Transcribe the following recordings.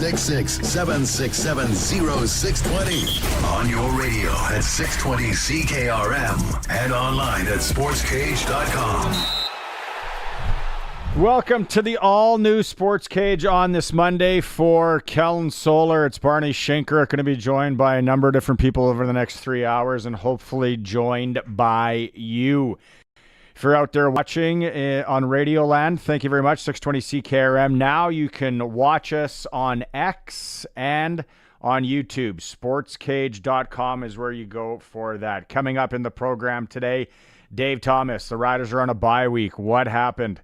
866-767-0620. On your radio at 620 CKRM and online at sportscage.com. Welcome to the all-new Sports Cage on this Monday for Kellen Solar. It's Barney Schenker, going to be joined by a number of different people over the next 3 hours and hopefully joined by you. If you're out there watching on Radioland, thank you very much, 620 CKRM. Now you can watch us on X and on YouTube. Sportscage.com is where you go for that. Coming up in the program today, Dave Thomas. The Riders are on a bye week. What happened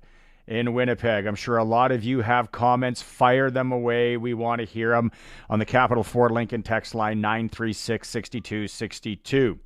in Winnipeg? I'm sure a lot of you have comments. Fire them away. We want to hear them on the Capital Ford Lincoln text line 936-6262.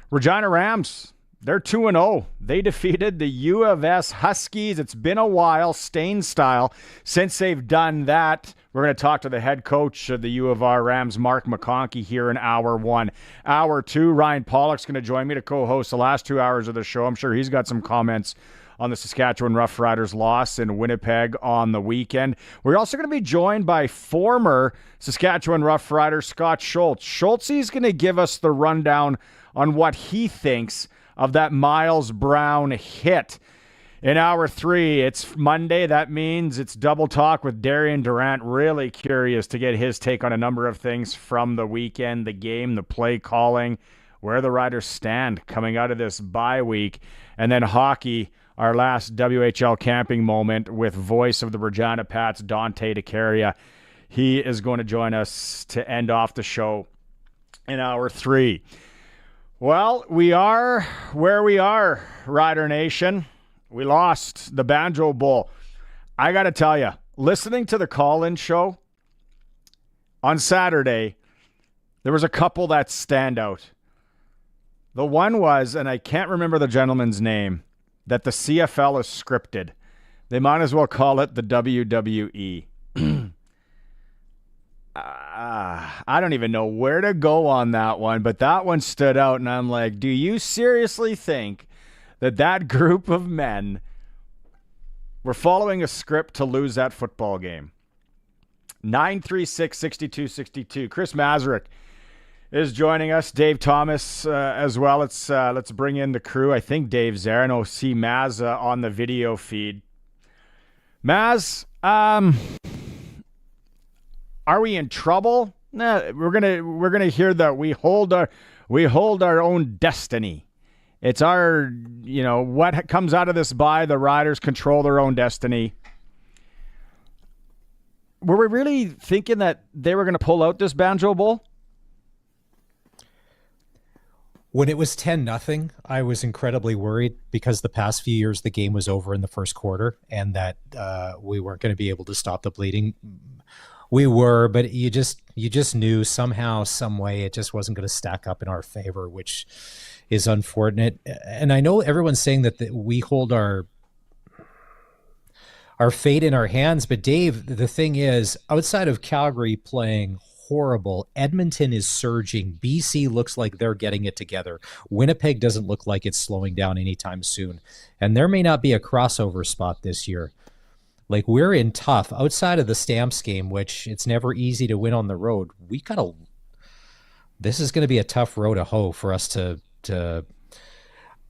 Regina Rams, they're 2-0. They defeated the U of S Huskies. It's been a while, Stain style, since they've done that. We're going to talk to the head coach of the U of R Rams, Mark McConkey, here in hour one. Hour two, Ryan Pollock's going to join me to co-host the last 2 hours of the show. I'm sure he's got some comments on the Saskatchewan Roughriders loss in Winnipeg on the weekend. We're also going to be joined by former Saskatchewan Roughrider Scott Schultz. Schultzy's going to give us the rundown on what he thinks of that Miles Brown hit. In hour three, it's Monday. That means it's double talk with Darian Durant. Really curious to get his take on a number of things from the weekend, the game, the play calling, where the Riders stand coming out of this bye week. And then hockey, our last WHL camping moment with voice of the Regina Pats, Dante DeCaria. He is going to join us to end off the show in hour three. Well, we are where we are, Rider Nation. We lost the Banjo Bowl. I got to tell you, listening to the call-in show on Saturday, there was a couple that stand out. The one was, and I can't remember the gentleman's name, that the CFL is scripted. They might as well call it the WWE. I don't even know where to go on that one, but that one stood out, and I'm like, do you seriously think that group of men were following a script to lose that football game? 936-6262. Chris Mazurek is joining us. Dave Thomas as well. Let's bring in the crew. I think Dave's there. I know see Maz on the video feed. Maz, are we in trouble? Nah, we're gonna hear that we hold our own destiny. It's our, what comes out of this bye, the Riders control their own destiny. Were we really thinking that they were going to pull out this Banjo Bowl? When it was 10-0, I was incredibly worried because the past few years the game was over in the first quarter and that we weren't going to be able to stop the bleeding. We were, but you just knew somehow, some way it just wasn't going to stack up in our favor, which is unfortunate. And I know everyone's saying that we hold our fate in our hands, but Dave, the thing is, outside of Calgary playing horrible, Edmonton is surging. BC looks like they're getting it together. Winnipeg doesn't look like it's slowing down anytime soon. And there may not be a crossover spot this year. Like, we're in tough. Outside of the Stamps game, which it's never easy to win on the road, this is going to be a tough road to hoe for us to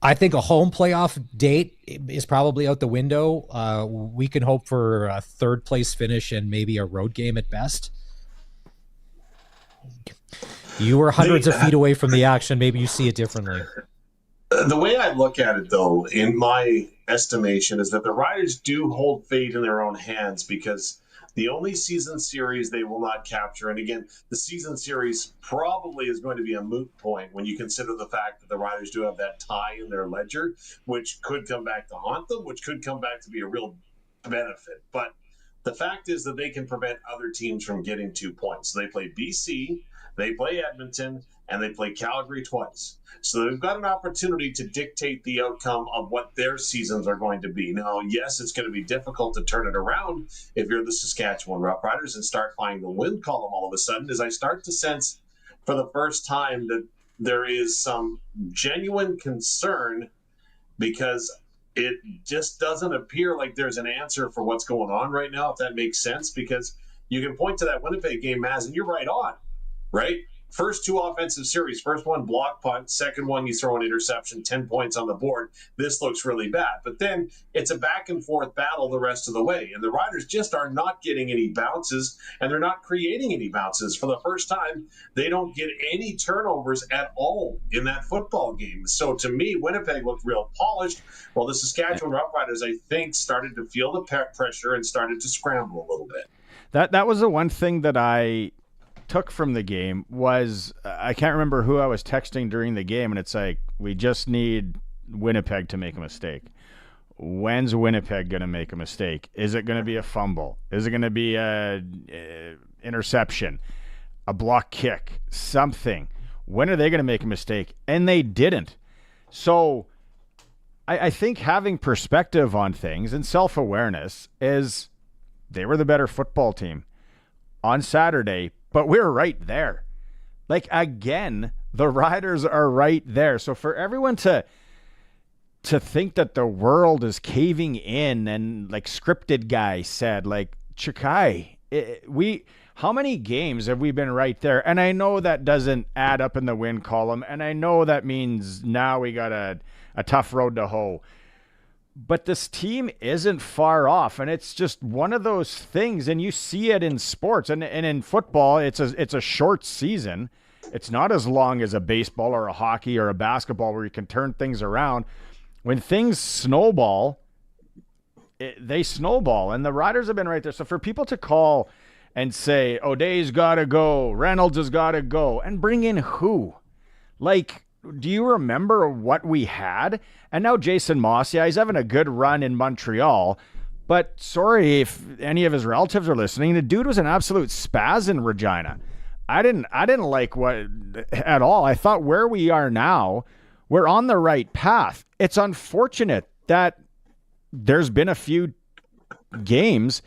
I think a home playoff date is probably out the window. We can hope for a third place finish and maybe a road game at best. You were hundreds of feet away from the action. Maybe you see it differently. The way I look at it, though, in my estimation, is that the Riders do hold fate in their own hands because the only season series they will not capture, and again, the season series probably is going to be a moot point when you consider the fact that the Riders do have that tie in their ledger, which could come back to haunt them, which could come back to be a real benefit. But the fact is that they can prevent other teams from getting 2 points. So they play BC, they play Edmonton, and they play Calgary twice. So they've got an opportunity to dictate the outcome of what their seasons are going to be. Now, yes, it's going to be difficult to turn it around if you're the Saskatchewan Roughriders and start flying the win column all of a sudden, as I start to sense for the first time that there is some genuine concern because it just doesn't appear like there's an answer for what's going on right now, if that makes sense, because you can point to that Winnipeg game, Maz, and you're right on, right? First two offensive series, first one block punt, second one you throw an interception, 10 points on the board. This looks really bad. But then it's a back and forth battle the rest of the way. And the Riders just are not getting any bounces, and they're not creating any bounces. For the first time, they don't get any turnovers at all in that football game. So to me, Winnipeg looked real polished, while the Saskatchewan Roughriders, I think, started to feel the pressure and started to scramble a little bit. That was the one thing that I took from the game was I can't remember who I was texting during the game, and it's like, we just need Winnipeg to make a mistake. When's Winnipeg going to make a mistake? Is it going to be a fumble? Is it going to be a interception, a block kick, something? When are they going to make a mistake? And they didn't. So I think having perspective on things and self-awareness is they were the better football team on Saturday, but we're right there. Like, again, the Riders are right there. So for everyone to think that the world is caving in and like scripted guy said, like, Chikai, how many games have we been right there? And I know that doesn't add up in the win column, and I know that means now we got a tough road to hoe. But this team isn't far off, and it's just one of those things, and you see it in sports. And in football, it's a short season. It's not as long as a baseball or a hockey or a basketball where you can turn things around. When things snowball, they snowball, and the Riders have been right there. So for people to call and say, O'Day's got to go, Reynolds has got to go, and bring in who? Like, do you remember what we had? And now Jason Moss, yeah, he's having a good run in Montreal, but sorry if any of his relatives are listening, the dude was an absolute spaz in Regina. I didn't like what at all. I thought where we are now, we're on the right path. It's unfortunate that there's been a few games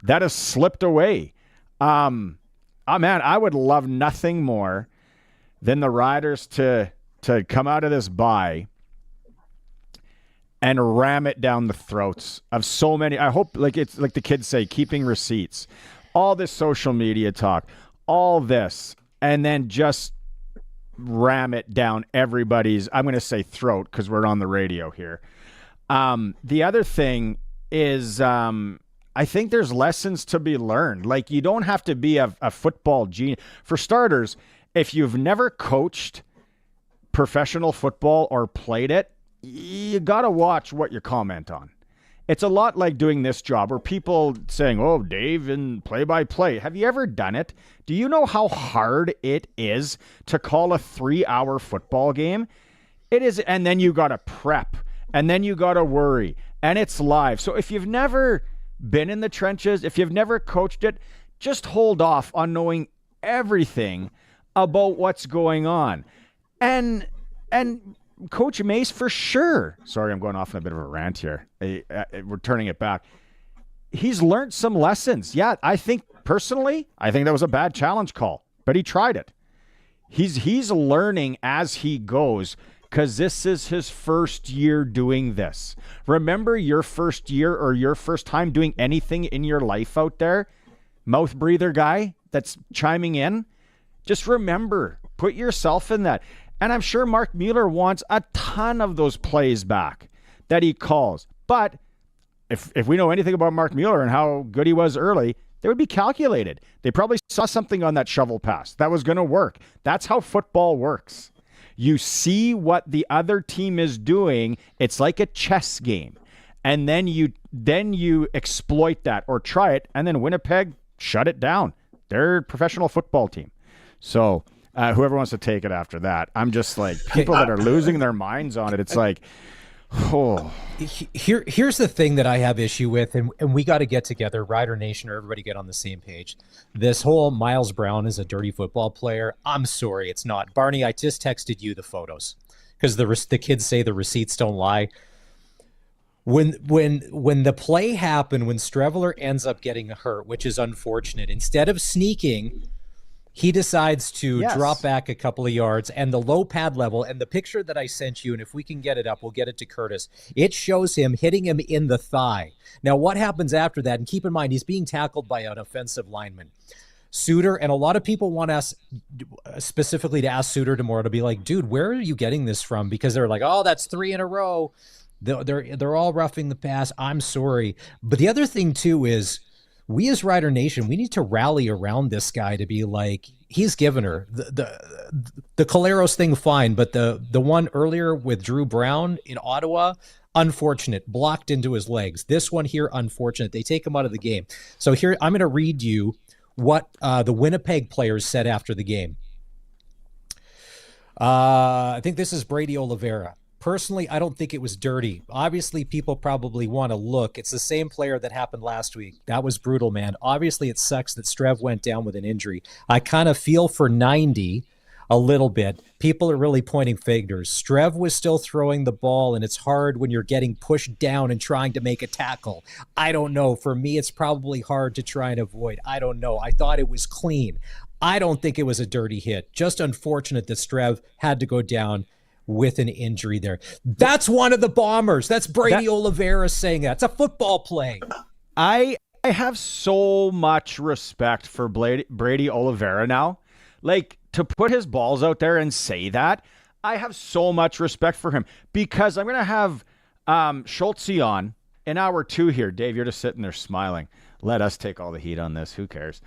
that have slipped away. Man, I would love nothing more than the Riders to come out of this bye and ram it down the throats of so many. I hope, like it's like the kids say, keeping receipts, all this social media talk, all this, and then just ram it down everybody's, I'm going to say throat because we're on the radio here. The other thing is, I think there's lessons to be learned. Like, you don't have to be a football genius. For starters, if you've never coached professional football or played it, you got to watch what you comment on. It's a lot like doing this job where people saying, oh, Dave in play-by-play. Have you ever done it? Do you know how hard it is to call a 3-hour football game? It is, and then you got to prep, and then you got to worry, and it's live. So if you've never been in the trenches, if you've never coached it, just hold off on knowing everything about what's going on. And Coach Mace, for sure. Sorry, I'm going off on a bit of a rant here. We're turning it back. He's learned some lessons. Yeah, I think personally, that was a bad challenge call, but he tried it. He's learning as he goes because this is his first year doing this. Remember your first year or your first time doing anything in your life out there? Mouth breather guy that's chiming in? Just remember, put yourself in that. And I'm sure Mark Mueller wants a ton of those plays back that he calls. But if we know anything about Mark Mueller and how good he was early, they would be calculated. They probably saw something on that shovel pass that was going to work. That's how football works. You see what the other team is doing. It's like a chess game. And then you exploit that or try it, and then Winnipeg shut it down. They're a professional football team. So whoever wants to take it after that, I'm just like, people that are losing their minds on it, it's like, oh. Here's the thing that I have issue with, and we got to get together, Rider Nation, or everybody get on the same page. This whole Miles Brown is a dirty football player. I'm sorry, it's not. Barney, I just texted you the photos because the kids say the receipts don't lie. When the play happened, when Streveler ends up getting hurt, which is unfortunate, instead of sneaking, He decides to Yes. drop back a couple of yards, and the low pad level, and the picture that I sent you, and if we can get it up, we'll get it to Curtis. It shows him hitting him in the thigh. Now, what happens after that? And keep in mind, he's being tackled by an offensive lineman. Suter, and a lot of people want us specifically to ask Suter tomorrow to be like, dude, where are you getting this from? Because they're like, oh, that's 3 in a row. They're all roughing the pass. I'm sorry. But the other thing, too, is we as Rider Nation, we need to rally around this guy to be like, he's given her. The Caleros thing, fine, but the one earlier with Drew Brown in Ottawa, unfortunate, blocked into his legs. This one here, unfortunate. They take him out of the game. So here, I'm going to read you what the Winnipeg players said after the game. I think this is Brady Oliveira. Personally, I don't think it was dirty. Obviously, people probably want to look. It's the same player that happened last week. That was brutal, man. Obviously, it sucks that Strev went down with an injury. I kind of feel for 90 a little bit. People are really pointing fingers. Strev was still throwing the ball, and it's hard when you're getting pushed down and trying to make a tackle. I don't know. For me, it's probably hard to try and avoid. I don't know. I thought it was clean. I don't think it was a dirty hit. Just unfortunate that Strev had to go down with an injury there. That's one of the Bombers. That's Brady Oliveira saying that. It's a football play. I have so much respect for Brady Oliveira now. Like, to put his balls out there and say that, I have so much respect for him, because I'm going to have Schultze on in hour 2 here. Dave, you're just sitting there smiling. Let us take all the heat on this. Who cares?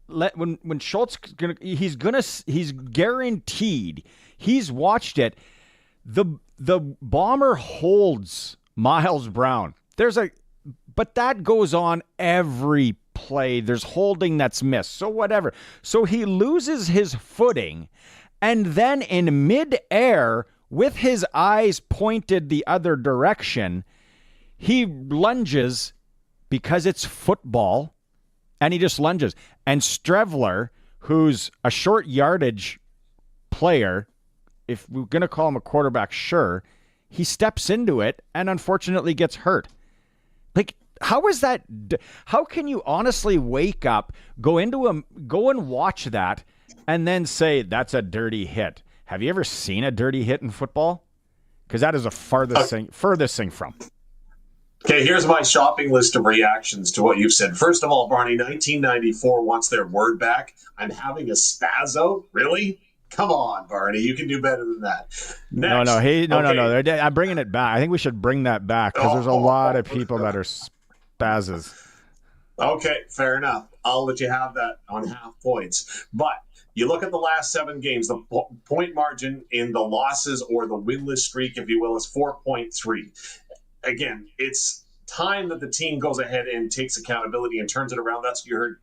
When Schultz he's guaranteed. He's watched it. The Bomber holds Miles Brown. But that goes on every play. There's holding that's missed. So whatever. So he loses his footing, and then in midair, with his eyes pointed the other direction, he lunges because it's football, and he just lunges. And Strevler, who's a short yardage player, if we're going to call him a quarterback, sure, he steps into it and unfortunately gets hurt. Like, how is that? How can you honestly wake up, go and watch that, and then say that's a dirty hit? Have you ever seen a dirty hit in football? Because that is the furthest thing from. Okay, here's my shopping list of reactions to what you've said. First of all, Barney, 1994 wants their word back. I'm having a spazzo? Really? Come on, Barney. You can do better than that. Next. No. I'm bringing it back. I think we should bring that back, because there's a lot of people that are spazzes. Okay, fair enough. I'll let you have that on half points. But you look at the last 7 games, the point margin in the losses, or the winless streak, if you will, is 4.3. Again, it's time that the team goes ahead and takes accountability and turns it around. That's what you heard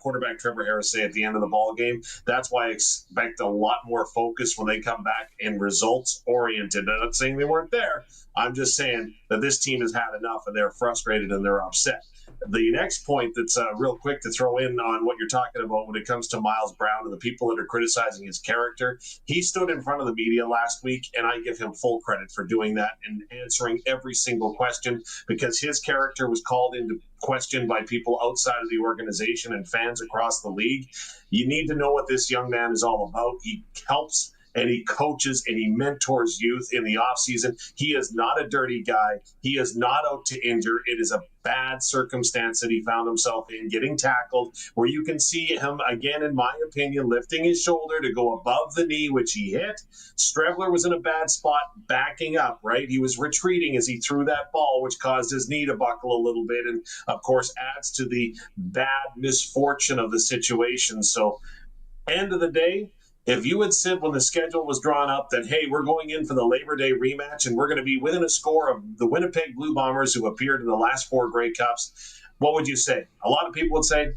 quarterback Trevor Harris say at the end of the ball game. That's why I expect a lot more focus when they come back and results-oriented. I'm not saying they weren't there. I'm just saying that this team has had enough, and they're frustrated and they're upset. The next point that's real quick to throw in on what you're talking about when it comes to Miles Brown and the people that are criticizing his character, he stood in front of the media last week, and I give him full credit for doing that and answering every single question, because his character was called into question by people outside of the organization and fans across the league. You need to know what this young man is all about. He helps and he coaches and he mentors youth in the offseason. He is not a dirty guy. He is not out to injure. It is a bad circumstance that he found himself in, getting tackled, where you can see him, again, in my opinion, lifting his shoulder to go above the knee, which he hit. Strevler was in a bad spot, backing up, right? He was retreating as he threw that ball, which caused his knee to buckle a little bit, and, of course, adds to the bad misfortune of the situation. So, end of the day, if you had said when the schedule was drawn up that, hey, we're going in for the Labor Day rematch and we're going to be within a score of the Winnipeg Blue Bombers, who appeared in the last 4 Grey Cups, what would you say? A lot of people would say,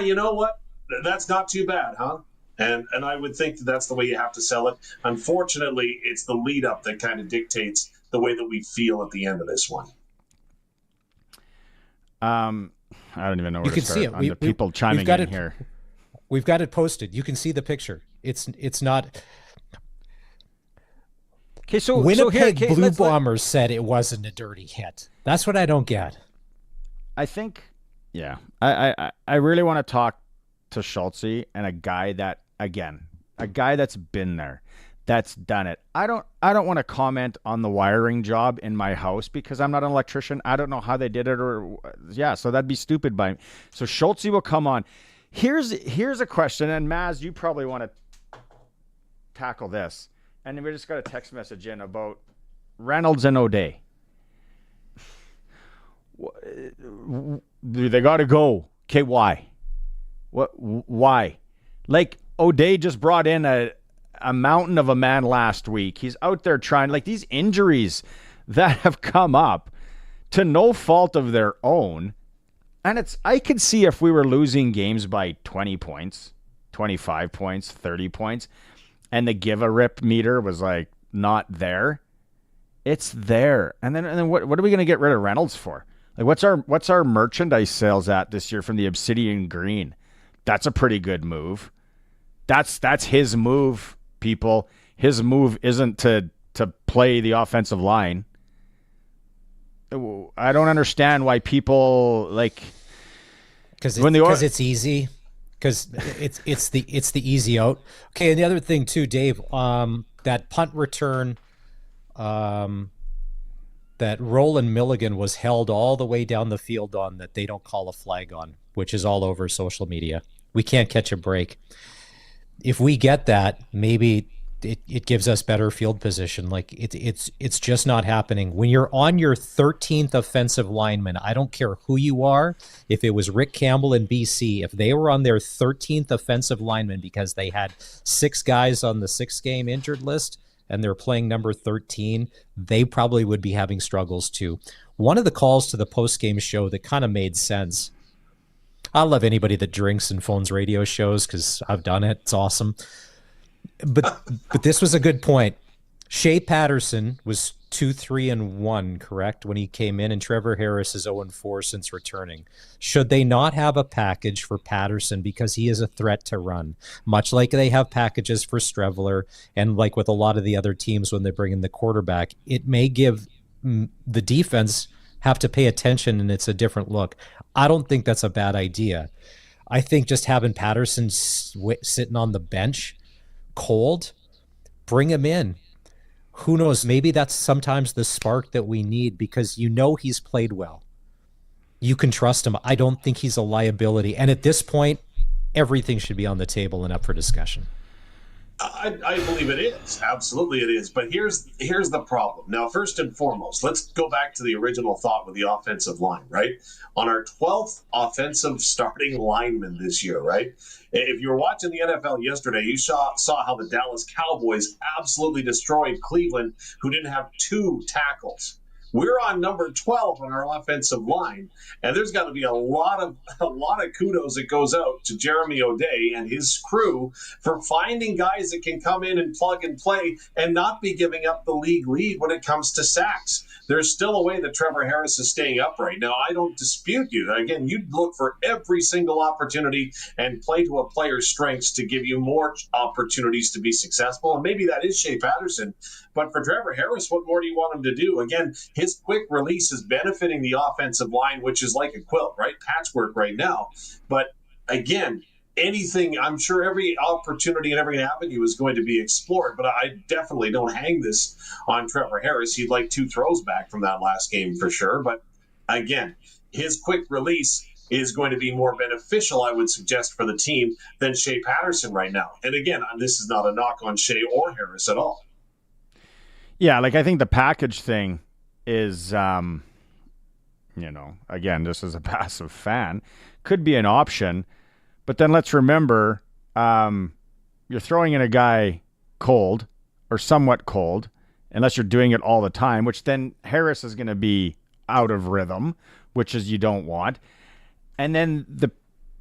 you know what? That's not too bad, huh? And I would think that that's the way you have to sell it. Unfortunately, it's the lead-up that kind of dictates the way that we feel at the end of this one. I don't even know where to start see it. on the people chiming in here. We've got it posted. You can see the picture. It's not. Okay, so Winnipeg Blue Bombers said it wasn't a dirty hit. That's what I don't get. I think Yeah. I really want to talk to Schultze and a guy that's been there, that's done it. I don't want to comment on the wiring job in my house because I'm not an electrician. I don't know how they did it so that'd be stupid by me. So Schultze will come on. Here's a question, and Maz, you probably want to tackle this. And we just got a text message in about Reynolds and O'Day. They got to go. Okay, why? Why? Like, O'Day just brought in a mountain of a man last week. He's out there trying, like, these injuries that have come up to no fault of their own. And I could see if we were losing games by 20 points, 25 points, 30 points, and the give a rip meter was like not there. It's there. And then what are we going to get rid of Reynolds for? Like, what's our merchandise sales at this year from the Obsidian Green? That's a pretty good move. That's his move, people. His move isn't to play the offensive line. I don't understand why people like because it's easy. Because it's the easy out. Okay, and the other thing too, Dave, that punt return, that Roland Milligan was held all the way down the field on that they don't call a flag on, which is all over social media. We can't catch a break. If we get that, maybe it gives us better field position. Like it's just not happening. When you're on your 13th offensive lineman, I don't care who you are. If it was Rick Campbell in BC, if they were on their 13th offensive lineman because they had 6 guys on the 6-game injured list and they're playing number 13, they probably would be having struggles too. One of the calls to the post-game show that kind of made sense. I love anybody that drinks and phones radio shows because I've done it. It's awesome. But this was a good point. Shea Patterson was 2-3-1, correct, when he came in, and Trevor Harris is 0-4 since returning. Should they not have a package for Patterson because he is a threat to run, much like they have packages for Streveler and like with a lot of the other teams when they bring in the quarterback? It may give the defense have to pay attention, and it's a different look. I don't think that's a bad idea. I think just having Patterson sitting on the bench cold, bring him in. Who knows? Maybe that's sometimes the spark that we need because he's played well. You can trust him. I don't think he's a liability. And at this point, everything should be on the table and up for discussion. I believe it is. Absolutely it is. But here's the problem. Now, first and foremost, let's go back to the original thought with the offensive line, right? On our 12th offensive starting lineman this year, right? If you were watching the NFL yesterday, you saw how the Dallas Cowboys absolutely destroyed Cleveland, who didn't have 2 tackles. We're on number 12 on our offensive line, and there's got to be a lot of kudos that goes out to Jeremy O'Day and his crew for finding guys that can come in and plug and play and not be giving up the league lead when it comes to sacks. There's still a way that Trevor Harris is staying upright. Now, I don't dispute you. Again, you'd look for every single opportunity and play to a player's strengths to give you more opportunities to be successful, and maybe that is Shea Patterson. But for Trevor Harris, what more do you want him to do? Again, his quick release is benefiting the offensive line, which is like a quilt, right? Patchwork right now. But again, anything, I'm sure every opportunity and every avenue is going to be explored, but I definitely don't hang this on Trevor Harris. He'd like 2 throws back from that last game for sure. But again, his quick release is going to be more beneficial, I would suggest, for the team than Shea Patterson right now. And again, this is not a knock on Shea or Harris at all. Yeah, like I think the package thing is, again, just as a passive fan, could be an option. But then let's remember, you're throwing in a guy cold or somewhat cold, unless you're doing it all the time, which then Harris is going to be out of rhythm, which is you don't want. And then the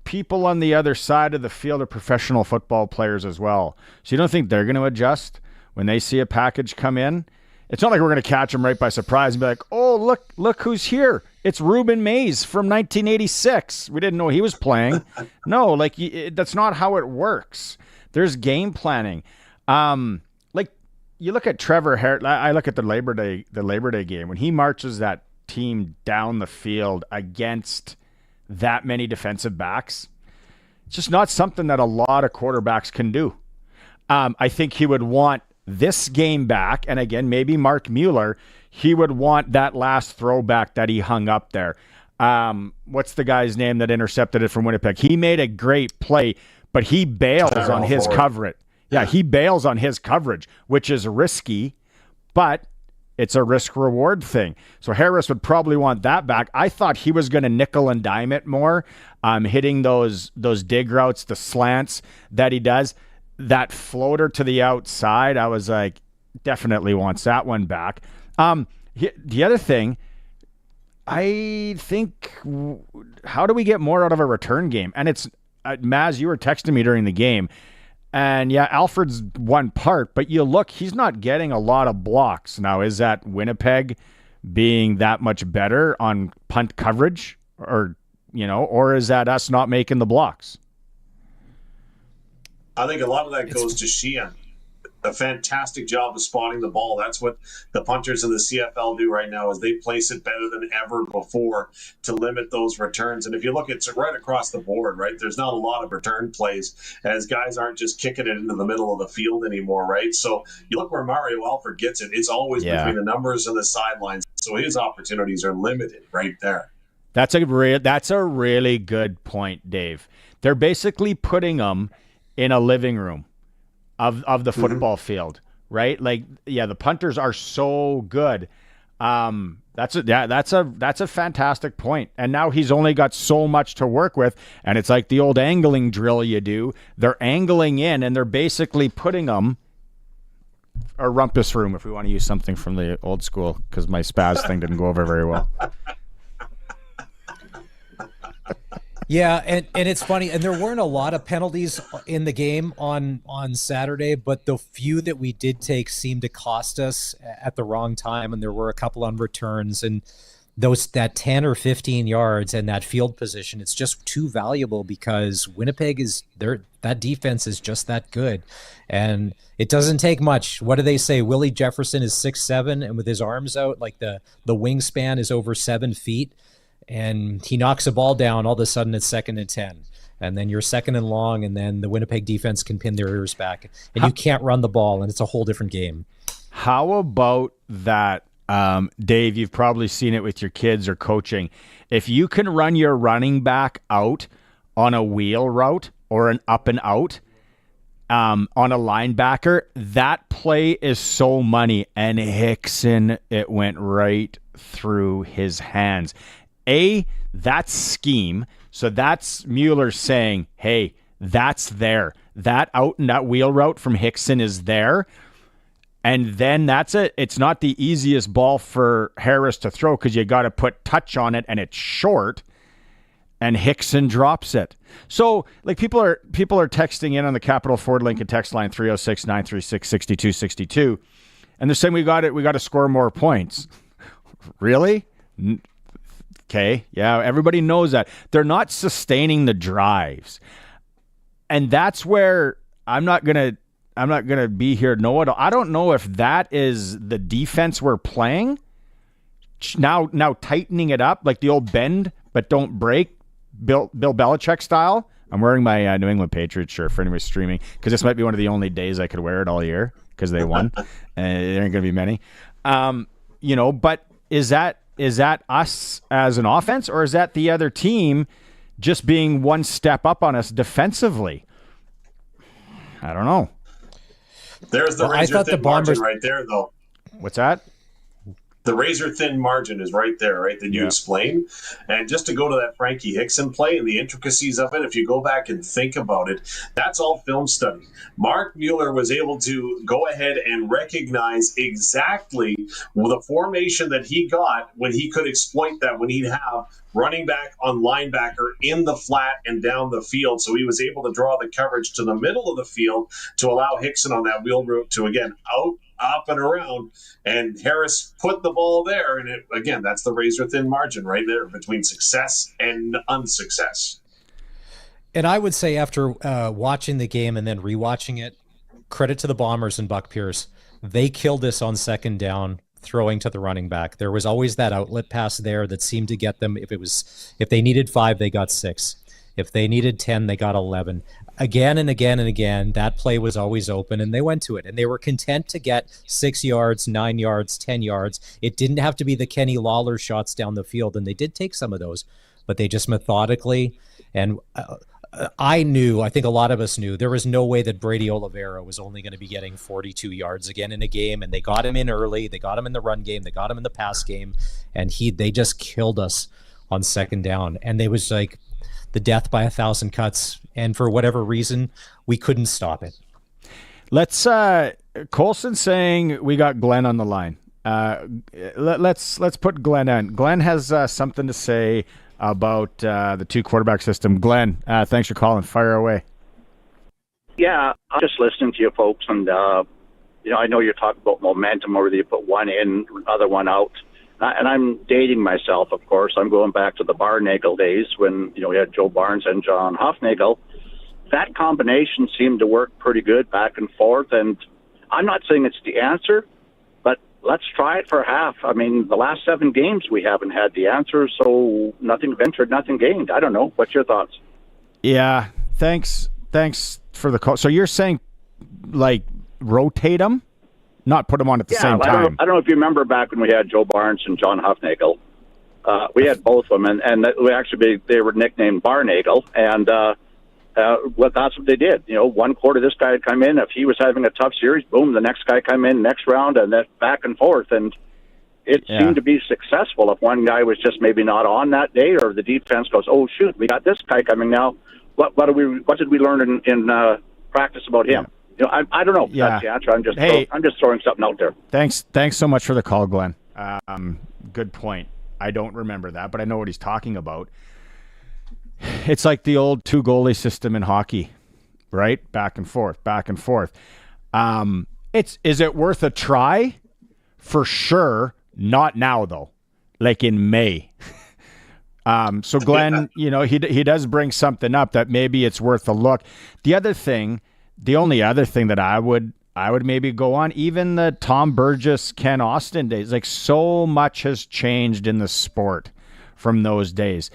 people on the other side of the field are professional football players as well. So you don't think they're going to adjust when they see a package come in? It's not like we're going to catch them right by surprise and be like, oh, look who's here. It's Ruben Mays from 1986. We didn't know he was playing. No, like that's not how it works. There's game planning. Like you look at Trevor Harris. I look at the Labor Day game when he marches that team down the field against that many defensive backs. It's just not something that a lot of quarterbacks can do. I think he would want this game back. And again, maybe Mark Mueller, he would want that last throwback that he hung up there. What's the guy's name that intercepted it from Winnipeg? He made a great play, but he bails on his coverage. Yeah, he bails on his coverage, which is risky, but it's a risk-reward thing. So Harris would probably want that back. I thought he was going to nickel and dime it more, hitting those dig routes, the slants that he does. That floater to the outside, I was like, definitely wants that one back. The other thing, I think, how do we get more out of a return game? And it's, Maz, you were texting me during the game, and yeah, Alfred's one part, but you look, he's not getting a lot of blocks. Now, is that Winnipeg being that much better on punt coverage, or is that us not making the blocks? I think a lot of that goes to Sheehan. A fantastic job of spotting the ball. That's what the punters in the CFL do right now, is they place it better than ever before to limit those returns. And if you look, it's right across the board, right? There's not a lot of return plays, as guys aren't just kicking it into the middle of the field anymore, right? So you look where Mario Alford gets it. It's always between the numbers and the sidelines. So his opportunities are limited right there. That's a really good point, Dave. They're basically putting them in a living room of the football field, right? Like, yeah, the punters are so good. That's a fantastic point. And now he's only got so much to work with, and it's like the old angling drill you do. They're angling in, and they're basically putting them a rumpus room, if we want to use something from the old school, because my spaz thing didn't go over very well. Yeah, and it's funny, and there weren't a lot of penalties in the game on Saturday, but the few that we did take seemed to cost us at the wrong time, and there were a couple on returns, and that 10 or 15 yards and that field position, it's just too valuable, because Winnipeg that defense is just that good, and it doesn't take much. What do they say? Willie Jefferson is 6'7", and with his arms out, like the wingspan is over 7 feet. And he knocks a ball down, all of a sudden it's 2nd and 10. And then you're 2nd and long, and then the Winnipeg defense can pin their ears back. And you can't run the ball, and it's a whole different game. How about that, Dave? You've probably seen it with your kids or coaching. If you can run your running back out on a wheel route or an up and out on a linebacker, that play is so money. And Hickson, it went right through his hands. That's scheme. So that's Mueller saying, hey, that's there. That out and that wheel route from Hickson is there. And then that's it. It's not the easiest ball for Harris to throw, because you got to put touch on it, and it's short, and Hickson drops it. So like people are texting in on the Capital Ford Lincoln text line 306-936-6262, and they're saying we got to score more points. Really? Okay, yeah, everybody knows that. They're not sustaining the drives. And that's where I'm not gonna be here know-it-all. I don't know if that is the defense we're playing. Now tightening it up, like the old bend but don't break, Bill Belichick style. I'm wearing my New England Patriots shirt for anyone streaming, because this might be one of the only days I could wear it all year, because they won. And there ain't gonna be many. But is that us as an offense, or is that the other team just being one step up on us defensively? I don't know. There's the razor-thin margin right there, though. What's that? The razor-thin margin is right there, right, that you explained. And just to go to that Frankie Hickson play and the intricacies of it, if you go back and think about it, that's all film study. Mark Mueller was able to go ahead and recognize exactly the formation that he got when he could exploit that, when he'd have running back on linebacker in the flat and down the field. So he was able to draw the coverage to the middle of the field to allow Hickson on that wheel route to, again, out, up, and around. And Harris put the ball there. And again, that's the razor-thin margin right there between success and unsuccess. And I would say, after watching the game and then rewatching it, credit to the Bombers and Buck Pierce. They killed us on 2nd down throwing to the running back. There was always that outlet pass there that seemed to get them. If they needed 5, they got 6. If they needed 10, they got 11. Again and again and again, that play was always open, and they went to it. And they were content to get 6 yards, 9 yards, 10 yards. It didn't have to be the Kenny Lawler shots down the field, and they did take some of those, but they just methodically. And I think a lot of us knew, there was no way that Brady Oliveira was only going to be getting 42 yards again in a game, and they got him in early. They got him in the run game. They got him in the pass game, and they just killed us on second down. And they was like the death by 1,000 cuts, and for whatever reason, we couldn't stop it. Let's Colson saying we got Glenn on the line. Let's put Glenn in. Glenn has something to say about the 2-quarterback system. Glenn, thanks for calling. Fire away. Yeah, I'm just listening to you folks, and I know you're talking about momentum, whether you put one in, other one out. And I'm dating myself, of course. I'm going back to the Barnagel days when, we had Joe Barnes and John Hufnagel. That combination seemed to work pretty good back and forth. And I'm not saying it's the answer, but let's try it for half. I mean, the last 7 games, we haven't had the answer. So nothing ventured, nothing gained. I don't know. What's your thoughts? Yeah. Thanks for the call. So you're saying, like, rotate them? Not put them on at the same time. I don't know if you remember back when we had Joe Barnes and John Hufnagel. We had both of them, and they were nicknamed Barnagel, and that's what they did. One quarter this guy would come in. If he was having a tough series, boom, the next guy come in next round, and then back and forth. And it seemed to be successful. If one guy was just maybe not on that day, or the defense goes, "Oh shoot, we got this guy coming now. What did we learn in practice about him?" I don't know. Yeah. That's the answer. I'm just throwing something out there. Thanks so much for the call, Glenn. Good point. I don't remember that, but I know what he's talking about. It's like the old 2-goalie system in hockey, right? Back and forth, back and forth. Is it worth a try? For sure. Not now, though. Like in May. So Glenn, he does bring something up that maybe it's worth a look. The only other thing that I would maybe go on, even the Tom Burgess, Ken Austin days, like so much has changed in the sport from those days.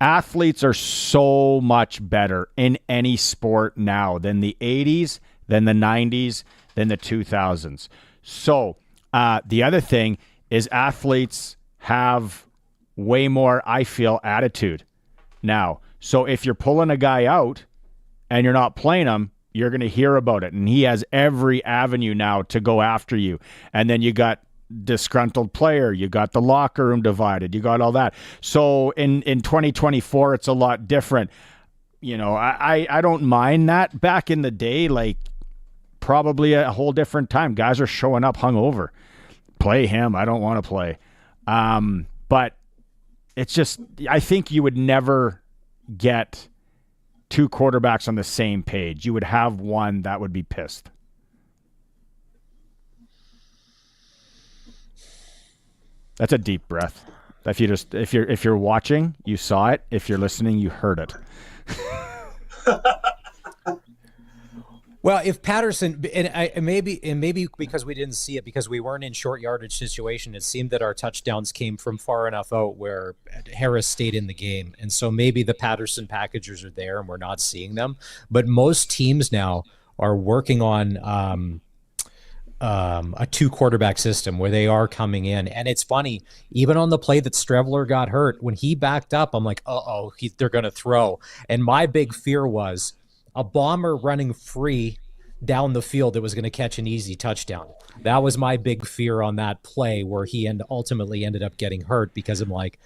Athletes are so much better in any sport now than the 80s, than the 90s, than the 2000s. So the other thing is athletes have way more, I feel, attitude now. So if you're pulling a guy out and you're not playing him, you're going to hear about it. And he has every avenue now to go after you. And then you got disgruntled player. You got the locker room divided. You got all that. So in 2024, it's a lot different. I don't mind that. Back in the day, like probably a whole different time. Guys are showing up hungover. Play him. I don't want to play. But it's just, I think you would never get 2 quarterbacks on the same page. You would have one that would be pissed. That's a deep breath. If you're watching, you saw it. If you're listening, you heard it. Well, if Patterson and maybe because we didn't see it because we weren't in short yardage situation, it seemed that our touchdowns came from far enough out where Harris stayed in the game, and so maybe the Patterson packages are there and we're not seeing them. But most teams now are working on a 2-quarterback system where they are coming in, and it's funny. Even on the play that Strevler got hurt, when he backed up, I'm like, they're going to throw, and my big fear was a bomber running free down the field that was going to catch an easy touchdown. That was my big fear on that play where he ultimately ended up getting hurt because I'm like,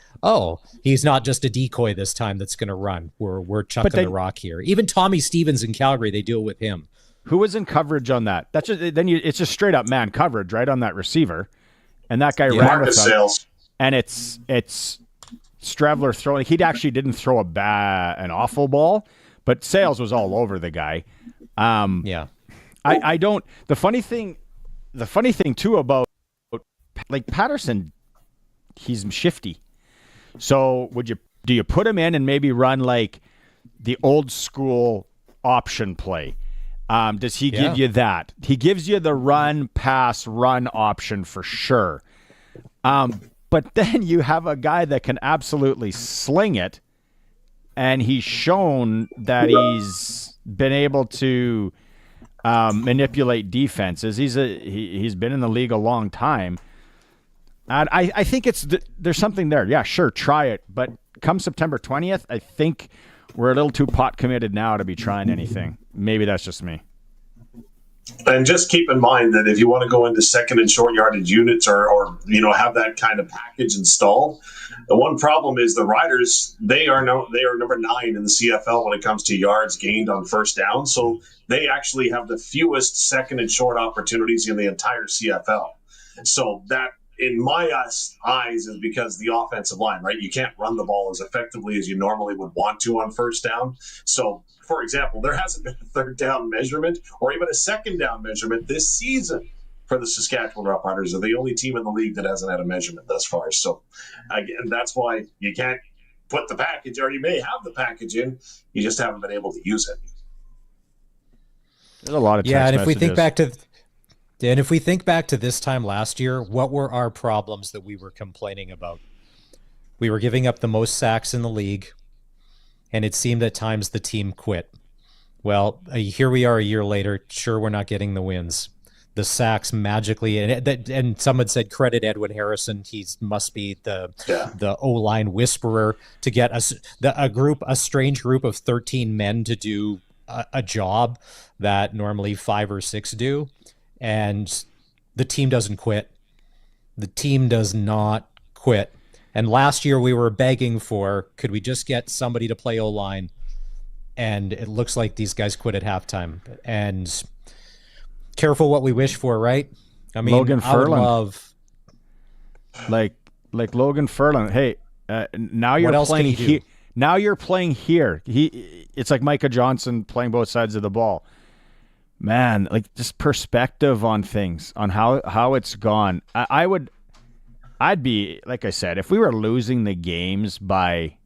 he's not just a decoy this time that's going to run. We're chucking the rock here. Even Tommy Stevens in Calgary, they do it with him. Who was in coverage on that? That's just it's just straight up man coverage, right, on that receiver, and that guy ran with Sales. And it's Strevler throwing. He actually didn't throw an awful ball. But Sales was all over the guy. I don't. The funny thing too about like Patterson, he's shifty. So do you put him in and maybe run like the old school option play? Does he give you that? He gives you the run, pass, run option for sure. But then you have a guy that can absolutely sling it, and he's shown that he's been able to manipulate defenses. He's been in the league a long time. And I think there's something there. Yeah, sure, try it. But come September 20th, I think we're a little too pot committed now to be trying anything. Maybe that's just me. And just keep in mind that if you want to go into second and short yardage units or have that kind of package installed, the one problem is the Riders, they are number 9 in the CFL when it comes to yards gained on first down. So they actually have the fewest second and short opportunities in the entire CFL. So that, in my eyes, is because the offensive line, right? You can't run the ball as effectively as you normally would want to on first down. So, for example, there hasn't been a third down measurement or even a second down measurement this season for the Saskatchewan Roughriders. They're the only team in the league that hasn't had a measurement thus far. So, again, that's why you can't put the package, or you may have the package in, you just haven't been able to use it. There's a lot of text and if messages. we think back to this time last year, what were our problems that we were complaining about? We were giving up the most sacks in the league, and it seemed at times the team quit. Well, here we are a year later. Sure, we're not getting the wins. The sacks magically, and someone said credit Edwin Harrison. He must be the O-line whisperer to get a strange group of 13 men to do a job that normally 5 or 6 do. And the team doesn't quit. The team does not quit. And last year we were begging for, could we just get somebody to play O-line? And it looks like these guys quit at halftime. And careful what we wish for, right? I mean, Logan Ferland. I would love... Like Logan Ferland. Hey, now you're playing here. Now you're playing here. It's like Micah Johnson playing both sides of the ball. Man, like just perspective on things, on how it's gone. I'd be, like I said, if we were losing the games by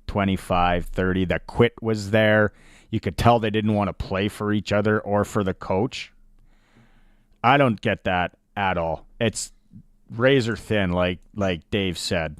25, 30, the quit was there. You could tell they didn't want to play for each other or for the coach. I don't get that at all. It's razor thin, like Dave said.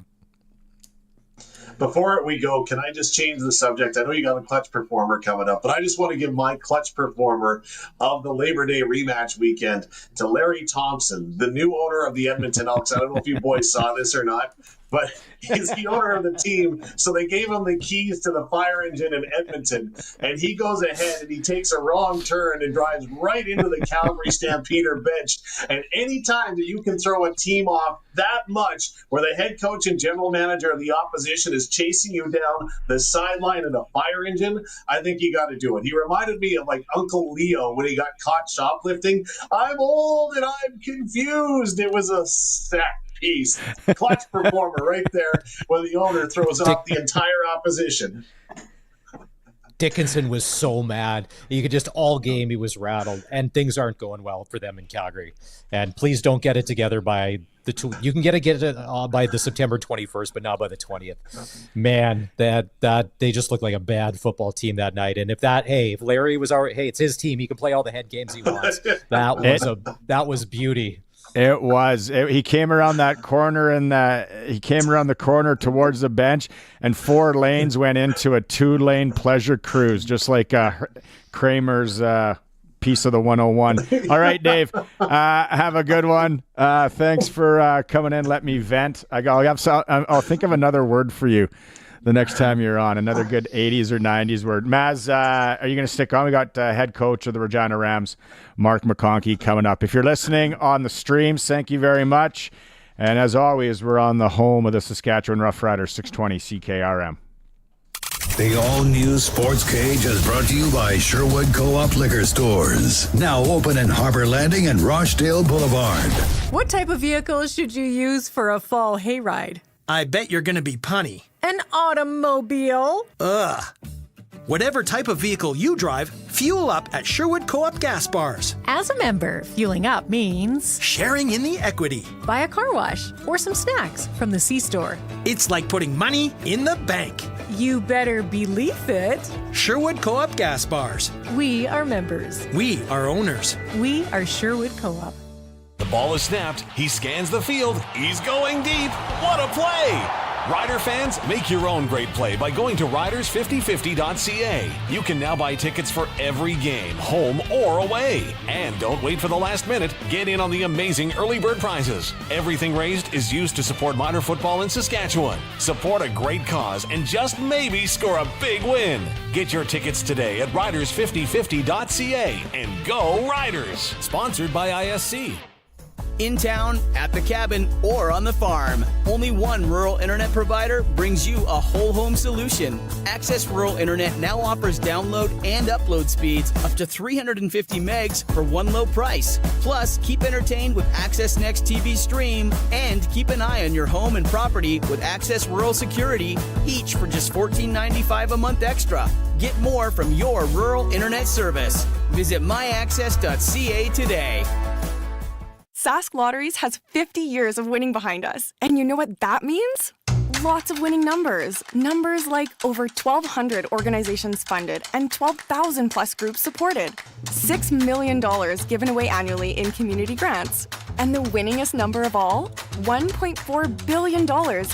Before we go, can I just change the subject? I know you got a clutch performer coming up, but I just want to give my clutch performer of the Labor Day rematch weekend to Larry Thompson, the new owner of the Edmonton Elks. I don't know if you boys saw this or not, but he's the owner of the team. So they gave him the keys to the fire engine in Edmonton, and he goes ahead and he takes a wrong turn and drives right into the Calgary Stampeder bench. And anytime that you can throw a team off that much, where the head coach and general manager of the opposition is chasing you down the sideline in a fire engine, I think you got to do it. He reminded me of like Uncle Leo when he got caught shoplifting. I'm old and I'm confused. It was a sack piece. Clutch performer right there where the owner throws off the entire opposition. Dickinson was so mad. You could just all game he was rattled, and things aren't going well for them in Calgary. And please don't get it together by you can get it by the September 21st, but not by the 20th. Man, that they just looked like a bad football team that night. And if Larry was already, it's his team, he can play all the head games he wants. That was beauty. It was. He came around that corner, and he came around the corner towards the bench, and 4 lanes went into a 2-lane pleasure cruise, just like Kramer's piece of the 101. All right, Dave, have a good one. Thanks for coming in. Let me vent. I'll think of another word for you the next time you're on. Another good 80s or 90s word. Maz, are you going to stick on? We got head coach of the Regina Rams, Mark McConkey, coming up. If you're listening on the streams, thank you very much. And as always, we're on the home of the Saskatchewan Roughriders, 620 CKRM. The all-new Sportscage is brought to you by Sherwood Co-op Liquor Stores. Now open in Harbor Landing and Rochdale Boulevard. What type of vehicle should you use for a fall hayride? I bet you're going to be punny. An automobile? Ugh. Whatever type of vehicle you drive, fuel up at Sherwood Co-op gas bars. As a member, fueling up means sharing in the equity. Buy a car wash or some snacks from the C-store. It's like putting money in the bank. You better believe it. Sherwood Co-op gas bars. We are members. We are owners. We are Sherwood Co-op. The ball is snapped, he scans the field, he's going deep. What a play! Rider fans, make your own great play by going to riders5050.ca. You can now buy tickets for every game, home or away. And don't wait for the last minute. Get in on the amazing early bird prizes. Everything raised is used to support minor football in Saskatchewan. Support a great cause and just maybe score a big win. Get your tickets today at riders5050.ca and go Riders! Sponsored by ISC. In town, at the cabin, or on the farm. Only one rural internet provider brings you a whole home solution. Access Rural Internet now offers download and upload speeds up to 350 megs for one low price. Plus, keep entertained with Access Next TV Stream and keep an eye on your home and property with Access Rural Security, each for just $14.95 a month extra. Get more from your rural internet service. Visit myaccess.ca today. Sask Lotteries has 50 years of winning behind us. And you know what that means? Lots of winning numbers. Numbers like over 1,200 organizations funded and 12,000 plus groups supported. $6 million given away annually in community grants. And the winningest number of all? $1.4 billion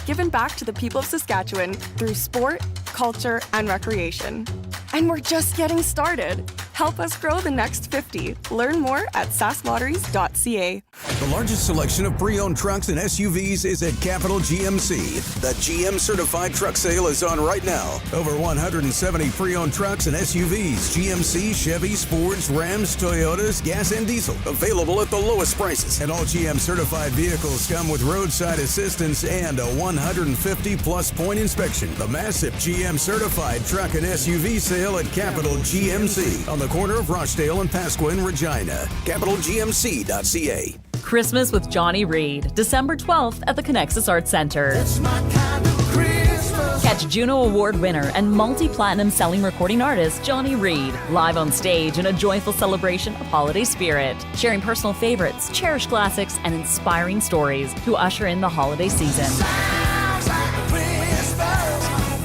given back to the people of Saskatchewan through sport, culture, and recreation. And we're just getting started. Help us grow the next 50. Learn more at sasklotteries.ca. The largest selection of pre-owned trucks and SUVs is at Capital GMC. The GM Certified Truck Sale is on right now. Over 170 pre-owned trucks and SUVs, GMC, Chevy, Fords, Rams, Toyotas, gas and diesel, available at the lowest prices. And all GM Certified vehicles come with roadside assistance and a 150-plus point inspection. The massive GM Certified Truck and SUV sale at Capital GMC on the corner of Rochdale and Pasqua in Regina. CapitalGMC.ca. Christmas with Johnny Reid, December 12th at the Connexus Arts Center. It's my kind of Christmas. Catch Juno Award winner and multi-platinum selling recording artist Johnny Reid live on stage in a joyful celebration of holiday spirit, sharing personal favorites, cherished classics, and inspiring stories to usher in the holiday season. Sounds like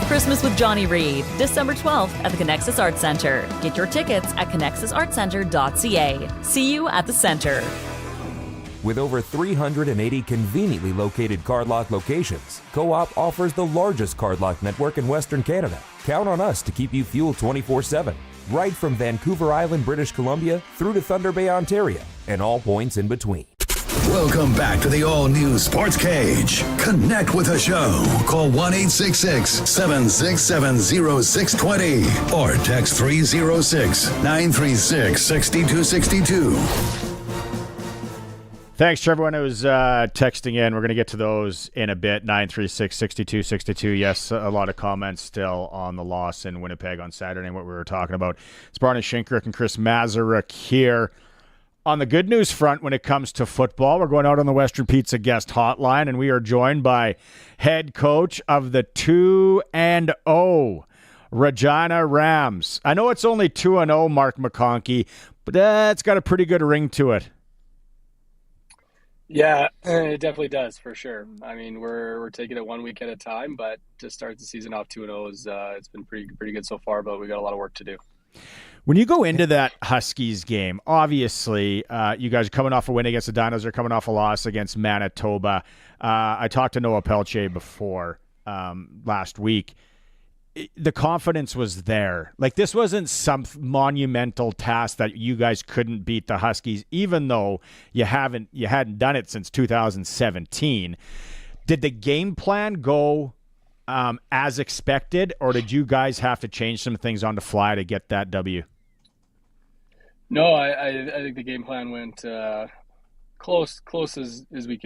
Christmas with Johnny Reid, December 12th at the Connexus Arts Center. Get your tickets at connexusartcenter.ca. See you at the center. With over 380 conveniently located card lock locations, Co-op offers the largest card lock network in Western Canada. Count on us to keep you fueled 24/7, right from Vancouver Island, British Columbia, through to Thunder Bay, Ontario, and all points in between. Welcome back to the all-new Sports Cage. Connect with the show. Call 1-866-767-0620 or text 306-936-6262. Thanks to everyone who's texting in. We're going to get to those in a bit. 936-6262. Yes, a lot of comments still on the loss in Winnipeg on Saturday and what we were talking about. It's Barney Shinkrick and Chris Mazurek here. On the good news front, when it comes to football, we're going out on the Western Pizza guest hotline, and we are joined by head coach of the 2-0 Regina Rams. I know it's only 2-0, Mark McConkey, but it's got a pretty good ring to it. Yeah, it definitely does, for sure. I mean, we're taking it 1 week at a time, but to start the season off 2-0 is it's been pretty good so far, but we got a lot of work to do. When you go into that Huskies game, obviously you guys are coming off a win against the Dinos. They're coming off a loss against Manitoba. I talked to Noah Pelche before last week. The confidence was there. Like, this wasn't some monumental task that you guys couldn't beat the Huskies, even though you hadn't done it since 2017. Did the game plan go as expected, or did you guys have to change some things on the fly to get that W? No, I think the game plan went close as we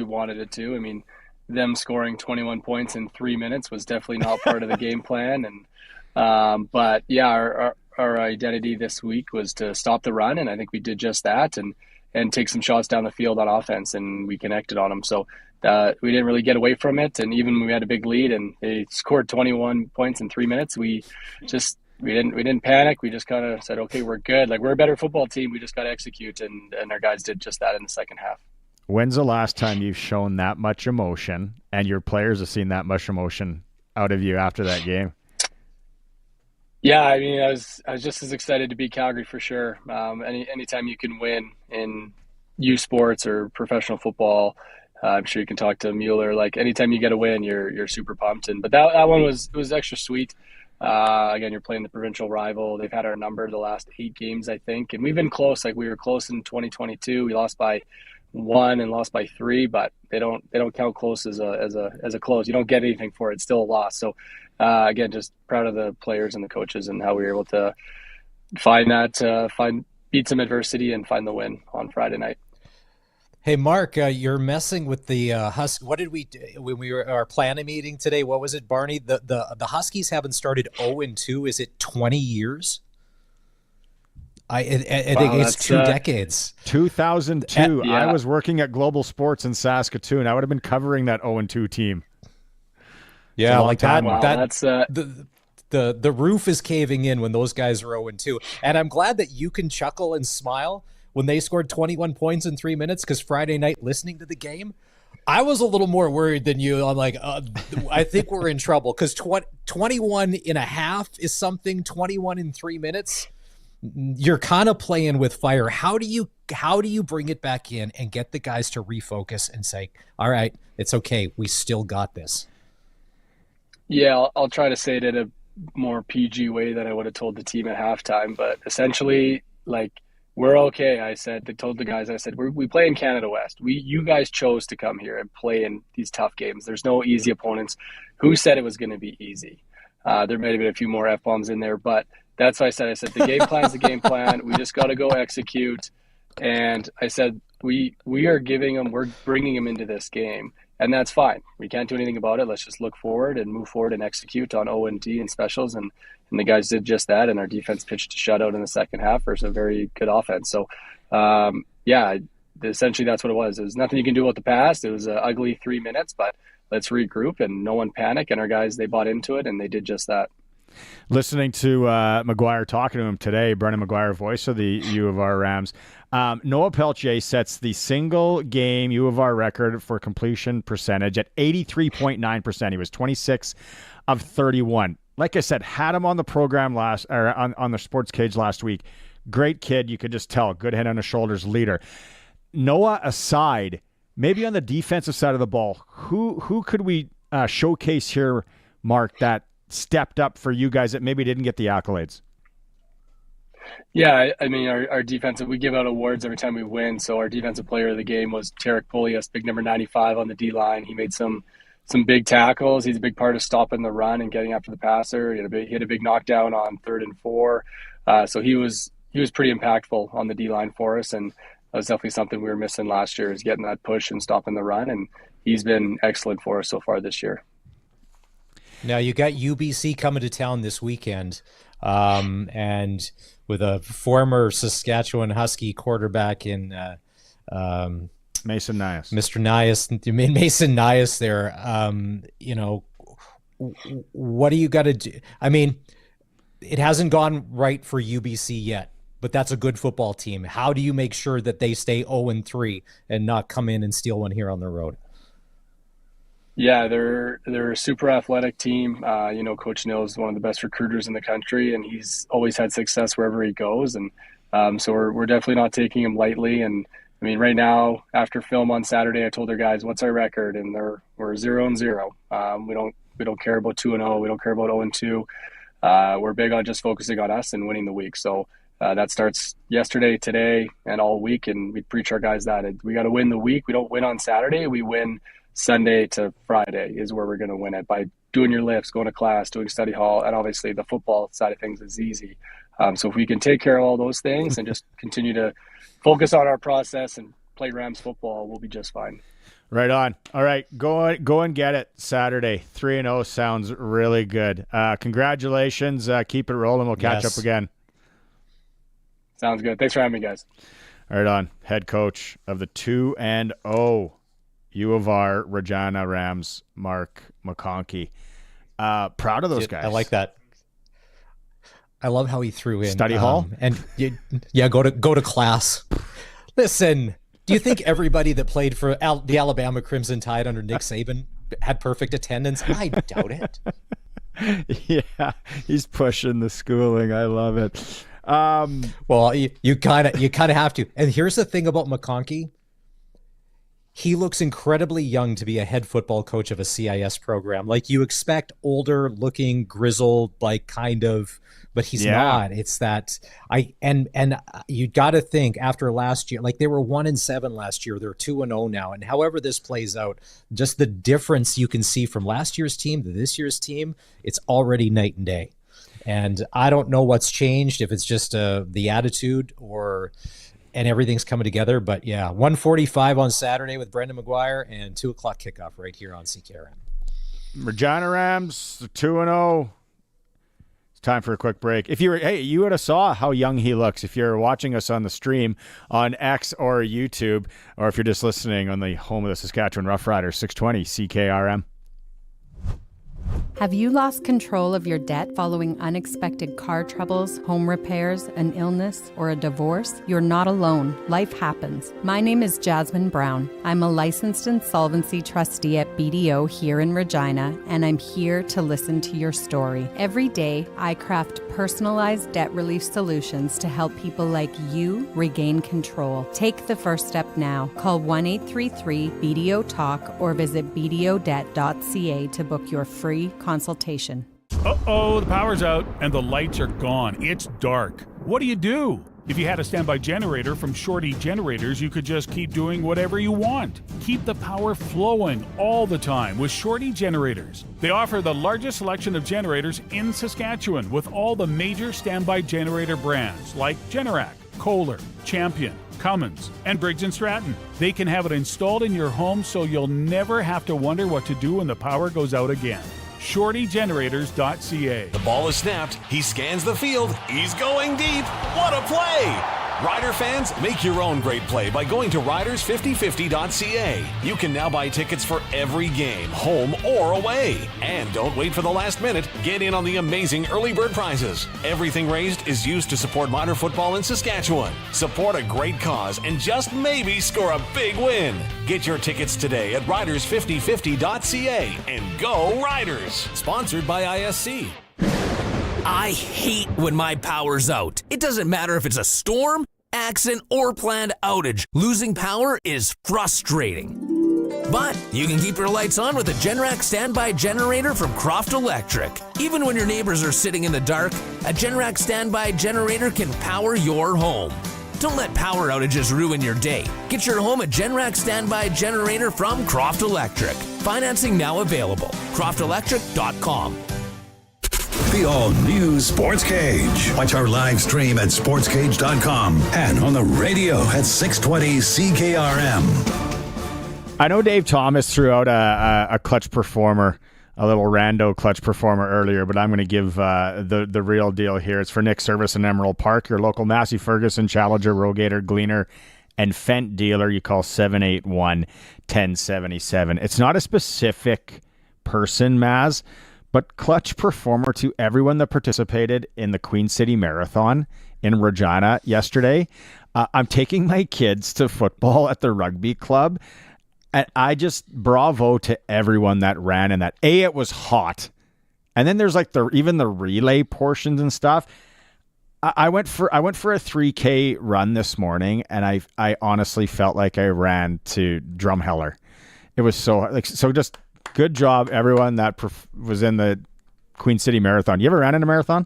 wanted it to. I mean, them scoring 21 points in 3 minutes was definitely not part of the game plan, and but yeah, our identity this week was to stop the run, and I think we did just that, and take some shots down the field on offense, and we connected on them. So we didn't really get away from it, and even when we had a big lead and they scored 21 points in 3 minutes, we didn't panic. We just kind of said, okay, we're good. Like, we're a better football team. We just got to execute, and our guys did just that in the second half. When's the last time you've shown that much emotion and your players have seen that much emotion out of you after that game? Yeah, I mean, I was just as excited to beat Calgary for sure. Anytime you can win in youth sports or professional football, I'm sure you can talk to Mueller. Like anytime you get a win, you're super pumped. But that one was extra sweet. Again, you're playing the provincial rival. They've had our number the last 8 games, I think, and we've been close. Like we were close in 2022. We lost by 1 and lost by 3, but they don't count close as a close. You don't get anything for it. It's still a loss. So again, just proud of the players and the coaches and how we were able to beat some adversity and find the win on Friday night. Hey, Mark, you're messing with the Huskies. What did we do when we were our planning meeting today? What was it, Barney? The Huskies haven't started 0-2. Is it 20 years? I think it's 2 decades. 2002. Yeah. I was working at Global Sports in Saskatoon. I would have been covering that 0-2 team. Yeah, like that. Wow, that's the roof is caving in when those guys are 0-2. And I'm glad that you can chuckle and smile when they scored 21 points in 3 minutes, because Friday night listening to the game, I was a little more worried than you. I'm like, I think we're in trouble, because 21 and a half is something, 21 in 3 minutes. You're kind of playing with fire. How do you bring it back in and get the guys to refocus and say, all right, it's okay, we still got this? Yeah, I'll try to say it in a more PG way than I would have told the team at halftime. But essentially, like, we're okay. I told the guys, we play in Canada West. You guys chose to come here and play in these tough games. There's no easy opponents. Who said it was going to be easy? There may have been a few more F-bombs in there, but that's what I said. The game plan is the game plan. We just got to go execute. And I said, we're bringing them into this game. And that's fine. We can't do anything about it. Let's just look forward and move forward and execute on O&D and specials. And the guys did just that. And our defense pitched a shutout in the second half versus a very good offense. So, essentially that's what it was. There's nothing you can do about the past. It was an ugly 3 minutes, but let's regroup and no one panic. And our guys, they bought into it and they did just that. Listening to McGuire talking to him today, Brendan McGuire, voice of the U of R Rams, Noah Peltier sets the single game U of R record for completion percentage at 83.9%. He was 26 of 31. Like I said, had him on the program on the Sportscage last week. Great kid, you could just tell. Good head on his shoulders, leader. Noah aside, maybe on the defensive side of the ball, who could we showcase here, Mark, that stepped up for you guys that maybe didn't get the accolades? Yeah, I mean, our defensive, we give out awards every time we win. So our defensive player of the game was Tarek Polias, big number 95 on the D-line. He made some big tackles. He's a big part of stopping the run and getting after the passer. He had a big knockdown on 3rd and 4. So he was pretty impactful on the D-line for us. And that was definitely something we were missing last year, is getting that push and stopping the run. And he's been excellent for us so far this year. Now you got UBC coming to town this weekend, and with a former Saskatchewan Husky quarterback in Mason Nias. Mr. Nias, Mason Nias there. What do you got to do? I mean, it hasn't gone right for UBC yet, but that's a good football team. How do you make sure that they stay 0-3 and not come in and steal one here on the road? Yeah, they're a super athletic team. Coach Neal is one of the best recruiters in the country, and he's always had success wherever he goes. And so we're definitely not taking him lightly. And I mean, right now, after film on Saturday, I told their guys, "What's our record?" And we're 0-0. We don't care about 2-0. We don't care about 0-2. We're big on just focusing on us and winning the week. So that starts yesterday, today, and all week. And we preach our guys that we got to win the week. We don't win on Saturday. We win Sunday to Friday is where we're going to win it, by doing your lifts, going to class, doing study hall, and obviously the football side of things is easy. So if we can take care of all those things and just continue to focus on our process and play Rams football, we'll be just fine. Right on. All right, go and get it Saturday. 3-0 sounds really good. Congratulations. Keep it rolling. We'll catch up again. Sounds good. Thanks for having me, guys. Right on. Head coach of the 2-0 U of R Regina Rams, Mark McConkey. Proud of those guys. I like that. I love how he threw in study hall and go to class. Listen, do you think everybody that played for the Alabama Crimson Tide under Nick Saban had perfect attendance? I doubt it. Yeah, he's pushing the schooling. I love it. Well, you kind of have to. And here's the thing about McConkey. He looks incredibly young to be a head football coach of a CIS program. Like, you expect older looking, grizzled, like, kind of, but he's not. It's that and you got to think after last year, like, they were 1-7 last year. They're 2-0 now. And however this plays out, just the difference you can see from last year's team to this year's team, it's already night and day. And I don't know what's changed, if it's just the attitude and everything's coming together. But yeah, 1:45 on Saturday with Brendan McGuire and 2:00 kickoff right here on CKRM. Regina Rams 2-0. It's time for a quick break. If you would have saw how young he looks if you're watching us on the stream on X or YouTube, or if you're just listening on the home of the Saskatchewan Roughriders, 620 CKRM. Have you lost control of your debt following unexpected car troubles, home repairs, an illness, or a divorce? You're not alone. Life happens. My name is Jasmine Brown. I'm a licensed insolvency trustee at BDO here in Regina, and I'm here to listen to your story. Every day, I craft personalized debt relief solutions to help people like you regain control. Take the first step now. Call 1-833-BDO-TALK or visit bdodebt.ca to book your free consultation. Uh-oh, the power's out and the lights are gone. It's dark. What do you do? If you had a standby generator from Shorty Generators, you could just keep doing whatever you want. Keep the power flowing all the time with Shorty Generators. They offer the largest selection of generators in Saskatchewan with all the major standby generator brands like Generac, Kohler, Champion, Cummins, and Briggs & Stratton. They can have it installed in your home so you'll never have to wonder what to do when the power goes out again. ShortyGenerators.ca. The ball is snapped. He scans the field. He's going deep. What a play! Rider fans, make your own great play by going to riders5050.ca. You can now buy tickets for every game, home or away. And don't wait for the last minute. Get in on the amazing early bird prizes. Everything raised is used to support minor football in Saskatchewan. Support a great cause and just maybe score a big win. Get your tickets today at riders5050.ca and go Riders! Sponsored by ISC. I hate when my power's out. It doesn't matter if it's a storm, accident, or planned outage. Losing power is frustrating. But you can keep your lights on with a Generac standby generator from Croft Electric. Even when your neighbors are sitting in the dark, a Generac standby generator can power your home. Don't let power outages ruin your day. Get your home a Generac standby generator from Croft Electric. Financing now available. CroftElectric.com. The all-new Sportscage. Watch our live stream at sportscage.com and on the radio at 620 CKRM. I know Dave Thomas threw out a clutch performer, a little rando clutch performer earlier, but I'm going to give the real deal here. It's for Nick Service in Emerald Park, your local Massey Ferguson, Challenger, Rogator, Gleaner, and Fent dealer. You call 781-1077. It's not a specific person, Maz, but clutch performer to everyone that participated in the Queen City Marathon in Regina yesterday. I'm taking my kids to football at the rugby club, and I just bravo to everyone that ran in that. It was hot. And then there's like even the relay portions and stuff. I went for a 3K run this morning, and I honestly felt like I ran to Drumheller. It was so just good job, everyone that was in the Queen City Marathon. You ever ran in a marathon?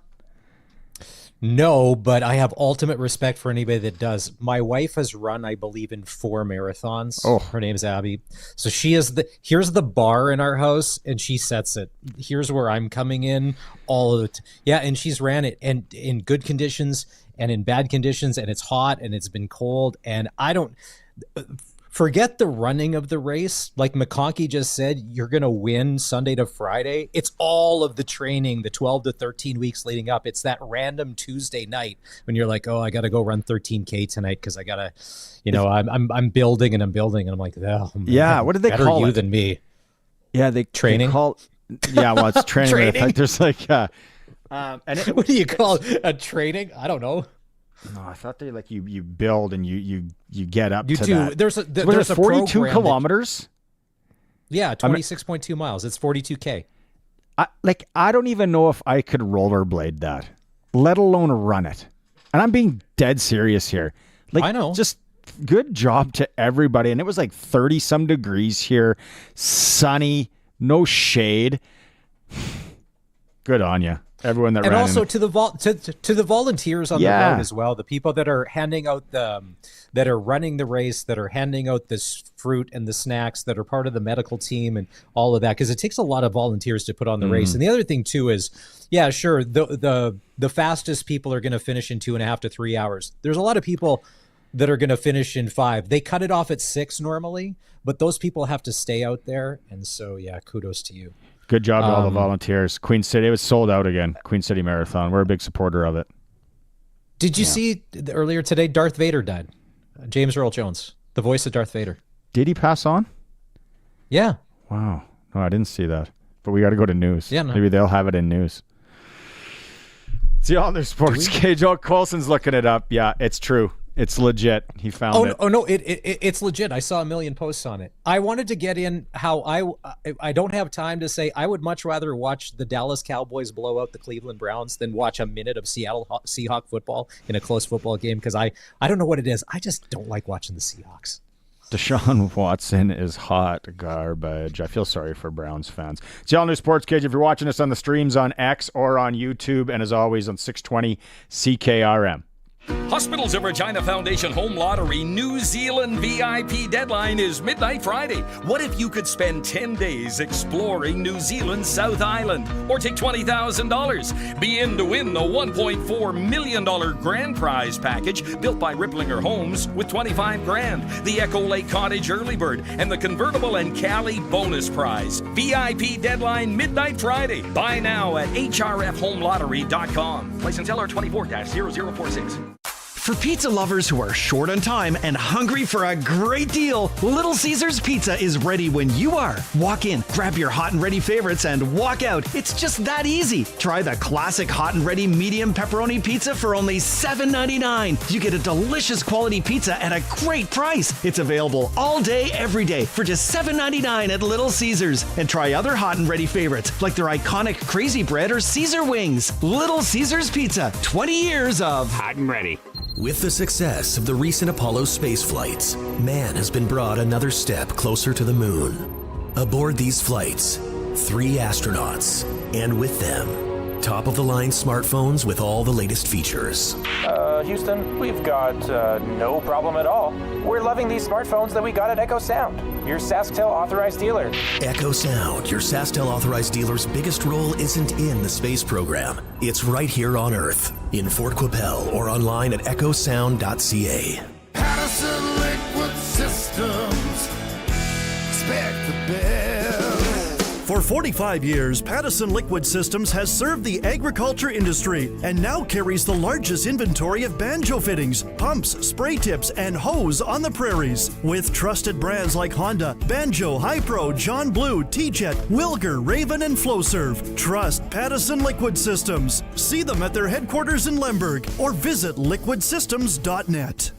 No, but I have ultimate respect for anybody that does. My wife has run, I believe, in 4 marathons. Oh, her name's Abby. So here's the bar in our house, and she sets it. Here's where I'm coming in. All of it. Yeah, and she's ran it, and in good conditions and in bad conditions, and it's hot and it's been cold, and I don't forget the running of the race. Like McConkey just said, you're going to win Sunday to Friday. It's all of the training, the 12 to 13 weeks leading up. It's that random Tuesday night when you're like, oh, I got to go run 13K tonight because I got to, I'm building and I'm building. And I'm like, oh, man, yeah, what did they call you it? than me. Yeah, training. Well, it's training. Training? There's like, what do you call it? A training? I don't know. No, I thought they you build and you get up you to do. that. There's a 42 kilometers. Yeah, 26.2 miles. It's 42K. I don't even know if I could rollerblade that, let alone run it. And I'm being dead serious here. Like, I know. Just good job to everybody. And it was like 30 some degrees here, sunny, no shade. Good on you. Everyone that and ran also in. to the volunteers on the road as well, the people that are handing out that are running the race, that are handing out this fruit and the snacks, that are part of the medical team and all of that, because it takes a lot of volunteers to put on the race. And the other thing too is, yeah, sure, the fastest people are going to finish in 2.5 to 3 hours. There's a lot of people that are going to finish in 5. They cut it off at 6 normally, but those people have to stay out there, and so yeah, kudos to you. Good job to all the volunteers. Queen City, it was sold out again. Queen City Marathon. We're a big supporter of it. Did you see earlier today, Darth Vader died? James Earl Jones, the voice of Darth Vader. Did he pass on? Yeah. Wow. No, I didn't see that. But we got to go to news. Yeah, no. Maybe they'll have it in news. See all their Sportscage. Oh, Colson's looking it up. Yeah, it's true. It's legit. He found it. Oh no, it's legit. I saw a million posts on it. I wanted to get in how I don't have time to say I would much rather watch the Dallas Cowboys blow out the Cleveland Browns than watch a minute of Seattle Seahawk football in a close football game, because I don't know what it is. I just don't like watching the Seahawks. Deshaun Watson is hot garbage. I feel sorry for Browns fans. It's All New Sportscage. If you're watching us on the streams on X or on YouTube, and as always on 620 CKRM. Hospitals of Regina Foundation Home Lottery New Zealand VIP deadline is midnight Friday. What if you could spend 10 days exploring New Zealand's South Island? Or take $20,000. Be in to win the $1.4 million grand prize package built by Ripplinger Homes with $25,000, the Echo Lake Cottage Early Bird, and the convertible and Cali bonus prize. VIP deadline midnight Friday. Buy now at hrfhomelottery.com. License LR24-0046. For pizza lovers who are short on time and hungry for a great deal, Little Caesars Pizza is ready when you are. Walk in, grab your hot and ready favorites, and walk out. It's just that easy. Try the classic hot and ready medium pepperoni pizza for only $7.99. You get a delicious quality pizza at a great price. It's available all day, every day for just $7.99 at Little Caesars. And try other hot and ready favorites like their iconic Crazy Bread or Caesar Wings. Little Caesars Pizza, 20 years of hot and ready. With the success of the recent Apollo space flights, man has been brought another step closer to the moon. Aboard these flights, 3 astronauts, and with them, top-of-the-line smartphones with all the latest features. Houston, we've got no problem at all. We're loving these smartphones that we got at Echo Sound, your SaskTel authorized dealer. Echo Sound, your SaskTel authorized dealer's biggest role isn't in the space program. It's right here on Earth, in Fort Qu'Appelle, or online at echosound.ca. Patterson Liquid Systems. Expect the best. For 45 years, Pattison Liquid Systems has served the agriculture industry and now carries the largest inventory of banjo fittings, pumps, spray tips, and hose on the prairies. With trusted brands like Honda, Banjo, Hypro, John Blue, T-Jet, Wilger, Raven, and Flowserve. Trust Pattison Liquid Systems. See them at their headquarters in Lemberg or visit liquidsystems.net.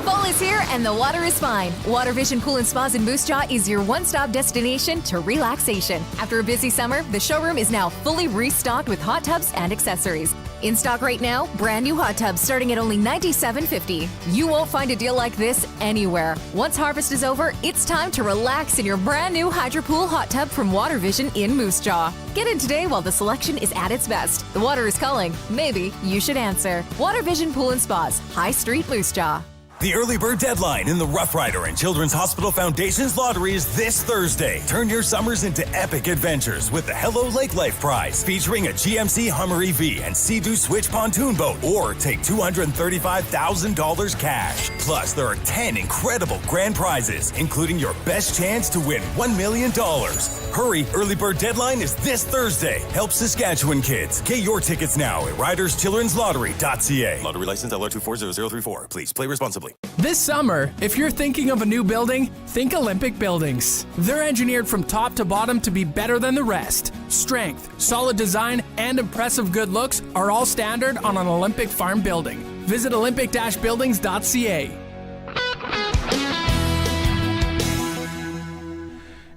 Fall is here and the water is fine. Water Vision Pool and Spas in Moose Jaw is your one-stop destination to relaxation. After a busy summer, the showroom is now fully restocked with hot tubs and accessories. In stock right now, brand new hot tubs starting at only $97.50. You won't find a deal like this anywhere. Once harvest is over, it's time to relax in your brand new Hydro Pool hot tub from Water Vision in Moose Jaw. Get in today while the selection is at its best. The water is calling. Maybe you should answer. Water Vision Pool and Spas, High Street, Moose Jaw. The early bird deadline in the Roughrider and Children's Hospital Foundation's lottery is this Thursday. Turn your summers into epic adventures with the Hello Lake Life Prize, featuring a GMC Hummer EV and Sea-Doo Switch pontoon boat, or take $235,000 cash. Plus, there are 10 incredible grand prizes, including your best chance to win $1 million. Hurry, early bird deadline is this Thursday. Help Saskatchewan kids. Get your tickets now at riderschildrenslottery.ca. Lottery license LR240034. Please play responsibly. This summer, if you're thinking of a new building, think Olympic Buildings. They're engineered from top to bottom to be better than the rest. Strength, solid design, and impressive good looks are all standard on an Olympic farm building. Visit olympic-buildings.ca.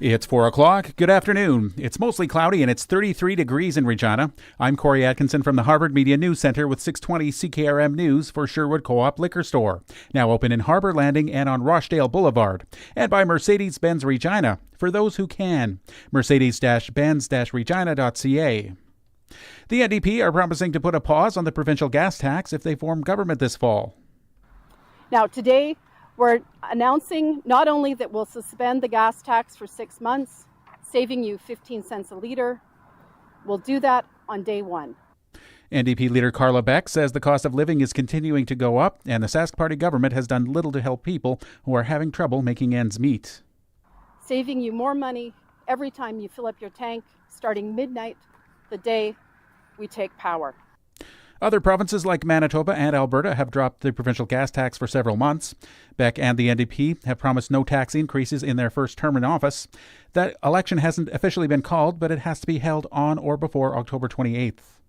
It's 4 o'clock. Good afternoon. It's mostly cloudy and it's 33 degrees in Regina. I'm Corey Atkinson from the Harvard Media News Center with 620 CKRM News for Sherwood Co-op Liquor Store. Now open in Harbor Landing and on Rochdale Boulevard. And by Mercedes-Benz Regina, for those who can. Mercedes-Benz-Regina.ca. The NDP are promising to put a pause on the provincial gas tax if they form government this fall. Now today, we're announcing not only that we'll suspend the gas tax for 6 months, saving you 15 cents a litre. We'll do that on day one. NDP leader Carla Beck says the cost of living is continuing to go up and the Sask Party government has done little to help people who are having trouble making ends meet. Saving you more money every time you fill up your tank, starting midnight the day we take power. Other provinces like Manitoba and Alberta have dropped the provincial gas tax for several months. Beck and the NDP have promised no tax increases in their first term in office. That election hasn't officially been called, but it has to be held on or before October 28th.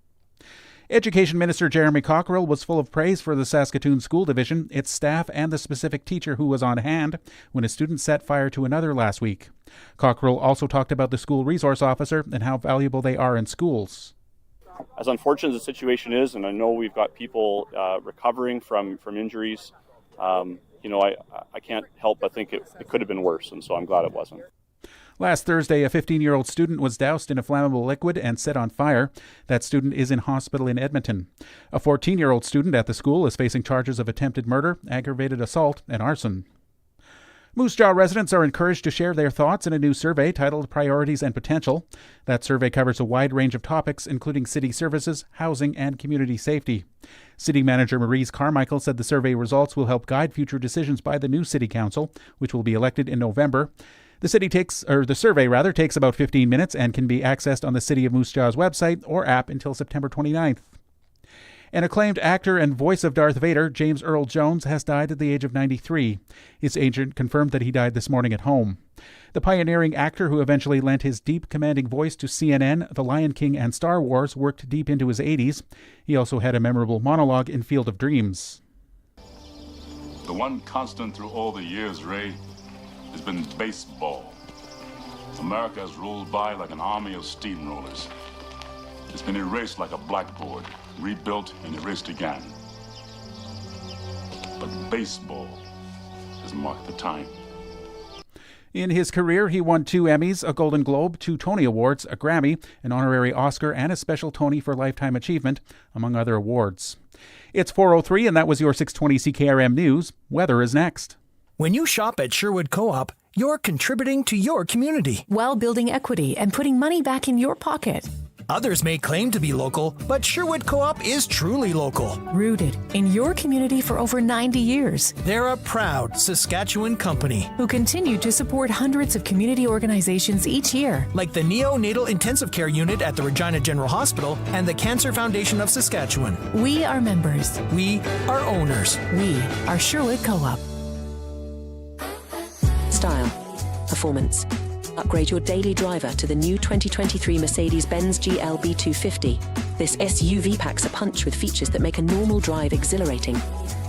Education Minister Jeremy Cockrell was full of praise for the Saskatoon School Division, its staff, and the specific teacher who was on hand when a student set fire to another last week. Cockrell also talked about the school resource officer and how valuable they are in schools. As unfortunate as the situation is, and I know we've got people recovering from injuries, I can't help but think it could have been worse, and so I'm glad it wasn't. Last Thursday, a 15-year-old student was doused in a flammable liquid and set on fire. That student is in hospital in Edmonton. A 14-year-old student at the school is facing charges of attempted murder, aggravated assault, and arson. Moose Jaw residents are encouraged to share their thoughts in a new survey titled Priorities and Potential. That survey covers a wide range of topics, including city services, housing, and community safety. City Manager Maurice Carmichael said the survey results will help guide future decisions by the new City Council, which will be elected in November. The survey takes about 15 minutes and can be accessed on the City of Moose Jaw's website or app until September 29th. An acclaimed actor and voice of Darth Vader, James Earl Jones, has died at the age of 93. His agent confirmed that he died this morning at home. The pioneering actor who eventually lent his deep, commanding voice to CNN, The Lion King, and Star Wars worked deep into his 80s. He also had a memorable monologue in Field of Dreams. The one constant through all the years, Ray, has been baseball. America has rolled by like an army of steamrollers. It's been erased like a blackboard, rebuilt and erased again. But baseball has marked the time. In his career, he won 2 Emmys, a Golden Globe, 2 Tony Awards, a Grammy, an honorary Oscar, and a special Tony for Lifetime Achievement, among other awards. It's 4:03, and that was your 620 CKRM News. Weather is next. When you shop at Sherwood Co-op, you're contributing to your community while building equity and putting money back in your pocket. Others may claim to be local, but Sherwood Co-op is truly local. Rooted in your community for over 90 years. They're a proud Saskatchewan company who continue to support hundreds of community organizations each year. Like the Neonatal Intensive Care Unit at the Regina General Hospital and the Cancer Foundation of Saskatchewan. We are members. We are owners. We are Sherwood Co-op. Style. Performance. Upgrade your daily driver to the new 2023 Mercedes-Benz GLB 250. This SUV packs a punch with features that make a normal drive exhilarating.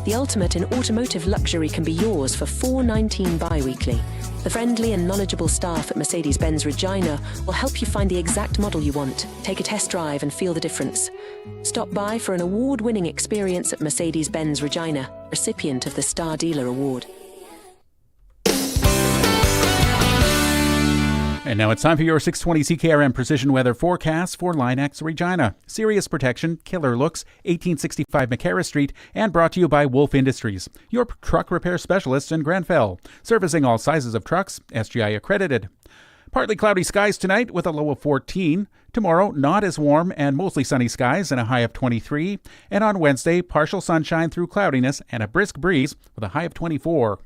The ultimate in automotive luxury can be yours for $419 bi-weekly. The friendly and knowledgeable staff at Mercedes-Benz Regina will help you find the exact model you want. Take a test drive and feel the difference. Stop by for an award-winning experience at Mercedes-Benz Regina, recipient of the Star Dealer Award. And now it's time for your 620 CKRM Precision Weather Forecast for Linex Regina. Serious protection, killer looks, 1865 McCarra Street, and brought to you by Wolf Industries, your truck repair specialists in Grenfell, servicing all sizes of trucks, SGI accredited. Partly cloudy skies tonight with a low of 14. Tomorrow, not as warm and mostly sunny skies and a high of 23. And on Wednesday, partial sunshine through cloudiness and a brisk breeze with a high of 24.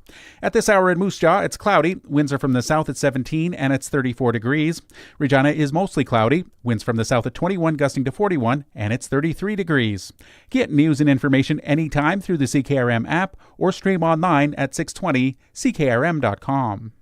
At this hour in Moose Jaw, it's cloudy. Winds are from the south at 17 and it's 34 degrees. Regina is mostly cloudy. Winds from the south at 21 gusting to 41 and it's 33 degrees. Get news and information anytime through the CKRM app or stream online at 620ckrm.com.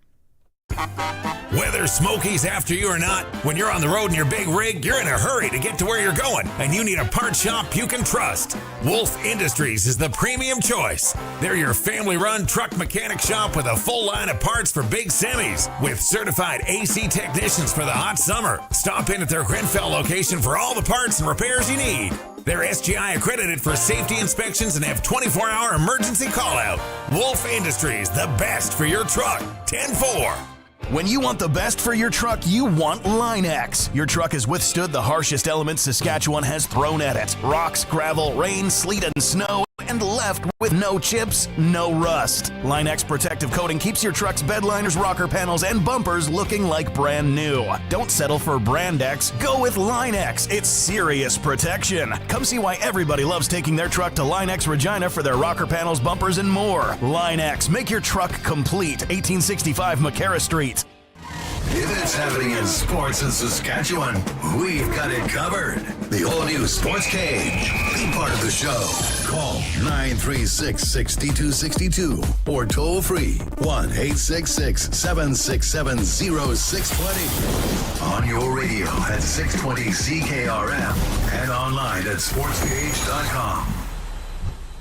Whether Smokey's after you or not, when you're on the road in your big rig, you're in a hurry to get to where you're going, and you need a part shop you can trust. Wolf Industries is the premium choice. They're your family-run truck mechanic shop with a full line of parts for big semis, with certified AC technicians for the hot summer. Stop in at their Grenfell location for all the parts and repairs you need. They're SGI accredited for safety inspections and have 24-hour emergency call-out. Wolf Industries, the best for your truck. 10-4. When you want the best for your truck, you want Line-X. Your truck has withstood the harshest elements Saskatchewan has thrown at it. Rocks, gravel, rain, sleet, and snow, and left with no chips, no rust. Line-X protective coating keeps your truck's bed liners, rocker panels, and bumpers looking like brand new. Don't settle for Brand X. Go with Line-X. It's serious protection. Come see why everybody loves taking their truck to Line-X Regina for their rocker panels, bumpers, and more. Line-X. Make your truck complete. 1865 McCarra Street. If it's happening in sports in Saskatchewan, we've got it covered. The all-new Sportscage. Be part of the show. Call 936-6262 or toll free 1-866-767-0620. On your radio at 620 CKRM and online at sportscage.com.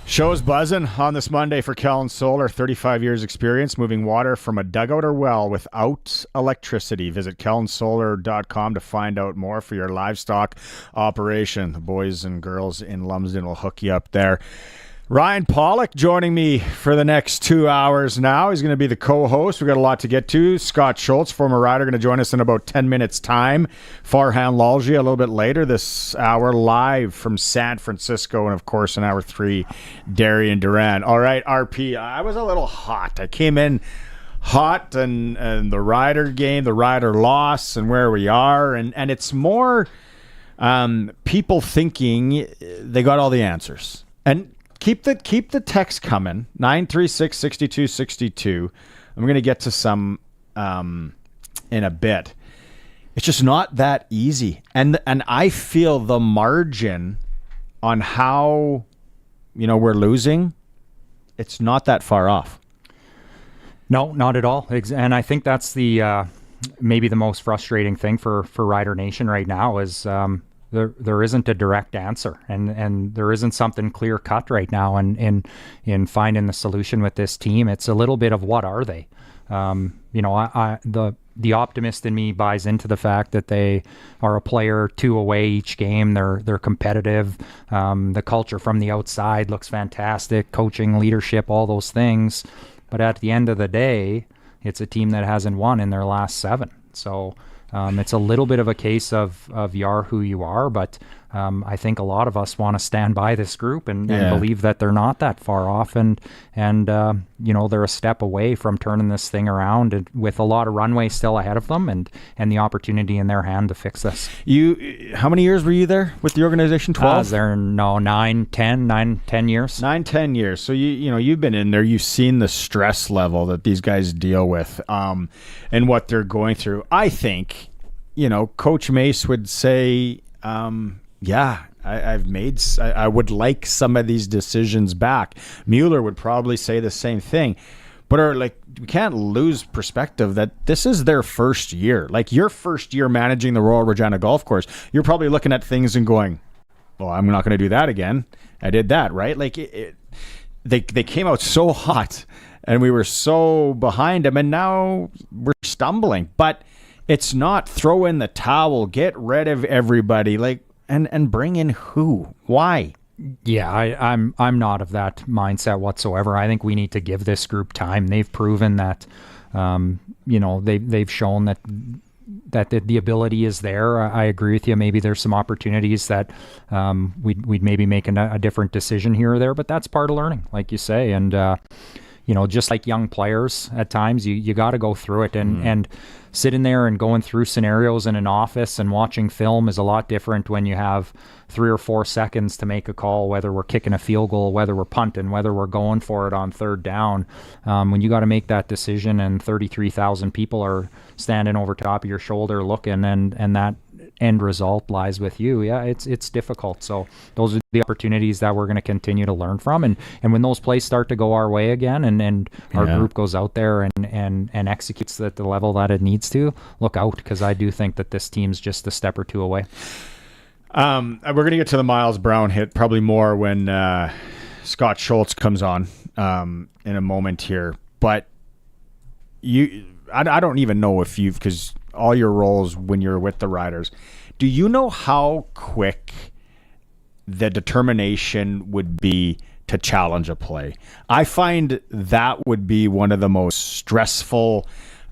Show's buzzing on this Monday for Kellen Solar. 35 years experience moving water from a dugout or well without electricity. Visit kellensolar.com to find out more for your livestock operation. The boys and girls in Lumsden will hook you up there. Ryan Pollock joining me for the next 2 hours now. He's going to be the co-host. We've got a lot to get to. Scott Schultz, former Rider, going to join us in about 10 minutes' time. Farhan Lalji a little bit later this hour, live from San Francisco. And, of course, in hour 3, Darian Duran. All right, RP, I was a little hot. I came in hot and the Rider game, the Rider loss, and where we are. And it's more people thinking they got all the answers. And Keep the text coming, 936-6262. I'm going to get to some in a bit. It's just not that easy. And I feel the margin on how, we're losing, it's not that far off. No, not at all. And I think that's the maybe the most frustrating thing for Rider Nation right now is there isn't a direct answer, and there isn't something clear cut right now. And in finding the solution with this team, it's a little bit of what are they? The optimist in me buys into the fact that they are a player 2 away each game. They're competitive. The culture from the outside looks fantastic. Coaching, leadership, all those things. But at the end of the day, it's a team that hasn't won in their last 7. So. It's a little bit of a case of you are who you are, but I think a lot of us want to stand by this group and believe that they're not that far off, and they're a step away from turning this thing around, and with a lot of runway still ahead of them, and the opportunity in their hand to fix this. How many years were you there with the organization? 12? 9, 10 years. 9, 10 years. So you've been in there. You've seen the stress level that these guys deal with, and what they're going through. I think, Coach Mace would say, I would like some of these decisions back. Mueller would probably say the same thing. But we can't lose perspective that this is their first year. Like your first year managing the Royal Regina Golf Course, you're probably looking at things and going, well, I'm not going to do that again. I did that, right? Like they came out so hot and we were so behind them, and now we're stumbling. But it's not throw in the towel, get rid of everybody, and bring in who? Why? Yeah, I'm not of that mindset whatsoever. I think we need to give this group time. They've proven that, they've shown that the ability is there. I agree with you. Maybe there's some opportunities that we'd maybe make a different decision here or there, but that's part of learning, like you say. And just like young players, at times you got to go through it, and sitting there and going through scenarios in an office and watching film is a lot different when you have 3 or 4 seconds to make a call, whether we're kicking a field goal, whether we're punting, whether we're going for it on 3rd down. When you got to make that decision and 33,000 people are standing over top of your shoulder looking, and that end result lies with you, it's difficult. So those are the opportunities that we're going to continue to learn from. And when those plays start to go our way again, and our group goes out there and executes at the level that it needs to, look out, because I do think that this team's just a step or two away. We're going to get to the Miles Brown hit probably more when Scott Schultz comes on in a moment here. But I don't even know if because all your roles when you're with the Riders, do you know how quick the determination would be to challenge a play? I find that would be one of the most stressful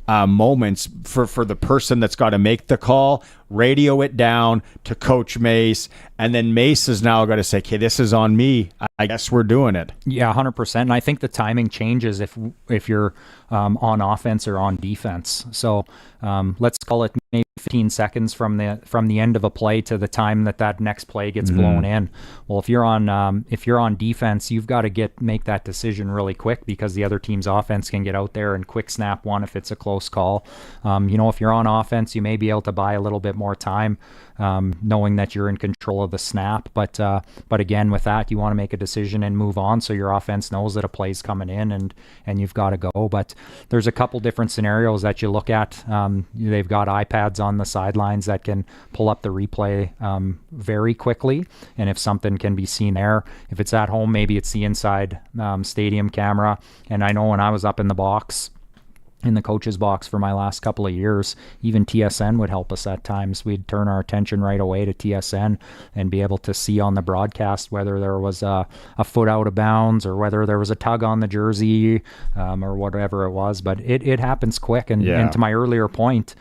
moments for the person that's got to make the call, radio it down to Coach Mace, and then Mace has now got to say, okay, this is on me. I guess we're doing it. Yeah, 100%. And I think the timing changes if you're on offense or on defense. So let's call it maybe 15 seconds from the end of a play to the time that next play gets blown in. Well, if you're on defense, you've got to make that decision really quick, because the other team's offense can get out there and quick snap one if it's a close call. If you're on offense, you may be able to buy a little bit more time, knowing that you're in control of the snap. But again, with that, you want to make a decision and move on, so your offense knows that a play's coming in and you've got to go. But there's a couple different scenarios that you look at. They've got iPads on the sidelines that can pull up the replay very quickly, and if something can be seen there, if it's at home, maybe it's the inside stadium camera. And I know when I was up in the box, in the coach's box for my last couple of years, even TSN would help us at times. We'd turn our attention right away to TSN and be able to see on the broadcast whether there was a foot out of bounds or whether there was a tug on the jersey or whatever it was. But it happens quick. And to my earlier point,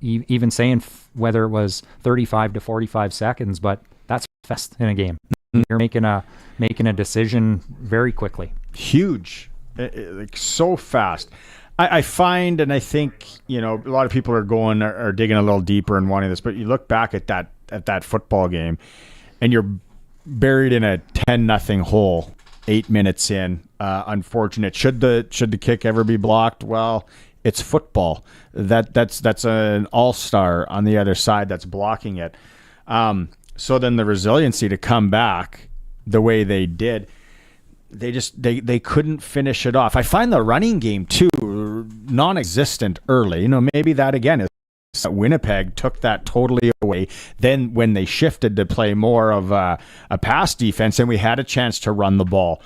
even saying whether it was 35 to 45 seconds, but that's fast in a game. You're making a decision very quickly. Huge, like so fast. I find, and I think, a lot of people are digging a little deeper and wanting this, but you look back at that football game and you're buried in a 10-0 hole 8 minutes in. Unfortunate. Should the kick ever be blocked? Well, it's football. That's an all-star on the other side that's blocking it. So then the resiliency to come back the way they did, they couldn't finish it off. I find the running game too non-existent early. Maybe that again is Winnipeg took that totally away. Then when they shifted to play more of a pass defense, and we had a chance to run the ball,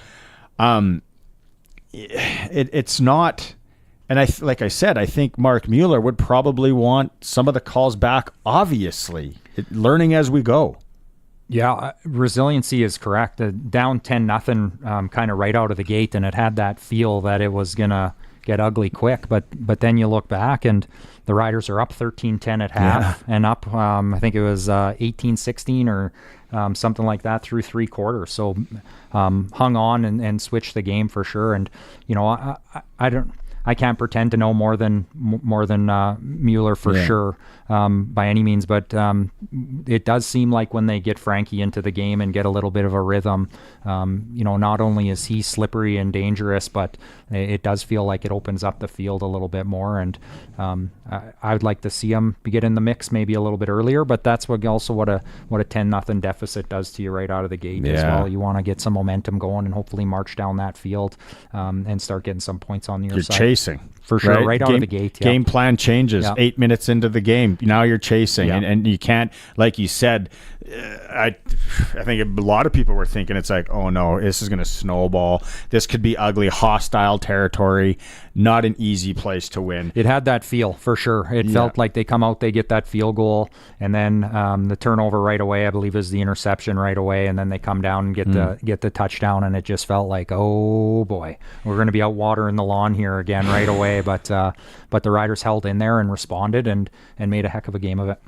it's not. And like I said, I think Mark Mueller would probably want some of the calls back. Obviously, learning as we go. Yeah, resiliency is correct. Down 10-0 kind of right out of the gate, and it had that feel that it was going to get ugly quick. But then you look back, and the Riders are up 13-10 at half and up, I think it was 18-16 or something like that through three quarters. So hung on and switched the game for sure. And, I can't pretend to know more than Mueller for sure by any means, but it does seem like when they get Frankie into the game and get a little bit of a rhythm, not only is he slippery and dangerous, but it does feel like it opens up the field a little bit more. And I would like to see him get in the mix maybe a little bit earlier, but that's what a 10-0 deficit does to you right out of the gate as well. You want to get some momentum going and hopefully march down that field and start getting some points on your side. Chasing. For sure, right out of the gate. Yeah. Game plan changes 8 minutes into the game. Now you're chasing, and you can't, like you said, I think a lot of people were thinking it's like, oh no, this is going to snowball. This could be ugly, hostile territory, not an easy place to win. It had that feel for sure. It felt like they come out, they get that field goal, and then the turnover right away, I believe, is the interception right away, and then they come down and get the touchdown, and it just felt like, oh boy, we're going to be out watering the lawn here again right away. But the Riders held in there and responded and made a heck of a game of it.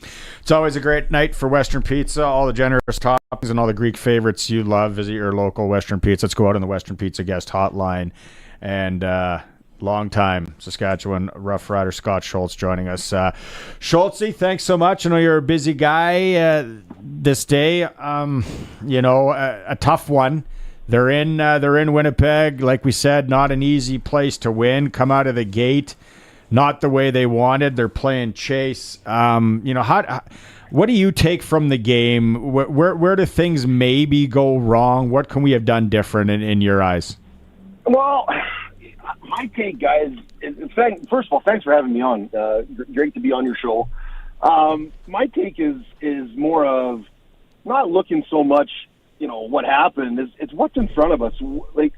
It's always a great night for Western Pizza. All the generous toppings and all the Greek favorites you love. Visit your local Western Pizza. Let's go out on the Western Pizza guest hotline. And long-time Saskatchewan Roughrider Scott Schultz joining us. Schultzy, thanks so much. I know you're a busy guy this day. A tough one. They're in Winnipeg. Like we said, not an easy place to win. Come out of the gate not the way they wanted. They're playing chase. What do you take from the game? Where do things maybe go wrong? What can we have done different in your eyes? Well, my take, guys, first of all, thanks for having me on. Great to be on your show. My take is more of not looking so much, what happened. It's what's in front of us. Like,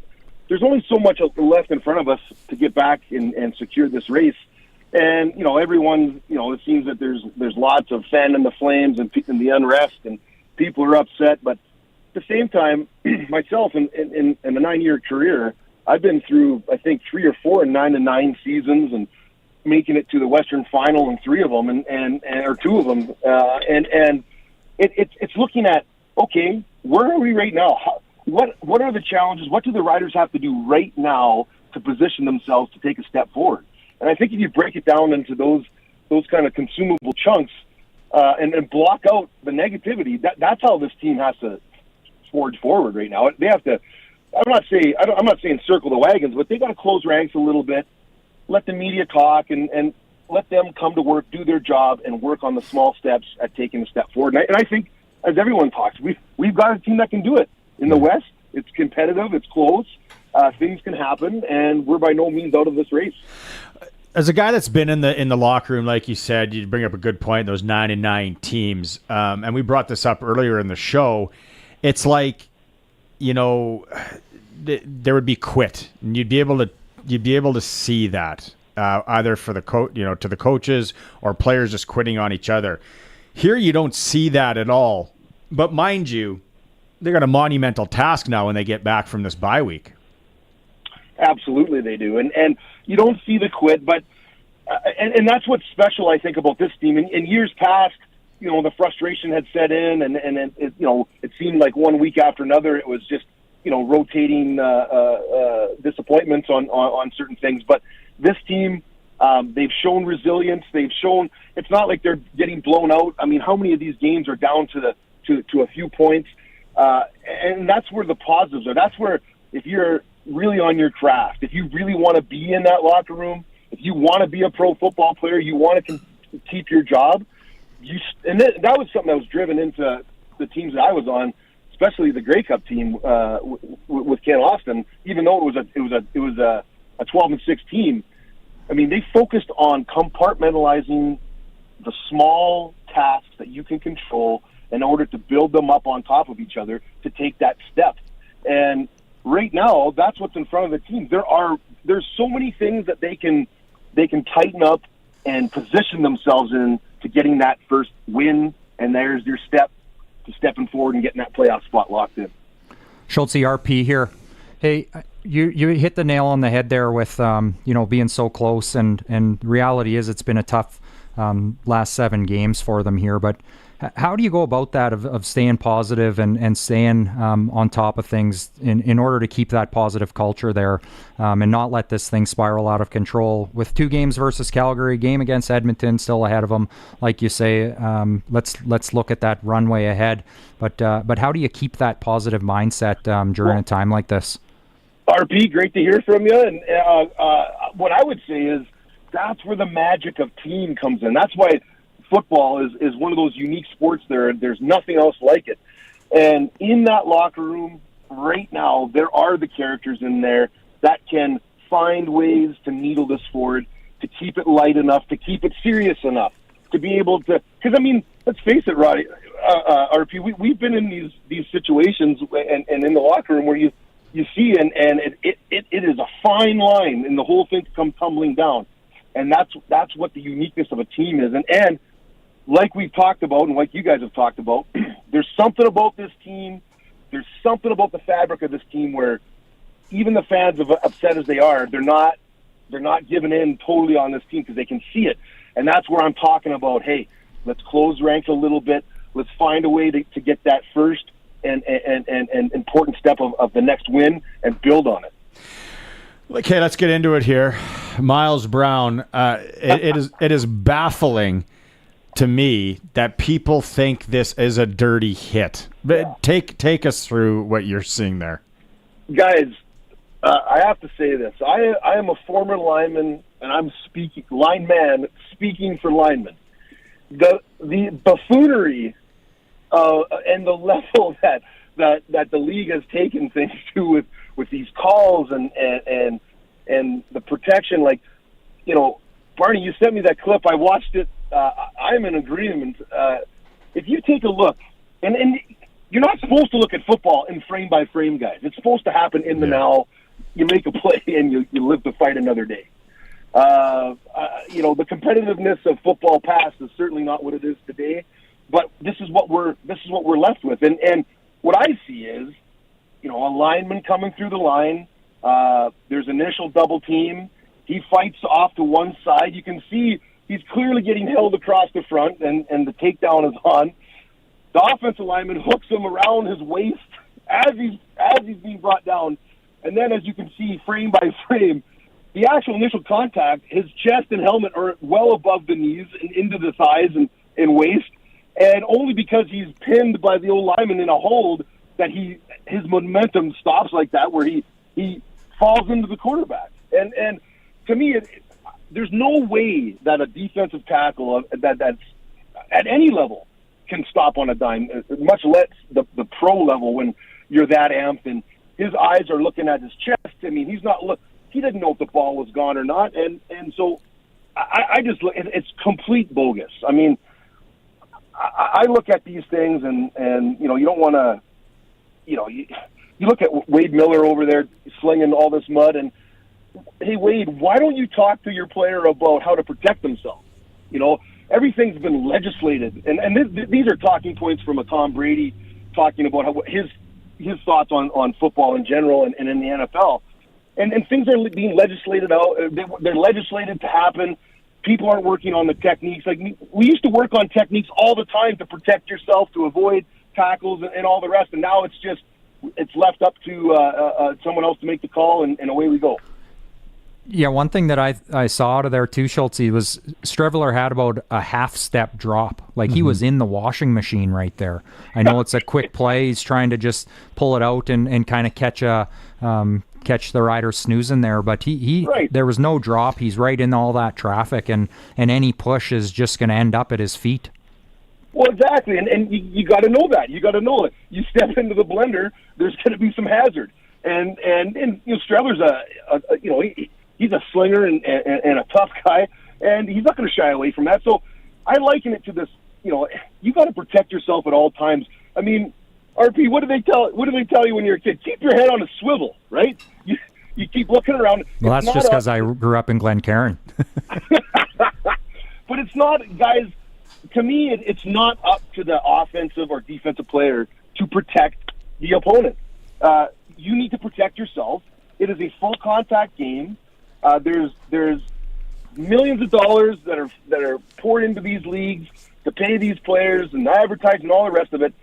there's only so much left in front of us to get back and secure this race. And, everyone, it seems that there's lots of fan in the flames and the unrest, and people are upset. But at the same time, myself, in a 9-year career, I've been through, I think, 3 or 4 9-9 seasons, and making it to the Western Final in 3 of them, or 2 of them. It's looking at, okay, where are we right now? What are the challenges? What do the riders have to do right now to position themselves to take a step forward? And I think if you break it down into those kind of consumable chunks and block out the negativity, that's how this team has to forge forward right now. They have to. I'm not saying circle the wagons, but they got to close ranks a little bit, let the media talk, and let them come to work, do their job, and work on the small steps at taking a step forward. And I think, as everyone talks, we've got a team that can do it. In the West, it's competitive, it's close, things can happen, and we're by no means out of this race. As a guy that's been in the locker room, like you said, you bring up a good point, those 9-9 teams, and we brought this up earlier in the show. It's like, there would be quit, and you'd be able to see that either for the to the coaches or players just quitting on each other. Here, you don't see that at all. But mind you, they got a monumental task now when they get back from this bye week. Absolutely, they do, and you don't see the quit, but and that's what's special, I think, about this team. In years past, the frustration had set in, and it seemed like one week after another, it was just rotating disappointments on certain things. But this team, they've shown resilience. They've shown it's not like they're getting blown out. I mean, how many of these games are down to a few points? And that's where the positives are. That's where, if you're really on your craft, if you really want to be in that locker room, if you want to be a pro football player, you want to keep your job. That was something that was driven into the teams that I was on, especially the Grey Cup team with Ken Austin. Even though it was a 12-6 team, I mean, they focused on compartmentalizing the small tasks that you can control in order to build them up on top of each other to take that step. And right now, that's what's in front of the team. There's so many things that they can tighten up and position themselves in to getting that first win. And there's your step to stepping forward and getting that playoff spot locked in. Schultze, RP here. Hey, you hit the nail on the head there with being so close, and reality is it's been a tough last 7 games for them here. But how do you go about that of staying positive and staying on top of things in order to keep that positive culture there and not let this thing spiral out of control? With 2 games versus Calgary, game against Edmonton still ahead of them, like you say, let's look at that runway ahead. But how do you keep that positive mindset during a time like this? RP, great to hear from you. And what I would say is that's where the magic of team comes in. That's why football is one of those unique sports there's nothing else like it. And in that locker room right now, there are the characters in there that can find ways to needle this forward, to keep it light enough, to keep it serious enough, to be able to, because I mean, let's face it, Roddy, RP, we've been in these situations and in the locker room where you see, and it is a fine line and the whole thing come tumbling down. And that's what the uniqueness of a team is. And like we've talked about, and like you guys have talked about, there's something about this team. There's something about the fabric of this team where even the fans, upset as they are, they're not giving in totally on this team because they can see it. And that's where I'm talking about, hey, let's close ranks a little bit. Let's find a way to get that first and important step of the next win and build on it. Okay, let's get into it here. Miles Brown, it is baffling to me that people think this is a dirty hit. But take us through what you're seeing there. Guys, I have to say this. I am a former lineman and I'm speaking lineman speaking for linemen, the buffoonery and the level that the league has taken things to with these calls and the protection. Like, Barney, you sent me that clip. I watched it. I'm in agreement. If you take a look, and you're not supposed to look at football in frame by frame, guys. It's supposed to happen in the now. You make a play and you live to fight another day. The competitiveness of football past is certainly not what it is today. But this is what we're left with, and what I see is, a lineman coming through the line. There's initial double team. He fights off to one side. You can see he's clearly getting held across the front, and the takedown is on. The offensive lineman hooks him around his waist as he's being brought down, and then as you can see, frame by frame, the actual initial contact, his chest and helmet are well above the knees and into the thighs and waist. And only because he's pinned by the old lineman in a hold that his momentum stops like that, where he falls into the quarterback. And to me, there's no way that a defensive tackle that's at any level can stop on a dime, much less the pro level when you're that amped and his eyes are looking at his chest. I mean, he didn't know if the ball was gone or not, and so I just look. It's complete bogus. I mean, I look at these things, and you don't want to, you look at Wade Miller over there slinging all this mud, and hey, Wade, why don't you talk to your player about how to protect themselves? Everything's been legislated, and these are talking points from a Tom Brady talking about how his thoughts on football in general and in the NFL, and things are being legislated out. They're legislated to happen. People aren't working on the techniques. Like, we used to work on techniques all the time to protect yourself, to avoid tackles and all the rest. And now it's left up to someone else to make the call, and away we go. Yeah, one thing that I saw out of there too, Schultz, was Streveler had about a half-step drop. Like, he was in the washing machine right there. I know it's a quick play. He's trying to just pull it out and kind of catch the rider snoozing there, but there was no drop. He's right in all that traffic, and any push is just going to end up at his feet. Well, exactly, and you got to know that. You got to know it. You step into the blender, there's going to be some hazard, and Streveler's he's a slinger and a tough guy, and he's not going to shy away from that. So I liken it to this. You got to protect yourself at all times. I mean, RP, what do they tell you when you're a kid? Keep your head on a swivel, right? You keep looking around. Well, that's just because I grew up in Glencairn. But it's not, guys. To me, it's not up to the offensive or defensive player to protect the opponent. You need to protect yourself. It is a full contact game. There's millions of dollars that are poured into these leagues to pay these players and advertising and all the rest of it.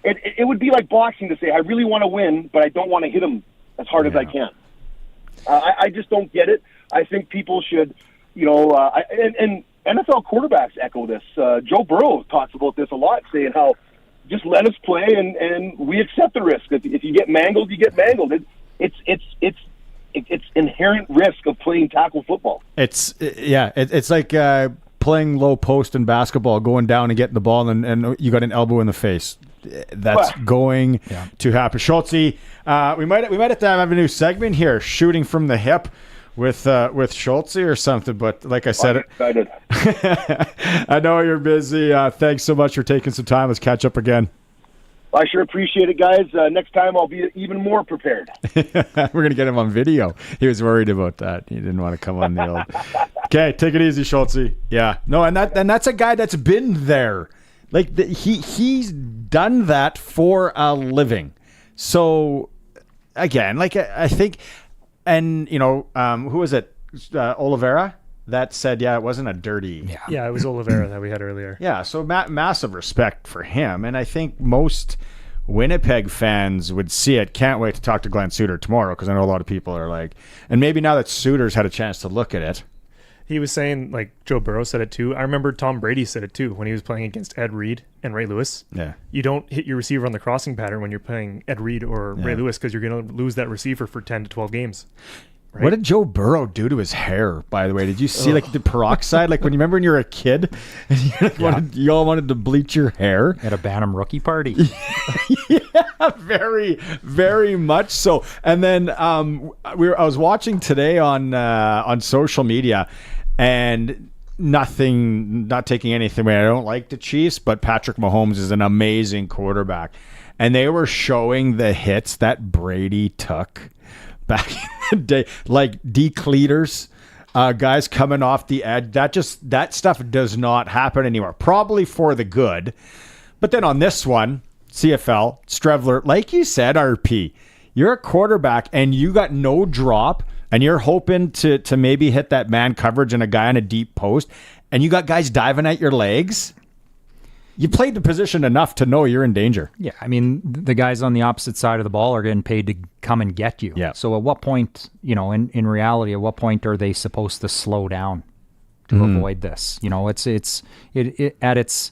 It would be like boxing to say, I really want to win, but I don't want to hit him as hard as I can. I just don't get it. I think people should, and NFL quarterbacks echo this. Joe Burrow talks about this a lot, saying how just let us play and we accept the risk. If you get mangled, you get mangled. It's inherent risk of playing tackle football. It's like playing low post in basketball, going down and getting the ball, and you got an elbow in the face. That's going to happen. Schultze, we might have to have a new segment here, shooting from the hip with Schultze or something. But like I said, excited. I know you're busy. Thanks so much for taking some time. Let's catch up again. I sure appreciate it, guys. Next time I'll be even more prepared. We're going to get him on video. He was worried about that. He didn't want to come on the old. Okay, take it easy, Schultze. Yeah. No, and that's a guy that's been there. Like, he's done that for a living. So, again, like, I think, and, who was it? Oliveira? That said, it wasn't a dirty. Yeah, it was Oliveira that we had earlier. Yeah, so massive respect for him. And I think most Winnipeg fans would see it. Can't wait to talk to Glenn Suter tomorrow, because I know a lot of people are like, and maybe now that Suter's had a chance to look at it. He was saying, like, Joe Burrow said it too. I remember Tom Brady said it too when he was playing against Ed Reed and Ray Lewis. Yeah. You don't hit your receiver on the crossing pattern when you're playing Ed Reed or Ray Lewis, because you're going to lose that receiver for 10 to 12 games. Right? What did Joe Burrow do to his hair, by the way? Did you see like the peroxide? Like when you remember when you were a kid and you all wanted to bleach your hair? At a Bantam rookie party. Yeah, very, very much so. And then I was watching today on social media, and not taking anything away. I don't like the Chiefs, but Patrick Mahomes is an amazing quarterback. And they were showing the hits that Brady took back in the day, like decleaters, guys coming off the edge. That stuff does not happen anymore. Probably for the good. But then on this one, CFL, Strevler, like you said, RP, you're a quarterback and you got no drop and you're hoping to maybe hit that man coverage and a guy on a deep post and you got guys diving at your legs. You played the position enough to know you're in danger. Yeah, I mean, the guys on the opposite side of the ball are getting paid to come and get you. Yeah. So at what point, in reality, at what point are they supposed to slow down to avoid this? It's at its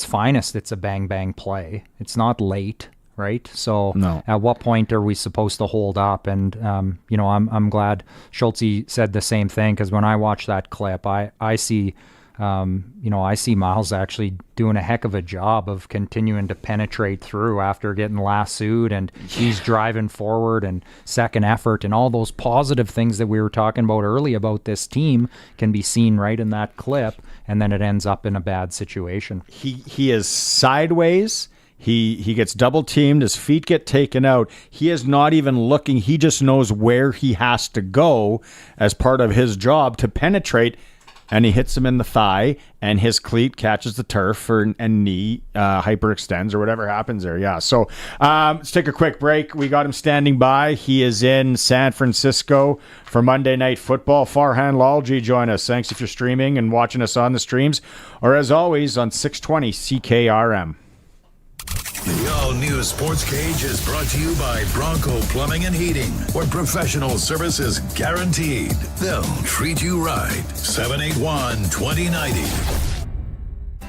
finest, it's a bang bang play. It's not late, right? So no. At what point are we supposed to hold up? And I'm glad Schultze said the same thing, because when I watch that clip, I see. I see Miles actually doing a heck of a job of continuing to penetrate through after getting lassoed, and he's driving forward and second effort and all those positive things that we were talking about early about this team can be seen right in that clip, and then it ends up in a bad situation. He is sideways. He gets double teamed. His feet get taken out. He is not even looking. He just knows where he has to go as part of his job to penetrate. And he hits him in the thigh, and his cleat catches the turf and knee hyperextends or whatever happens there. Yeah. So let's take a quick break. We got him standing by. He is in San Francisco for Monday Night Football. Farhan Lalji, join us. Thanks if you're streaming and watching us on the streams, or as always on 620 CKRM. The all-new Sportscage is brought to you by Bronco Plumbing and Heating, where professional service is guaranteed. They'll treat you right. 781-2090.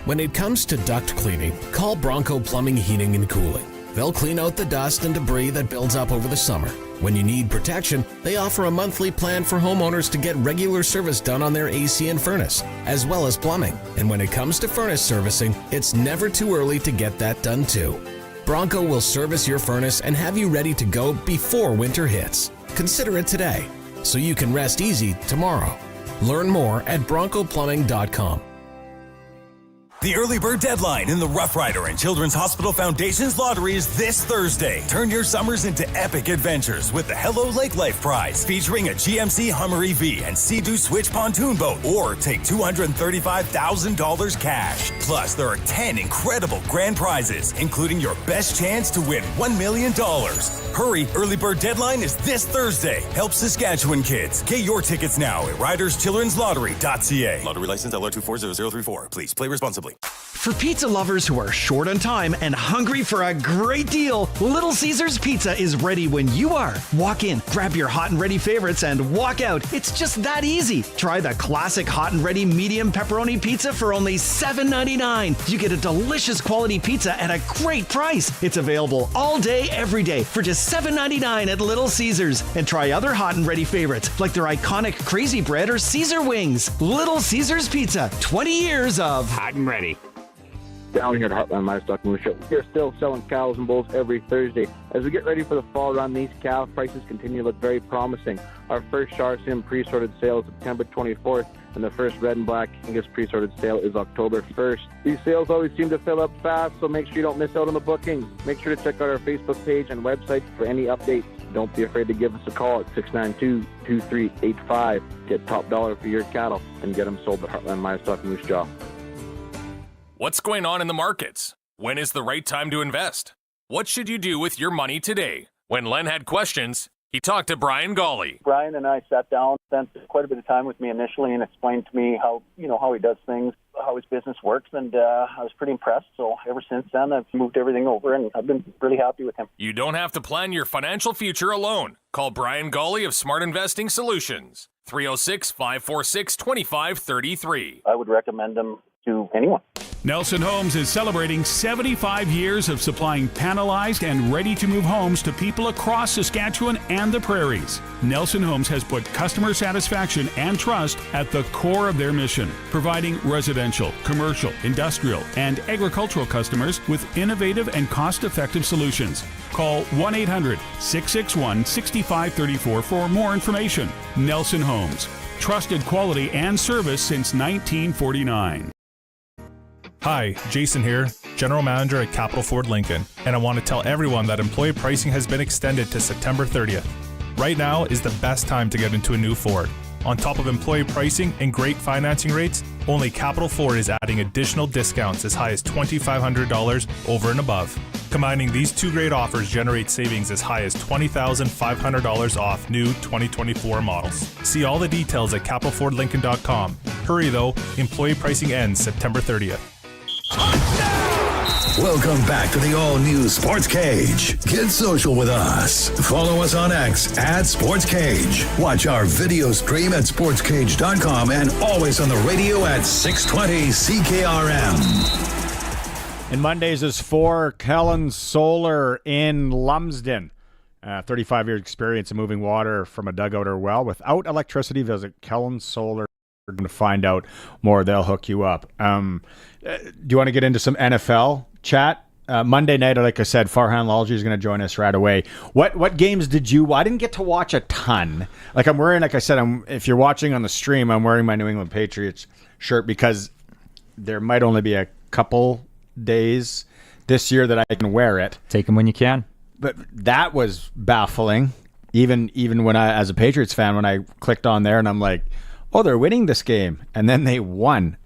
When it comes to duct cleaning, call Bronco Plumbing, Heating, and Cooling. They'll clean out the dust and debris that builds up over the summer. When you need protection, they offer a monthly plan for homeowners to get regular service done on their AC and furnace, as well as plumbing. And when it comes to furnace servicing, it's never too early to get that done too. Bronco will service your furnace and have you ready to go before winter hits. Consider it today, so you can rest easy tomorrow. Learn more at broncoplumbing.com. The early bird deadline in the Roughrider and Children's Hospital Foundation's lottery is this Thursday. Turn your summers into epic adventures with the Hello Lake Life Prize, featuring a GMC Hummer EV and Sea-Doo Switch pontoon boat, or take $235,000 cash. Plus, there are 10 incredible grand prizes, including your best chance to win $1 million. Hurry, early bird deadline is this Thursday. Help Saskatchewan kids. Get your tickets now at riderschildrenslottery.ca. Lottery license LR240034. Please play responsibly. For pizza lovers who are short on time and hungry for a great deal, Little Caesars Pizza is ready when you are. Walk in, grab your hot and ready favorites, and walk out. It's just that easy. Try the classic hot and ready medium pepperoni pizza for only $7.99. You get a delicious quality pizza at a great price. It's available all day, every day for just $7.99 at Little Caesars. And try other hot and ready favorites like their iconic Crazy Bread or Caesar Wings. Little Caesars Pizza, 20 years of hot and ready. Down here at Heartland Livestock Moose Show, we are still selling cows and bulls every Thursday. As we get ready for the fall run, these calf prices continue to look very promising. Our first Charsim pre-sorted sale is September 24th, and the first red and black Angus pre-sorted sale is October 1st. These sales always seem to fill up fast, so make sure you don't miss out on the bookings. Make sure to check out our Facebook page and website for any updates. Don't be afraid to give us a call at 692-2385. Get top dollar for your cattle and get them sold at Heartland Livestock Moose Jaw. What's going on in the markets? When is the right time to invest? What should you do with your money today? When Len had questions, he talked to Brian Gawley. Brian and I sat down, spent quite a bit of time with me initially, and explained to me how he does things, how his business works, and I was pretty impressed. So ever since then, I've moved everything over, and I've been really happy with him. You don't have to plan your financial future alone. Call Brian Gawley of Smart Investing Solutions. 306-546-2533. I would recommend him to anyone. Nelson Homes is celebrating 75 years of supplying panelized and ready-to-move homes to people across Saskatchewan and the prairies. Nelson Homes has put customer satisfaction and trust at the core of their mission, providing residential, commercial, industrial, and agricultural customers with innovative and cost-effective solutions. Call 1-800-661-6534 for more information. Nelson Homes. Trusted quality and service since 1949. Hi, Jason here, General Manager at Capital Ford Lincoln, and I want to tell everyone that employee pricing has been extended to September 30th. Right now is the best time to get into a new Ford. On top of employee pricing and great financing rates, only Capital Ford is adding additional discounts as high as $2,500 over and above. Combining these two great offers generates savings as high as $20,500 off new 2024 models. See all the details at capitalfordlincoln.com. Hurry though, employee pricing ends September 30th. Welcome back to the all-new Sports Cage. Get social with us. Follow us on X at Sports Cage. Watch our video stream at sportscage.com and always on the radio at 620 CKRM. And Mondays is for Kellen Solar in Lumsden. 35 years experience in moving water from a dugout or well without electricity. Visit Kellen Solar to find out more. They'll hook you up. Do you want to get into some NFL chat? Monday night, like I said, Farhan Lalji is going to join us right away. What games did you? I didn't get to watch a ton. Like I'm wearing, like I said, if you're watching on the stream, I'm wearing my New England Patriots shirt because there might only be a couple days this year that I can wear it. Take them when you can. But that was baffling. Even when I, as a Patriots fan, when I clicked on there and I'm like, oh, they're winning this game, and then they won.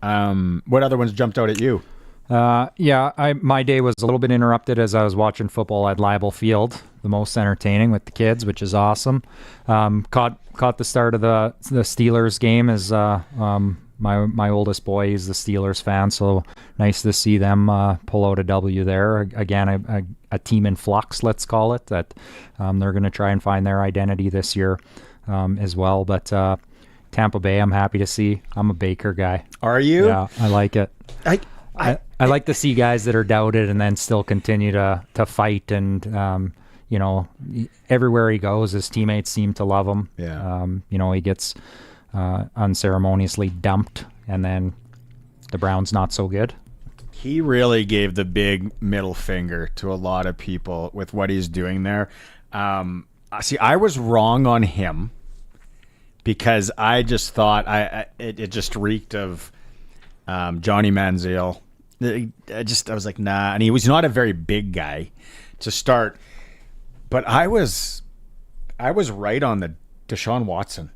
What other ones jumped out at you? My day was a little bit interrupted as I was watching football at Leibel Field, the most entertaining with the kids, which is awesome. Caught the start of the Steelers game as my oldest boy is the Steelers fan, so nice to see them pull out a W there. Again, a team in flux, let's call it, that they're going to try and find their identity this year as well. But Tampa Bay, I'm happy to see. I'm a Baker guy. Are you? Yeah, I like it. I like to see guys that are doubted and then still continue to fight. And, everywhere he goes, his teammates seem to love him. Yeah. He gets unceremoniously dumped, and then the Browns not so good. He really gave the big middle finger to a lot of people with what he's doing there. I was wrong on him because I just thought it just reeked of Johnny Manziel. I was like, nah. And he was not a very big guy to start. But I was right on the Deshaun Watson.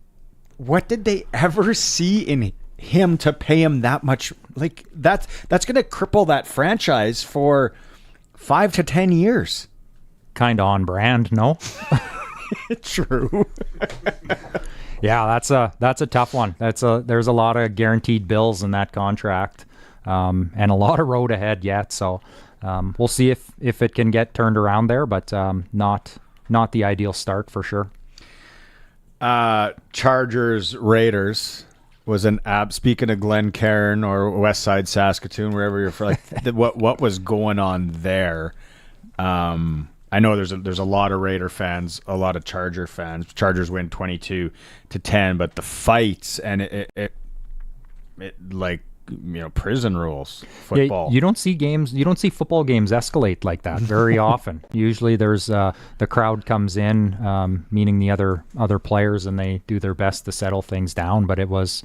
What did they ever see in him to pay him that much? Like that's going to cripple that franchise for 5 to 10 years. Kind of on brand, no? True. Yeah, that's a tough one. There's a lot of guaranteed bills in that contract, and a lot of road ahead yet. So we'll see if it can get turned around there, but not the ideal start for sure. Chargers Raiders was an app. Speaking of Glencairn or West Side Saskatoon, wherever you're from, like what was going on there. I know there's a lot of Raider fans, a lot of Charger fans. Chargers win 22-10, but the fights and it like prison rules football. Yeah, you don't see football games escalate like that very often. Usually there's the crowd comes in, meaning the other players, and they do their best to settle things down. But it was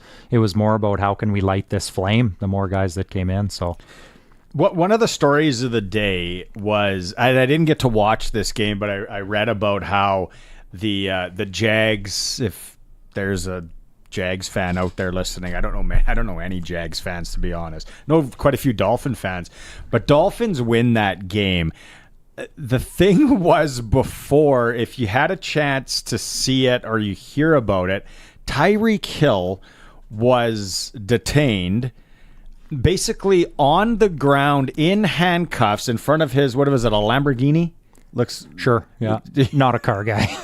more about how can we light this flame. The more guys that came in, so. One of the stories of the day was I didn't get to watch this game, but I read about how the Jags, if there's a Jags fan out there listening, I don't know any Jags fans, to be honest. I know quite a few Dolphin fans, but Dolphins win that game. The thing was before, if you had a chance to see it or you hear about it, Tyreek Hill was detained basically on the ground in handcuffs in front of his, what was it, a Lamborghini? Looks Sure, yeah. Not a car guy.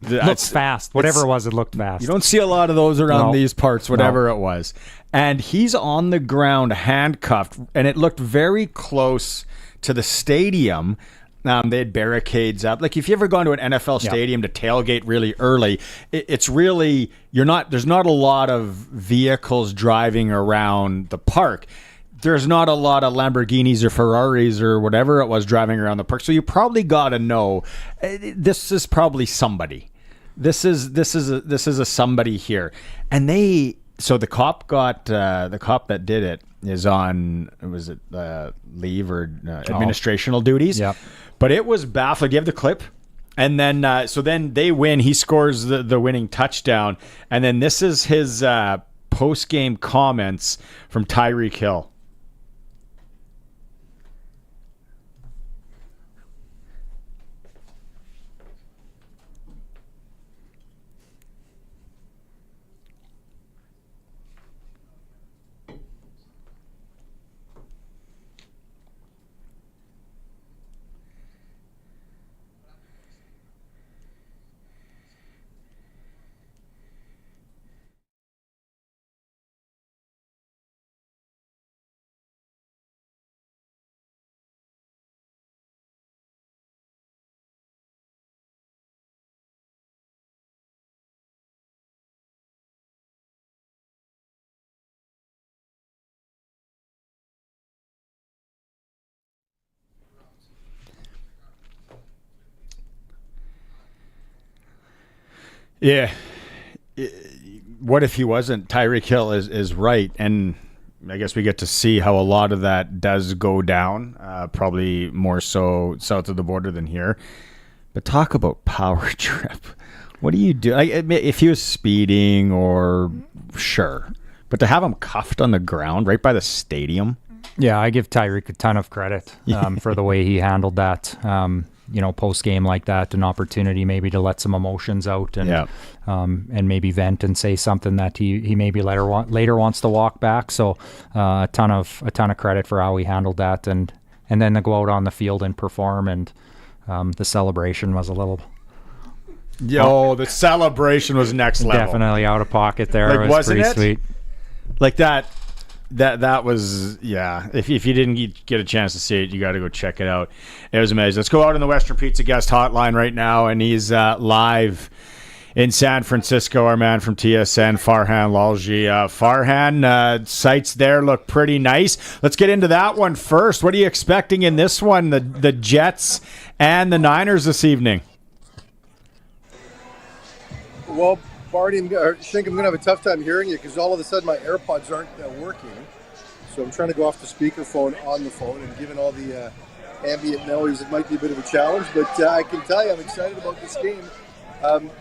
Looks fast. Whatever it was, it looked fast. You don't see a lot of those around No. these parts, whatever it was. And he's on the ground handcuffed, and it looked very close to the stadium. They had barricades up. Like if you ever gone to an NFL stadium to tailgate really early, it's really there's not a lot of vehicles driving around the park. There's not a lot of Lamborghinis or Ferraris or whatever it was driving around the park. So you probably got to know this is probably somebody. This is a somebody here. And so the cop that did it is on leave or administrational duties. Yeah. But it was baffling. Do you have the clip? And then so then they win. He scores the winning touchdown. And then this is his post-game comments from Tyreek Hill. Yeah. What if he wasn't? Tyreek Hill is right. And I guess we get to see how a lot of that does go down, probably more so south of the border than here. But talk about power trip. What do you do? If he was speeding or sure. But to have him cuffed on the ground right by the stadium. Yeah, I give Tyreek a ton of credit for the way he handled that. Post game like that, an opportunity maybe to let some emotions out and maybe vent and say something that he maybe later wants to walk back. So a ton of credit for how he handled that, and then to go out on the field and perform, and the celebration was a little. The celebration was next level. Definitely out of pocket there. It was pretty sweet. Like that was, if you didn't get a chance to see it, you got to go check it out. It was amazing. Let's go out on the Western Pizza guest hotline right now, and he's live in San Francisco, our man from TSN, Farhan Lalji. Farhan, sights there look pretty nice. Let's get into that one first. What are you expecting in this one, the Jets and the Niners this evening? Well, Barney, I think I'm going to have a tough time hearing you because all of a sudden my AirPods aren't working. So I'm trying to go off the speakerphone on the phone, and given all the ambient noise, it might be a bit of a challenge. But I can tell you I'm excited about this game.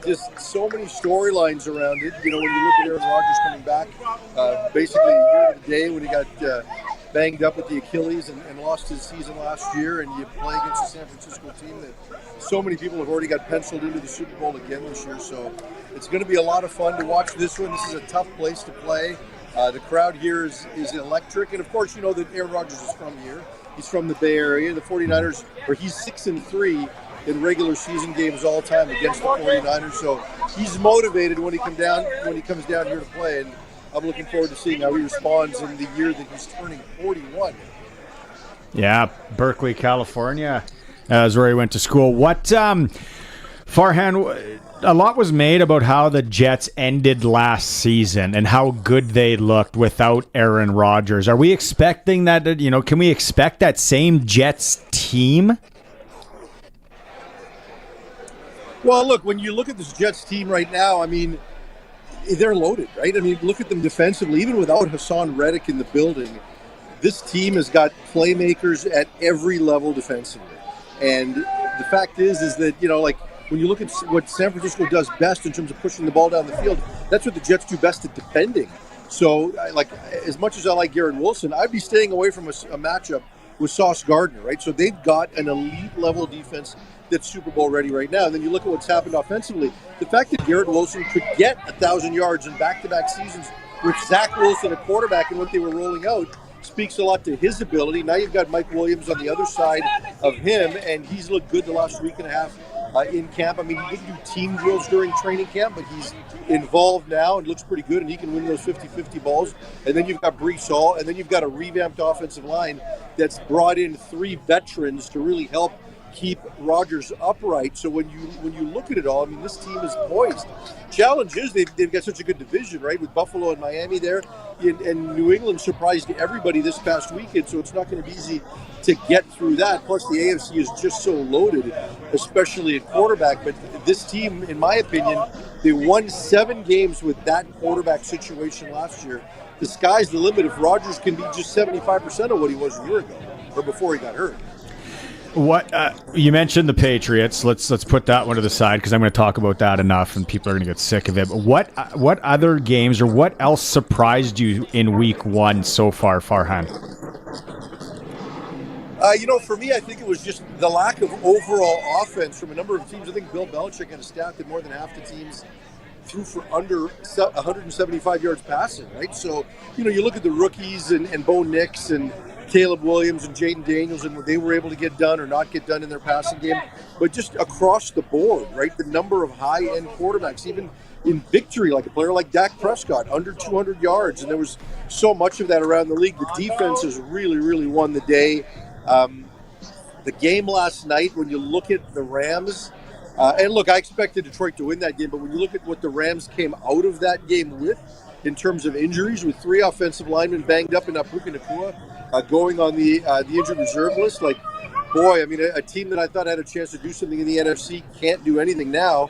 Just so many storylines around it. When you look at Aaron Rodgers coming back, basically a year to the day when he got banged up with the Achilles and lost his season last year, and you play against the San Francisco team that so many people have already got penciled into the Super Bowl again this year. So it's going to be a lot of fun to watch this one. This is a tough place to play. The crowd here is electric. And, of course, you know that Aaron Rodgers is from here. He's from the Bay Area. The 49ers, he's 6-3 in regular season games all time against the 49ers. So he's motivated when he comes down here to play. And I'm looking forward to seeing how he responds in the year that he's turning 41. Yeah, Berkeley, California is where he went to school. What, Farhan, a lot was made about how the Jets ended last season and how good they looked without Aaron Rodgers. Are we expecting that, can we expect that same Jets team? Well, look, when you look at this Jets team right now, I mean, they're loaded, right? I mean, look at them defensively. Even without Hassan Reddick in the building, this team has got playmakers at every level defensively. And the fact is that, when you look at what San Francisco does best in terms of pushing the ball down the field, that's what the Jets do best at defending. So, as much as I like Garrett Wilson, I'd be staying away from a matchup with Sauce Gardner, right? So they've got an elite-level defense that's Super Bowl ready right now. And then you look at what's happened offensively. The fact that Garrett Wilson could get 1,000 yards in back-to-back seasons with Zach Wilson at quarterback and what they were rolling out speaks a lot to his ability. Now you've got Mike Williams on the other side of him, and he's looked good the last week and a half in camp. I mean, he didn't do team drills during training camp, but he's involved now and looks pretty good, and he can win those 50-50 balls. And then you've got Breece Hall, and then you've got a revamped offensive line that's brought in 3 veterans to really help keep Rodgers upright. So when you look at it all, I mean, this team is poised. Challenge is they've got such a good division, right, with Buffalo and Miami there, and New England surprised everybody this past weekend, so it's not going to be easy to get through that. Plus, the AFC is just so loaded, especially at quarterback. But this team, in my opinion, they won 7 games with that quarterback situation last year. The sky's the limit if Rodgers can be just 75% of what he was a year ago or before he got hurt. What you mentioned the Patriots. Let's put that one to the side because I'm going to talk about that enough, and people are going to get sick of it. But what other games or what else surprised you in Week 1 so far, Farhan? For me, I think it was just the lack of overall offense from a number of teams. I think Bill Belichick had a stat that more than half the teams threw for under 175 yards passing, right? So, you look at the rookies and Bo Nix and Caleb Williams and Jaden Daniels and what they were able to get done or not get done in their passing game. But just across the board, right, the number of high-end quarterbacks, even in victory, like a player like Dak Prescott, under 200 yards. And there was so much of that around the league. The defense has really, really won the day. The game last night, when you look at the Rams, and look, I expected Detroit to win that game, but when you look at what the Rams came out of that game with, in terms of injuries, with 3 offensive linemen banged up in Puka Nacua, going on the injured reserve list, like, boy, I mean, a team that I thought had a chance to do something in the NFC can't do anything now.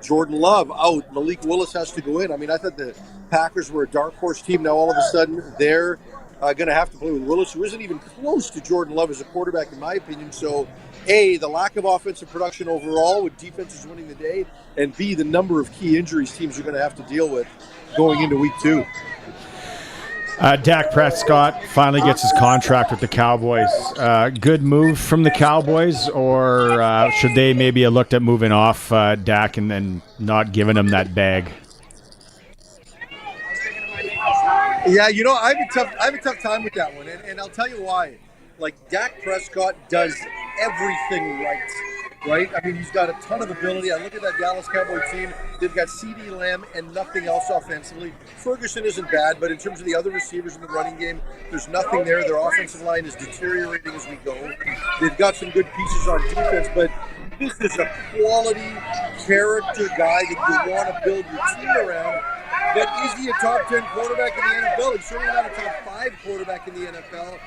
Jordan Love out, Malik Willis has to go in. I mean, I thought the Packers were a dark horse team. Now all of a sudden they're going to have to play with Willis, who isn't even close to Jordan Love as a quarterback, in my opinion. So, A, the lack of offensive production overall with defenses winning the day, and B, the number of key injuries teams are going to have to deal with going into Week 2. Dak Prescott finally gets his contract with the Cowboys. Good move from the Cowboys, or should they maybe have looked at moving off Dak and then not giving him that bag? Yeah, I have a tough time with that one, and I'll tell you why. Like, Dak Prescott does everything right? I mean, he's got a ton of ability. I look at that Dallas Cowboy team. They've got CeeDee Lamb and nothing else offensively. Ferguson isn't bad, but in terms of the other receivers in the running game, there's nothing there. Their offensive line is deteriorating as we go. They've got some good pieces on defense, but this is a quality character guy that you want to build your team around. But is he a top 10 quarterback in the NFL? He's certainly not a top 5 quarterback in the NFL.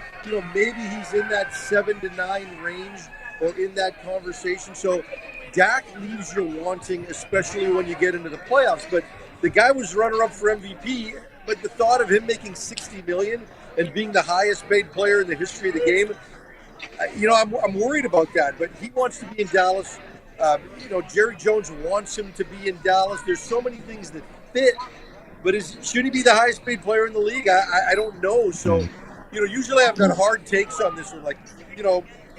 Maybe he's in that 7 to 9 range or in that conversation. So Dak leaves you wanting, especially when you get into the playoffs. But the guy was runner-up for MVP, but the thought of him making $60 million and being the highest paid player in the history of the game, I'm worried about that. But he wants to be in Dallas. Jerry Jones wants him to be in Dallas. There's so many things that fit. But should he be the highest paid player in the league? I don't know. So, usually I've got hard takes on this one. Like,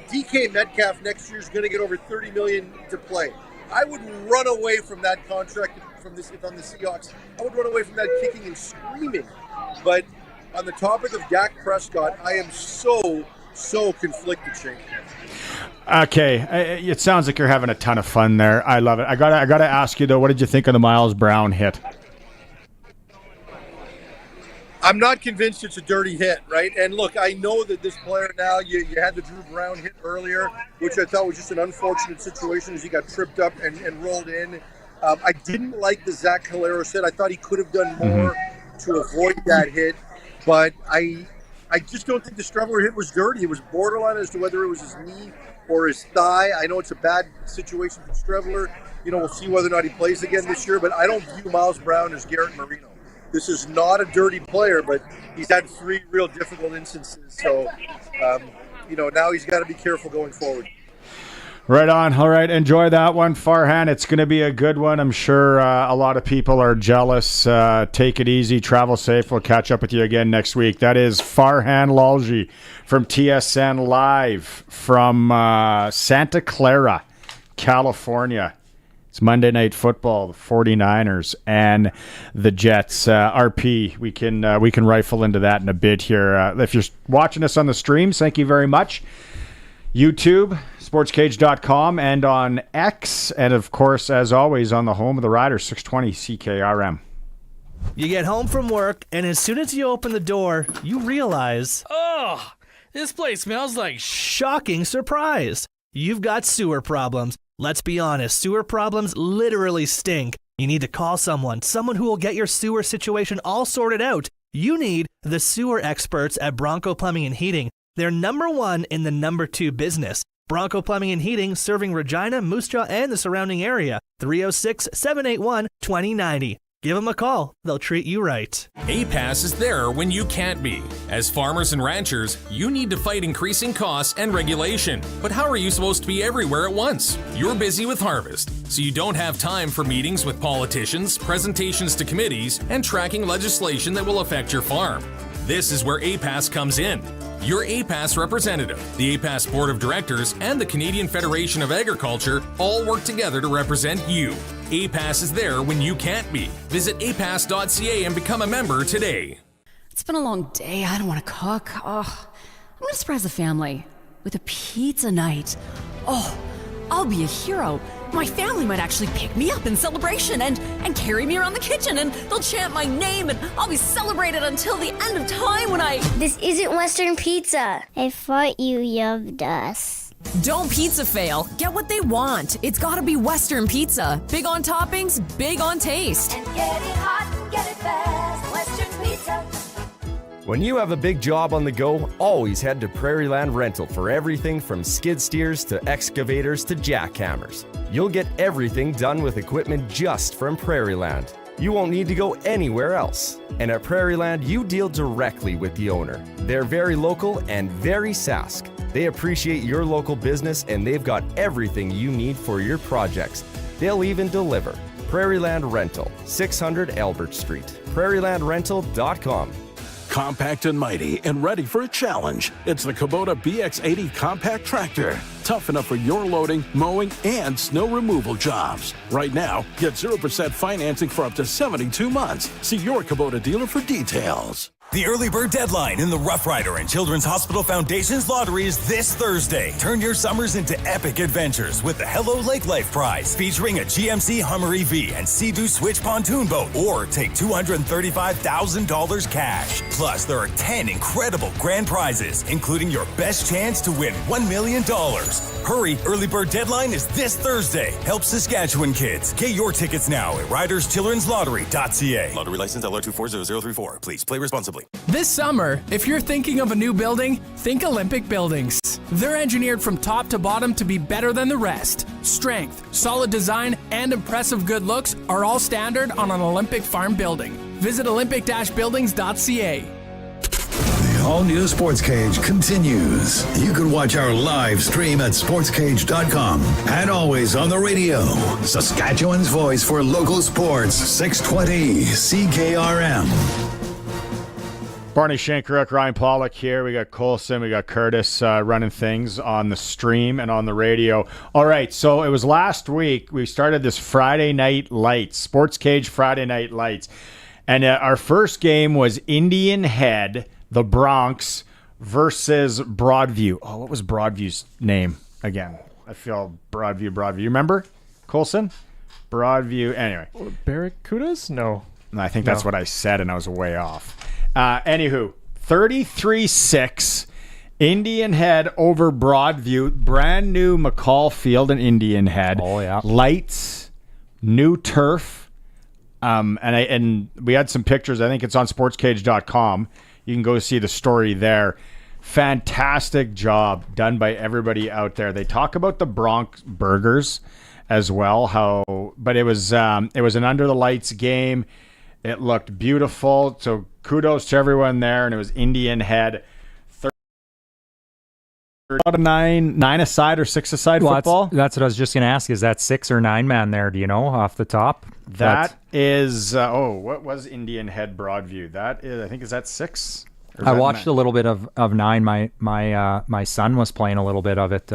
DK Metcalf next year is going to get over $30 million to play. I would run away from that contract if I'm the Seahawks. I would run away from that kicking and screaming. But on the topic of Dak Prescott, I am so conflicted, Shane. Okay, it sounds like you're having a ton of fun there. I love it. I gotta ask you though, what did you think of the Miles Brown hit? I'm not convinced it's a dirty hit, right? And look, I know that this player now, you had the Drew Brown hit earlier, which I thought was just an unfortunate situation as he got tripped up and rolled in. I didn't like the Zach Calero hit. I thought he could have done more to avoid that hit, but I just don't think the Streveler hit was dirty. It was borderline as to whether it was his knee or his thigh. I know it's a bad situation for Streveler. We'll see whether or not he plays again this year, but I don't view Miles Brown as Garrett Marino. This is not a dirty player, but he's had 3 real difficult instances. So, now he's got to be careful going forward. Right on. All right. Enjoy that one, Farhan. It's going to be a good one. I'm sure a lot of people are jealous. Take it easy. Travel safe. We'll catch up with you again next week. That is Farhan Lalji from TSN Live from Santa Clara, California. It's Monday Night Football, the 49ers and the Jets. RP, we can rifle into that in a bit here. If you're watching us on the streams, thank you very much. YouTube, sportscage.com, and on X, and of course, as always, on the home of the Riders, 620 CKRM. You get home from work, and as soon as you open the door, you realize, oh, this place smells like shocking surprise. You've got sewer problems. Let's be honest, sewer problems literally stink. You need to call someone who will get your sewer situation all sorted out. You need the sewer experts at Bronco Plumbing and Heating. They're number one in the number two business. Bronco Plumbing and Heating, serving Regina, Moose Jaw, and the surrounding area. 306-781-2090. Give them a call. They'll treat you right. APAS is there when you can't be. As farmers and ranchers, you need to fight increasing costs and regulation. But how are you supposed to be everywhere at once? You're busy with harvest, so you don't have time for meetings with politicians, presentations to committees, and tracking legislation that will affect your farm. This is where APAS comes in. Your APAS representative, the APAS Board of Directors, and the Canadian Federation of Agriculture all work together to represent you. APAS is there when you can't be. Visit apas.ca and become a member today. It's been a long day. I don't want to cook. I'm going to surprise the family with a pizza night. I'll be a hero. My family might actually pick me up in celebration and carry me around the kitchen, and they'll chant my name, and I'll be celebrated until the end of time when I... This isn't Western pizza. I thought you loved us. Don't pizza fail. Get what they want. It's gotta be Western pizza. Big on toppings, big on taste. And get it hot and get it fast. Western pizza. When you have a big job on the go, always head to Prairie Land Rental for everything from skid steers to excavators to jackhammers. You'll get everything done with equipment just from Prairie Land. You won't need to go anywhere else. And at Prairie Land, you deal directly with the owner. They're very local and very Sask. They appreciate your local business, and they've got everything you need for your projects. They'll even deliver. Prairie Land Rental, 600 Albert Street. prairielandrental.com. Compact and mighty and ready for a challenge. It's the Kubota BX80 compact tractor. Tough enough for your loading, mowing, and snow removal jobs. Right now, get 0% financing for up to 72 months. See your Kubota dealer for details. The early bird deadline in the Roughrider and Children's Hospital Foundation's lottery is this Thursday. Turn your summers into epic adventures with the Hello Lake Life Prize, featuring a GMC Hummer EV and Sea-Doo Switch pontoon boat, or take $235,000 cash. Plus, there are 10 incredible grand prizes, including your best chance to win $1 million. Hurry, early bird deadline is this Thursday. Help Saskatchewan kids. Get your tickets now at riderschildrenslottery.ca. Lottery license LR240034. Please play responsibly. This summer, if you're thinking of a new building, think Olympic Buildings. They're engineered from top to bottom to be better than the rest. Strength, solid design, and impressive good looks are all standard on an Olympic farm building. Visit olympic-buildings.ca. The all-new Sports Cage continues. You can watch our live stream at sportscage.com and always on the radio. Saskatchewan's voice for local sports, 620 CKRM. Barney Shankaruk, Ryan Pollock here. We got Colson, we got Curtis running things on the stream and on the radio. All right, so it was last week we started this Friday Night Lights, Sports Cage Friday Night Lights. And our first game was Indian Head, the Bronx, versus Broadview. Oh, what was Broadview's name again? I feel Broadview. You remember, Colson? Broadview. Anyway. Barracudas? No. I think that's what I said, and I was way off. Anywho, 33-6, Indian Head over Broadview. Brand new McCall Field in Indian Head. Oh, yeah. Lights, new turf. And we had some pictures. I think it's on sportscage.com. You can go see the story there. Fantastic job done by everybody out there. They talk about the Bronx burgers as well. But it was an under the lights game. It looked beautiful. So kudos to everyone there. And it was Indian Head. 9-a-side or 6-a-side football. That's what I was just going to ask. Is that 6 or 9 man there? Do you know off the top? That is. What was Indian Head Broadview? That is. I think is that 6. I watched a little bit of 9. My son was playing a little bit of it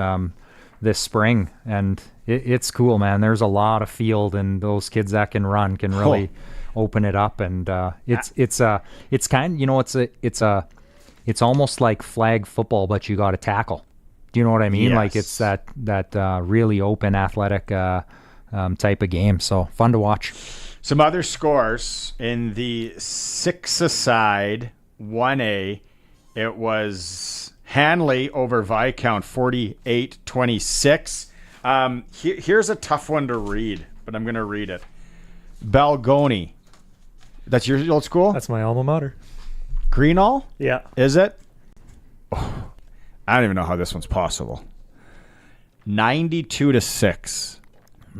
this spring, and it's cool, man. There's a lot of field, and those kids that can run can really open it up, and it's kind. It's almost like flag football, but you got to tackle. Do you know what I mean? Yes. Like it's that really open athletic type of game. So fun to watch. Some other scores in the 6-a-side 1A. It was Hanley over Viscount 48-26. Here's a tough one to read, but I'm going to read it. Balgony. That's your old school? That's my alma mater. Greenall? Yeah. Is it? Oh, I don't even know how this one's possible. 92-6.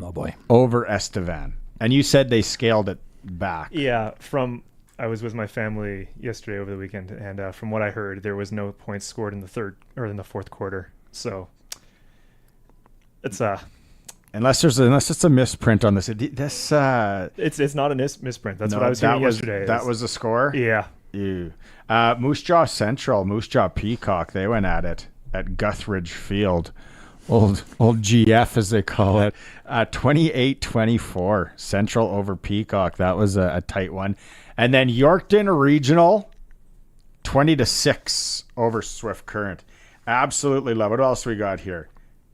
Oh boy. Over Estevan. And you said they scaled it back. Yeah, I was with my family yesterday over the weekend, and from what I heard, there was no points scored in the third or in the fourth quarter. So it's unless it's a misprint on this. It's not a misprint. That's what I was hearing yesterday. That was the score. Yeah. Ew. Moose Jaw Central, Moose Jaw Peacock. They went at it at Guthridge Field. Old GF, as they call it. 28-24. Central over Peacock. That was a tight one. And then Yorkton Regional, 20-6 over Swift Current. Absolutely love it. What else we got here?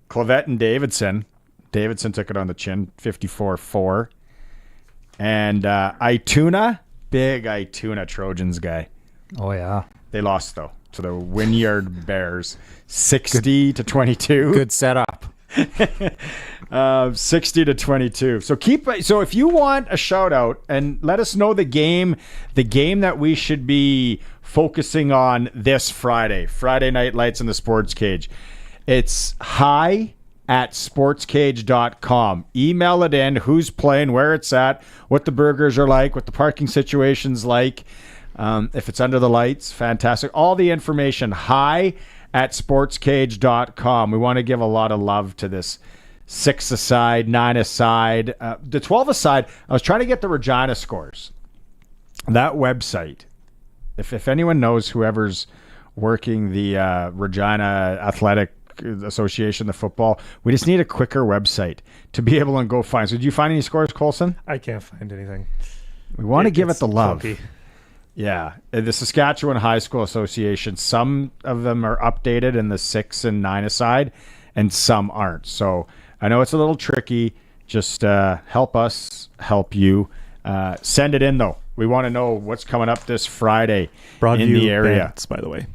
Clavette and Davidson. Davidson took it on the chin, 54-4. And Ituna, big Ituna Trojans guy. Oh, yeah. They lost, though, to the Wynyard Bears, 60-22. Good setup. 60-22. So if you want a shout out and let us know the game that we should be focusing on this Friday Night Lights in the Sports Cage. It's hi@sportscage.com. Email it in, who's playing, where it's at, what the burgers are like, what the parking situation's like. If it's under the lights, fantastic. All the information, hi@sportscage.com. We want to give a lot of love to this 6-a-side, 9-a-side. The 12-a-side, I was trying to get the Regina scores. That website, if anyone knows whoever's working the Regina Athletic Association, the football, we just need a quicker website to be able to go find. So did you find any scores, Colson? I can't find anything. We want to give it the love. Clunky. Yeah. The Saskatchewan High School Association, some of them are updated in the 6 and 9-a-side, and some aren't. So I know it's a little tricky. Just help us help you. Send it in, though. We want to know what's coming up this Friday in the area. Bandits, by the way.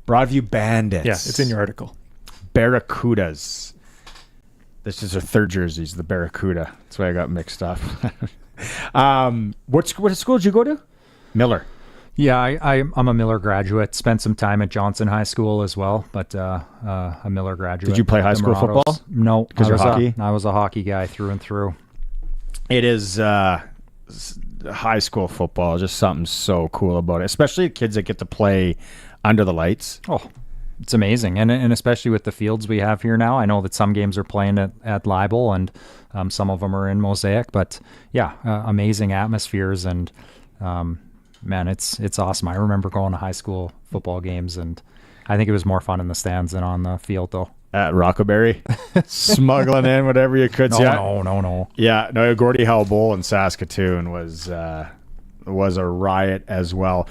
Broadview Bandits. Yeah, it's in your article. Barracudas. This is their third jerseys, the Barracuda. That's why I got mixed up. What school did you go to? Miller. Yeah, I'm a Miller graduate. Spent some time at Johnson High School as well, but a Miller graduate. Did you play high school football? No, because you're hockey. I was a hockey guy through and through. It is high school football. Just something so cool about it, especially kids that get to play under the lights. Oh, it's amazing, and especially with the fields we have here now. I know that some games are playing at Libel, and some of them are in Mosaic. But yeah, amazing atmospheres and. Man, it's awesome. I remember going to high school football games, and I think it was more fun in the stands than on the field, though. At Rockaberry, smuggling in whatever you could. No. Yeah, no. Gordie Howe Bowl in Saskatoon was a riot as well.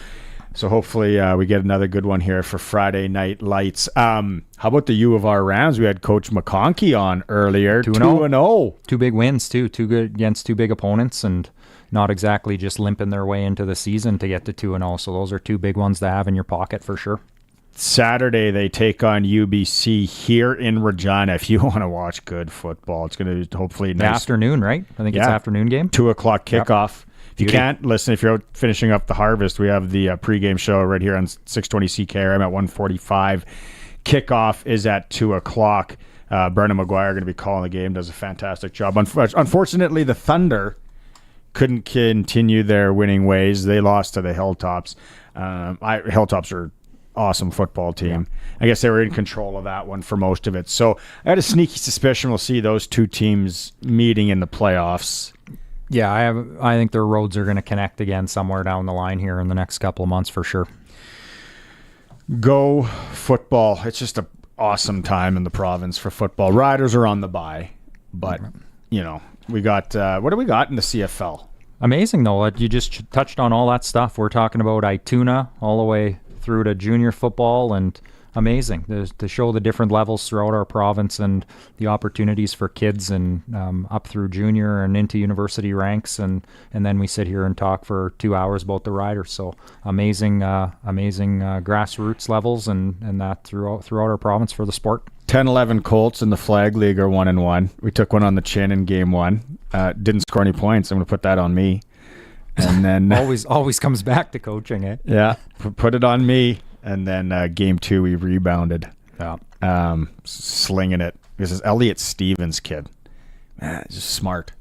So hopefully we get another good one here for Friday Night Lights. How about the U of R Rams? We had Coach McConkey on earlier. 2-0. Two big wins too. Two good against two big opponents, and not exactly just limping their way into the season to get to 2-0. So those are two big ones to have in your pocket for sure. Saturday, they take on UBC here in Regina. If you want to watch good football, it's going to be hopefully nice. Afternoon, right? I think it's afternoon game. 2 o'clock kickoff. Yep. If you can't listen, if you're out finishing up the harvest, we have the pregame show right here on 620 CKRM at 1:45. Kickoff is at 2 o'clock. Brennan McGuire going to be calling the game. Does a fantastic job. Unfortunately, the Thunder couldn't continue their winning ways. They lost to the Hilltops. Hilltops are awesome football team. Yeah. I guess they were in control of that one for most of it. So I had a sneaky suspicion we'll see those two teams meeting in the playoffs. Yeah, I think their roads are going to connect again somewhere down the line here in the next couple of months for sure. Go football. It's just an awesome time in the province for football. Riders are on the bye, but, you know, we got what do we got in the CFL? Amazing, though. You just touched on all that stuff. We're talking about Ituna all the way through to junior football and amazing to show the different levels throughout our province and the opportunities for kids and up through junior and into university ranks, and then we sit here and talk for 2 hours about the riders. So amazing grassroots levels and that throughout our province for the sport. 10-11 Colts in the Flag League are 1-1. We took one on the chin in game one. Didn't score any points. I'm going to put that on me. And then always comes back to coaching, eh? Yeah, put it on me. And then game two we rebounded. Yeah, slinging it. This is Elliot Stevens' kid. Man, just smart.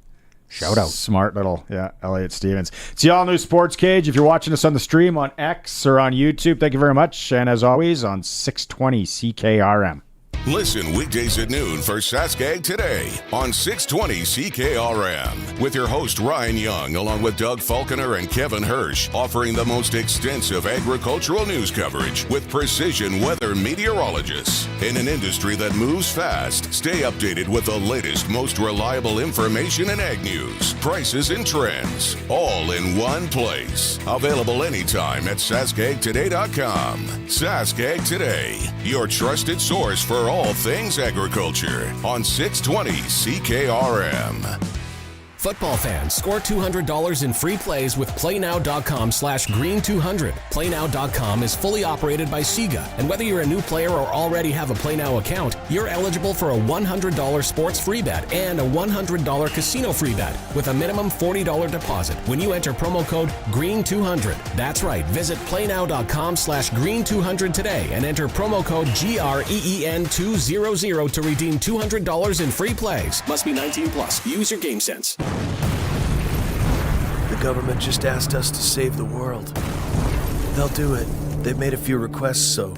Shout out. Smart little, Elliot Stevens. It's the all-new Sports Cage. If you're watching us on the stream on X or on YouTube, thank you very much. And as always, on 620 CKRM. Listen weekdays at noon for Saskag Today on 620 CKRM with your host Ryan Young along with Doug Falconer and Kevin Hirsch, offering the most extensive agricultural news coverage with precision weather meteorologists. In an industry that moves fast, stay updated with the latest, most reliable information in ag news, prices and trends, all in one place. Available anytime at saskagtoday.com. Saskag Today, your trusted source for all things agriculture on 620 CKRM. Football fans, score $200 in free plays with PlayNow.com/Green200. PlayNow.com is fully operated by Sega, and whether you're a new player or already have a PlayNow account, you're eligible for a $100 sports free bet and a $100 casino free bet with a minimum $40 deposit when you enter promo code GREEN200. That's right, visit PlayNow.com/Green200 today and enter promo code GREEN200 to redeem $200 in free plays. Must be 19 plus. Use your game sense. The government just asked us to save the world. They'll do it. They've made a few requests, so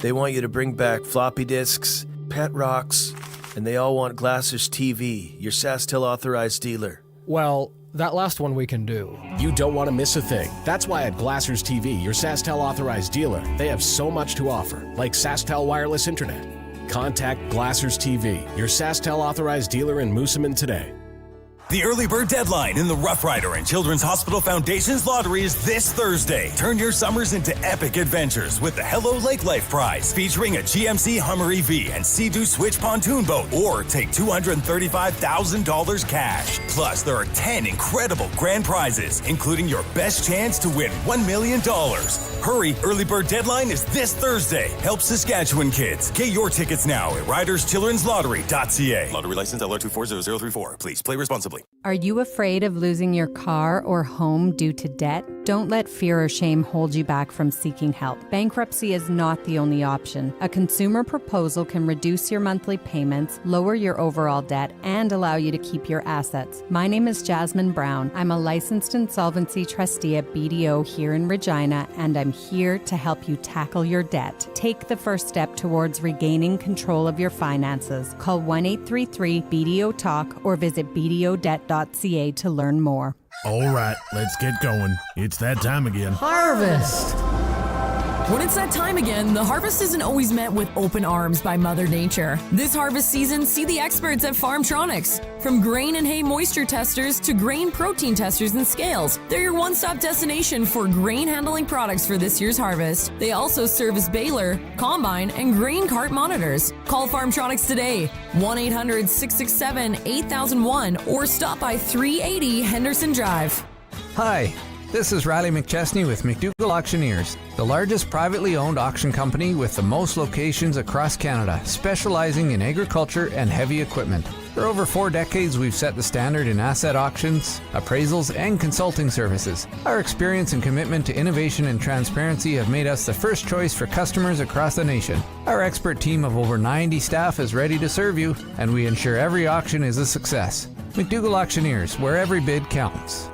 they want you to bring back floppy disks, pet rocks, and they all want Glasser's TV, your SaskTel authorized dealer. Well, that last one we can do. You don't want to miss a thing. That's why at Glasser's TV, your SaskTel authorized dealer, they have so much to offer, like SaskTel wireless internet. Contact Glasser's TV, your SaskTel authorized dealer in Moosomin today. The early bird deadline in the Roughrider and Children's Hospital Foundation's lottery is this Thursday. Turn your summers into epic adventures with the Hello Lake Life Prize, featuring a GMC Hummer EV and Sea-Doo Switch pontoon boat, or take $235,000 cash. Plus, there are 10 incredible grand prizes, including your best chance to win $1 million. Hurry, early bird deadline is this Thursday. Help Saskatchewan kids. Get your tickets now at riderschildrenslottery.ca. Lottery license LR240034. Please play responsibly. Are you afraid of losing your car or home due to debt? Don't let fear or shame hold you back from seeking help. Bankruptcy is not the only option. A consumer proposal can reduce your monthly payments, lower your overall debt, and allow you to keep your assets. My name is Jasmine Brown. I'm a licensed insolvency trustee at BDO here in Regina, and I'm here to help you tackle your debt. Take the first step towards regaining control of your finances. Call 1-833-BDO-TALK or visit BDOdebt.ca to learn more. All right, let's get going. It's that time again. Harvest! When it's that time again, the harvest isn't always met with open arms by Mother Nature. This harvest season, see the experts at Farmtronics. From grain and hay moisture testers to grain protein testers and scales, they're your one-stop destination for grain handling products for this year's harvest. They also service baler, combine, and grain cart monitors. Call Farmtronics today, 1-800-667-8001, or stop by 380 Henderson Drive. Hi. This is Riley McChesney with McDougall Auctioneers, the largest privately owned auction company with the most locations across Canada, specializing in agriculture and heavy equipment. For over 4 decades, we've set the standard in asset auctions, appraisals, and consulting services. Our experience and commitment to innovation and transparency have made us the first choice for customers across the nation. Our expert team of over 90 staff is ready to serve you, and we ensure every auction is a success. McDougall Auctioneers, where every bid counts.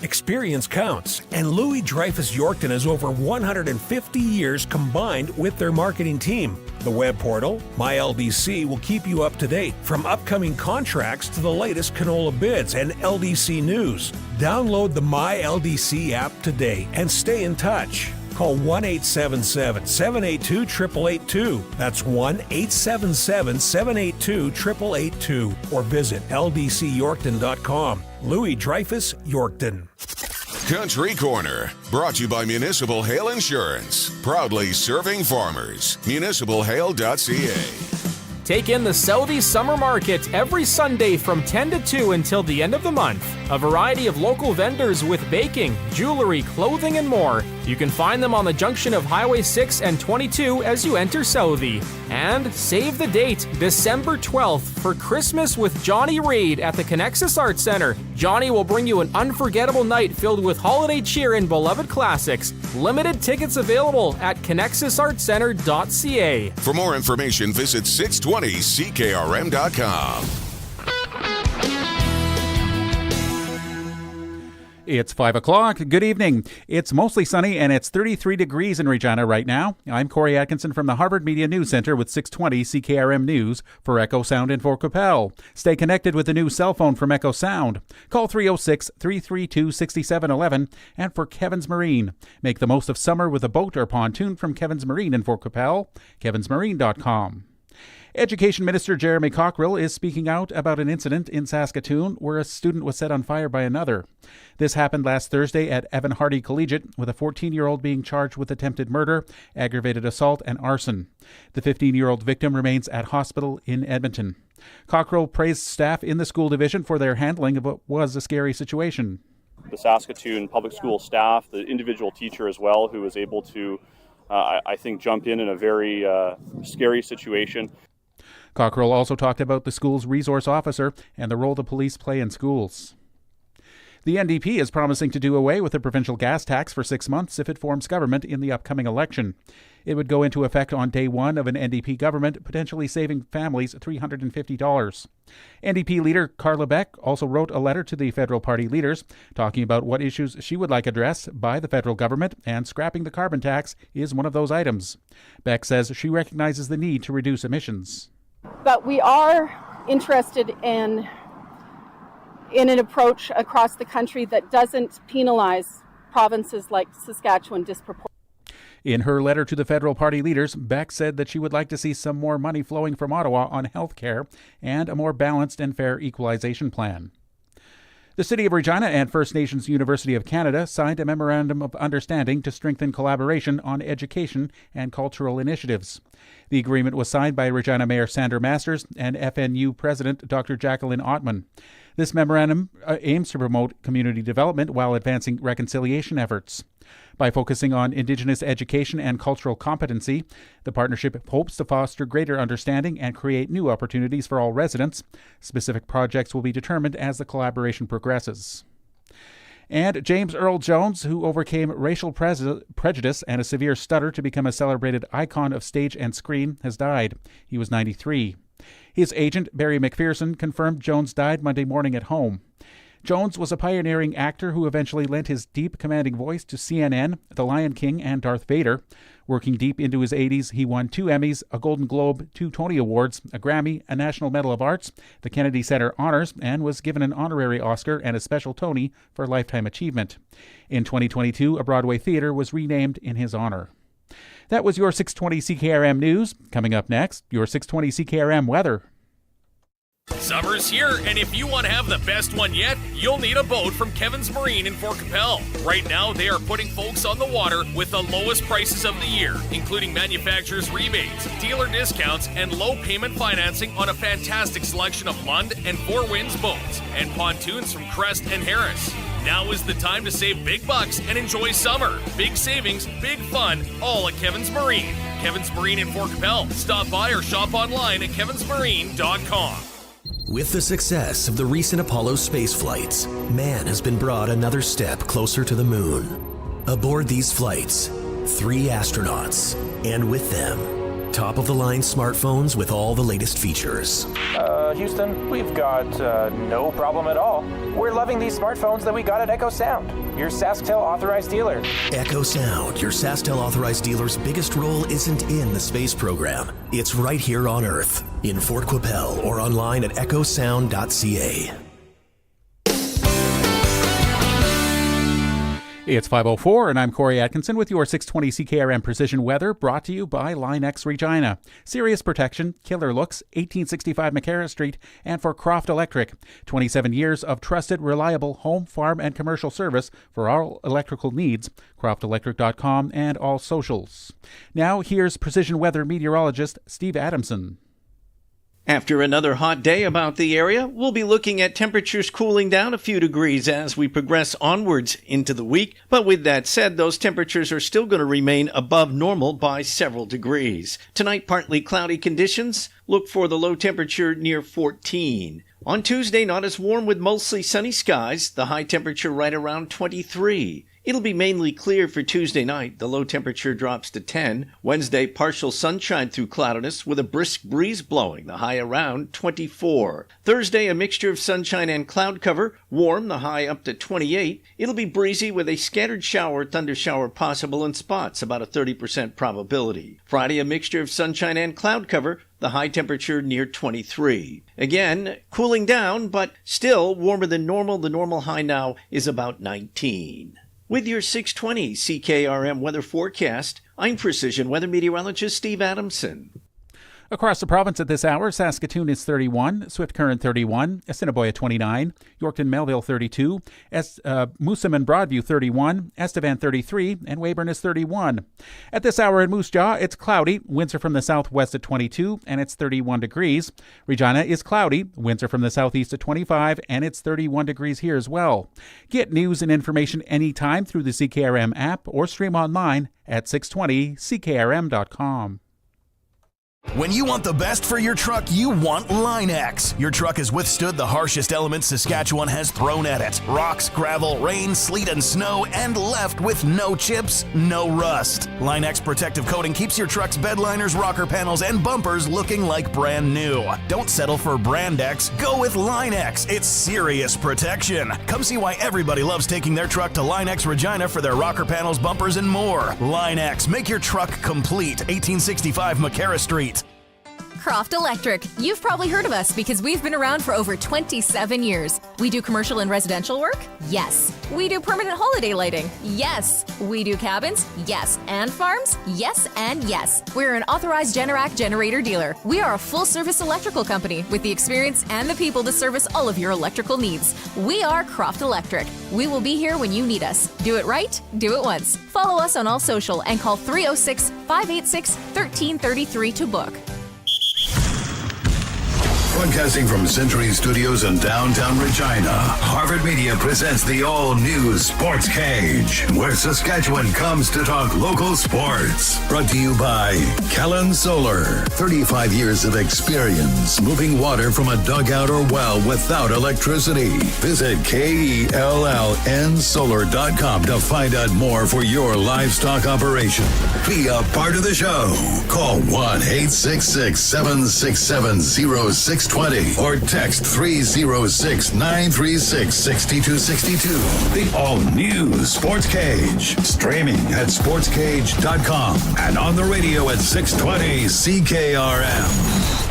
Experience counts, and Louis Dreyfus Yorkton has over 150 years combined with their marketing team. The web portal, MyLDC, will keep you up to date from upcoming contracts to the latest canola bids and LDC news. Download the MyLDC app today and stay in touch. Call 1-877-782-8882. That's 1-877-782-8882. Or visit ldcyorkton.com. Louis Dreyfus Yorkton. Country Corner, brought to you by Municipal Hail Insurance. Proudly serving farmers. MunicipalHail.ca. Take in the Southie Summer Market every Sunday from 10 to 2 until the end of the month. A variety of local vendors with baking, jewelry, clothing, and more. You can find them on the junction of Highway 6 and 22 as you enter Southie. And save the date, December 12th, for Christmas with Johnny Reid at the Connexus Arts Center. Johnny will bring you an unforgettable night filled with holiday cheer and beloved classics. Limited tickets available at connexusartscenter.ca. For more information, visit 620ckrm.com. It's 5 o'clock. Good evening. It's mostly sunny and it's 33 degrees in Regina right now. I'm Corey Atkinson from the Harvard Media News Center with 620 CKRM News for Echo Sound in Fort Qu'Appelle. Stay connected with the new cell phone from Echo Sound. Call 306-332-6711. And for Kevin's Marine, make the most of summer with a boat or pontoon from Kevin's Marine in Fort Qu'Appelle. kevinsmarine.com. Education Minister Jeremy Cockrell is speaking out about an incident in Saskatoon where a student was set on fire by another. This happened last Thursday at Evan Hardy Collegiate, with a 14-year-old being charged with attempted murder, aggravated assault, and arson. The 15-year-old victim remains at hospital in Edmonton. Cockrell praised staff in the school division for their handling of what was a scary situation. The Saskatoon public school staff, the individual teacher as well, who was able to, I think, jump in a very scary situation. Cockrell also talked about the school's resource officer and the role the police play in schools. The NDP is promising to do away with the provincial gas tax for 6 months if it forms government in the upcoming election. It would go into effect on day one of an NDP government, potentially saving families $350. NDP leader Carla Beck also wrote a letter to the federal party leaders talking about what issues she would like addressed by the federal government, and scrapping the carbon tax is one of those items. Beck says she recognizes the need to reduce emissions. But we are interested in an approach across the country that doesn't penalize provinces like Saskatchewan disproportionately. In her letter to the federal party leaders, Beck said that she would like to see some more money flowing from Ottawa on health care and a more balanced and fair equalization plan. The City of Regina and First Nations University of Canada signed a memorandum of understanding to strengthen collaboration on education and cultural initiatives. The agreement was signed by Regina Mayor Sandra Masters and FNU President Dr. Jacqueline Ottman. This memorandum aims to promote community development while advancing reconciliation efforts. By focusing on Indigenous education and cultural competency, the partnership hopes to foster greater understanding and create new opportunities for all residents. Specific projects will be determined as the collaboration progresses. And James Earl Jones, who overcame racial prejudice and a severe stutter to become a celebrated icon of stage and screen, has died. He was 93. His agent, Barry McPherson, confirmed Jones died Monday morning at home. Jones was a pioneering actor who eventually lent his deep, commanding voice to CNN, The Lion King, and Darth Vader. Working deep into his 80s, he won 2 Emmys, a Golden Globe, 2 Tony Awards, a Grammy, a National Medal of Arts, the Kennedy Center Honors, and was given an honorary Oscar and a special Tony for Lifetime Achievement. In 2022, a Broadway theater was renamed in his honor. That was your 620 CKRM News. Coming up next, your 620 CKRM weather. Summer's here, and if you want to have the best one yet, you'll need a boat from Kevin's Marine in Fort Qu'Appelle. Right now, they are putting folks on the water with the lowest prices of the year, including manufacturer's rebates, dealer discounts, and low payment financing on a fantastic selection of Lund and Four Winds boats and pontoons from Crest and Harris. Now is the time to save big bucks and enjoy summer. Big savings, big fun, all at Kevin's Marine. Kevin's Marine in Fort Qu'Appelle. Stop by or shop online at kevinsmarine.com. With the success of the recent Apollo space flights, man has been brought another step closer to the moon. Aboard these flights, 3 astronauts, and with them, top-of-the-line smartphones with all the latest features. Houston, we've got no problem at all. We're loving these smartphones that we got at Echo Sound, your SaskTel authorized dealer. Echo Sound, your SaskTel authorized dealer's biggest role isn't in the space program. It's right here on Earth, in Fort Qu'Appelle, or online at echosound.ca. It's 5:04, and I'm Corey Atkinson with your 620 CKRM Precision Weather, brought to you by Line X Regina. Serious protection, killer looks, 1865 McCarra Street, and for Croft Electric. 27 years of trusted, reliable home, farm, and commercial service for all electrical needs. CroftElectric.com and all socials. Now, here's Precision Weather meteorologist Steve Adamson. After another hot day about the area, we'll be looking at temperatures cooling down a few degrees as we progress onwards into the week. But with that said, those temperatures are still going to remain above normal by several degrees. Tonight, partly cloudy conditions. Look for the low temperature near 14. On Tuesday, not as warm with mostly sunny skies. The high temperature right around 23. It'll be mainly clear for Tuesday night. The low temperature drops to 10. Wednesday, partial sunshine through cloudiness with a brisk breeze blowing, the high around 24. Thursday, a mixture of sunshine and cloud cover. Warm, the high up to 28. It'll be breezy with a scattered shower or thundershower possible in spots, about a 30% probability. Friday, a mixture of sunshine and cloud cover. The high temperature near 23. Again, cooling down, but still warmer than normal. The normal high now is about 19. With your 620 CKRM weather forecast, I'm Precision Weather Meteorologist Steve Adamson. Across the province at this hour, Saskatoon is 31, Swift Current 31, Assiniboia 29, Yorkton Melville 32, Moosomin Broadview 31, Estevan 33, and Weyburn is 31. At this hour in Moose Jaw, it's cloudy, winds are from the southwest at 22, and it's 31 degrees. Regina is cloudy, winds are from the southeast at 25, and it's 31 degrees here as well. Get news and information anytime through the CKRM app or stream online at 620ckrm.com. When you want the best for your truck, you want Line X. Your truck has withstood the harshest elements Saskatchewan has thrown at it. Rocks, gravel, rain, sleet, and snow, and left with no chips, no rust. Line X protective coating keeps your truck's bed liners, rocker panels, and bumpers looking like brand new. Don't settle for Brand X. Go with Line X. It's serious protection. Come see why everybody loves taking their truck to Line X Regina for their rocker panels, bumpers, and more. Line X. Make your truck complete. 1865 McCarra Street. Croft Electric. You've probably heard of us because we've been around for over 27 years. We do commercial and residential work? Yes. We do permanent holiday lighting? Yes. We do cabins? Yes. And farms? Yes and yes. We're an authorized Generac generator dealer. We are a full-service electrical company with the experience and the people to service all of your electrical needs. We are Croft Electric. We will be here when you need us. Do it right, do it once. Follow us on all social and call 306-586-1333 to book. Broadcasting from Century Studios in downtown Regina, Harvard Media presents the all-new Sportscage, where Saskatchewan comes to talk local sports. Brought to you by Kellen Solar. 35 years of experience moving water from a dugout or well without electricity. Visit KELLNsolar.com to find out more for your livestock operation. Be a part of the show. Call 1-866-767-0620 or text 306-936-6262. The all-new Sportscage. Streaming at sportscage.com and on the radio at 620 CKRM.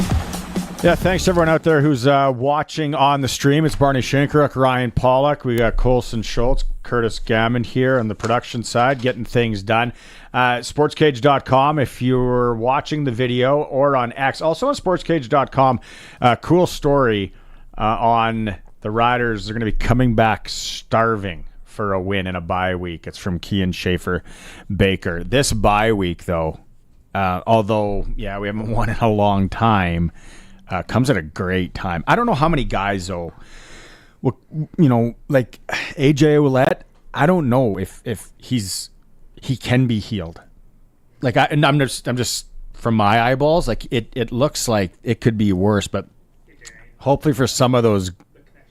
Yeah, thanks to everyone out there who's watching on the stream. It's Barney Shankaruk, Ryan Pollock. We got Colson Schultz, Curtis Gammon here on the production side, getting things done. Sportscage.com if you're watching the video, or on X. Also on sportscage.com, cool story on the Riders. They're going to be coming back starving for a win in a bye week. It's from Kian Schaefer-Baker. This bye week, though, although, yeah, we haven't won in a long time, comes at a great time. I don't know how many guys, though, well, you know, like AJ Ouellette, I don't know if he can be healed. Like I'm just from my eyeballs, like it looks like it could be worse, but hopefully for some of those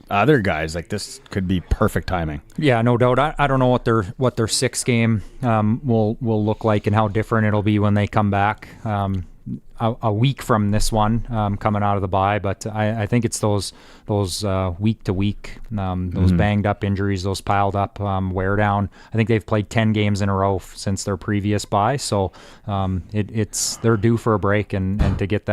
other guys, like this could be perfect timing. Yeah, no doubt. I don't know what their sixth game will look like and how different it'll be when they come back. a week from this one coming out of the bye, but I think it's those week to week, those banged up injuries, those piled up wear down. I think they've played 10 games in a row since their previous bye, so they're due for a break, and to get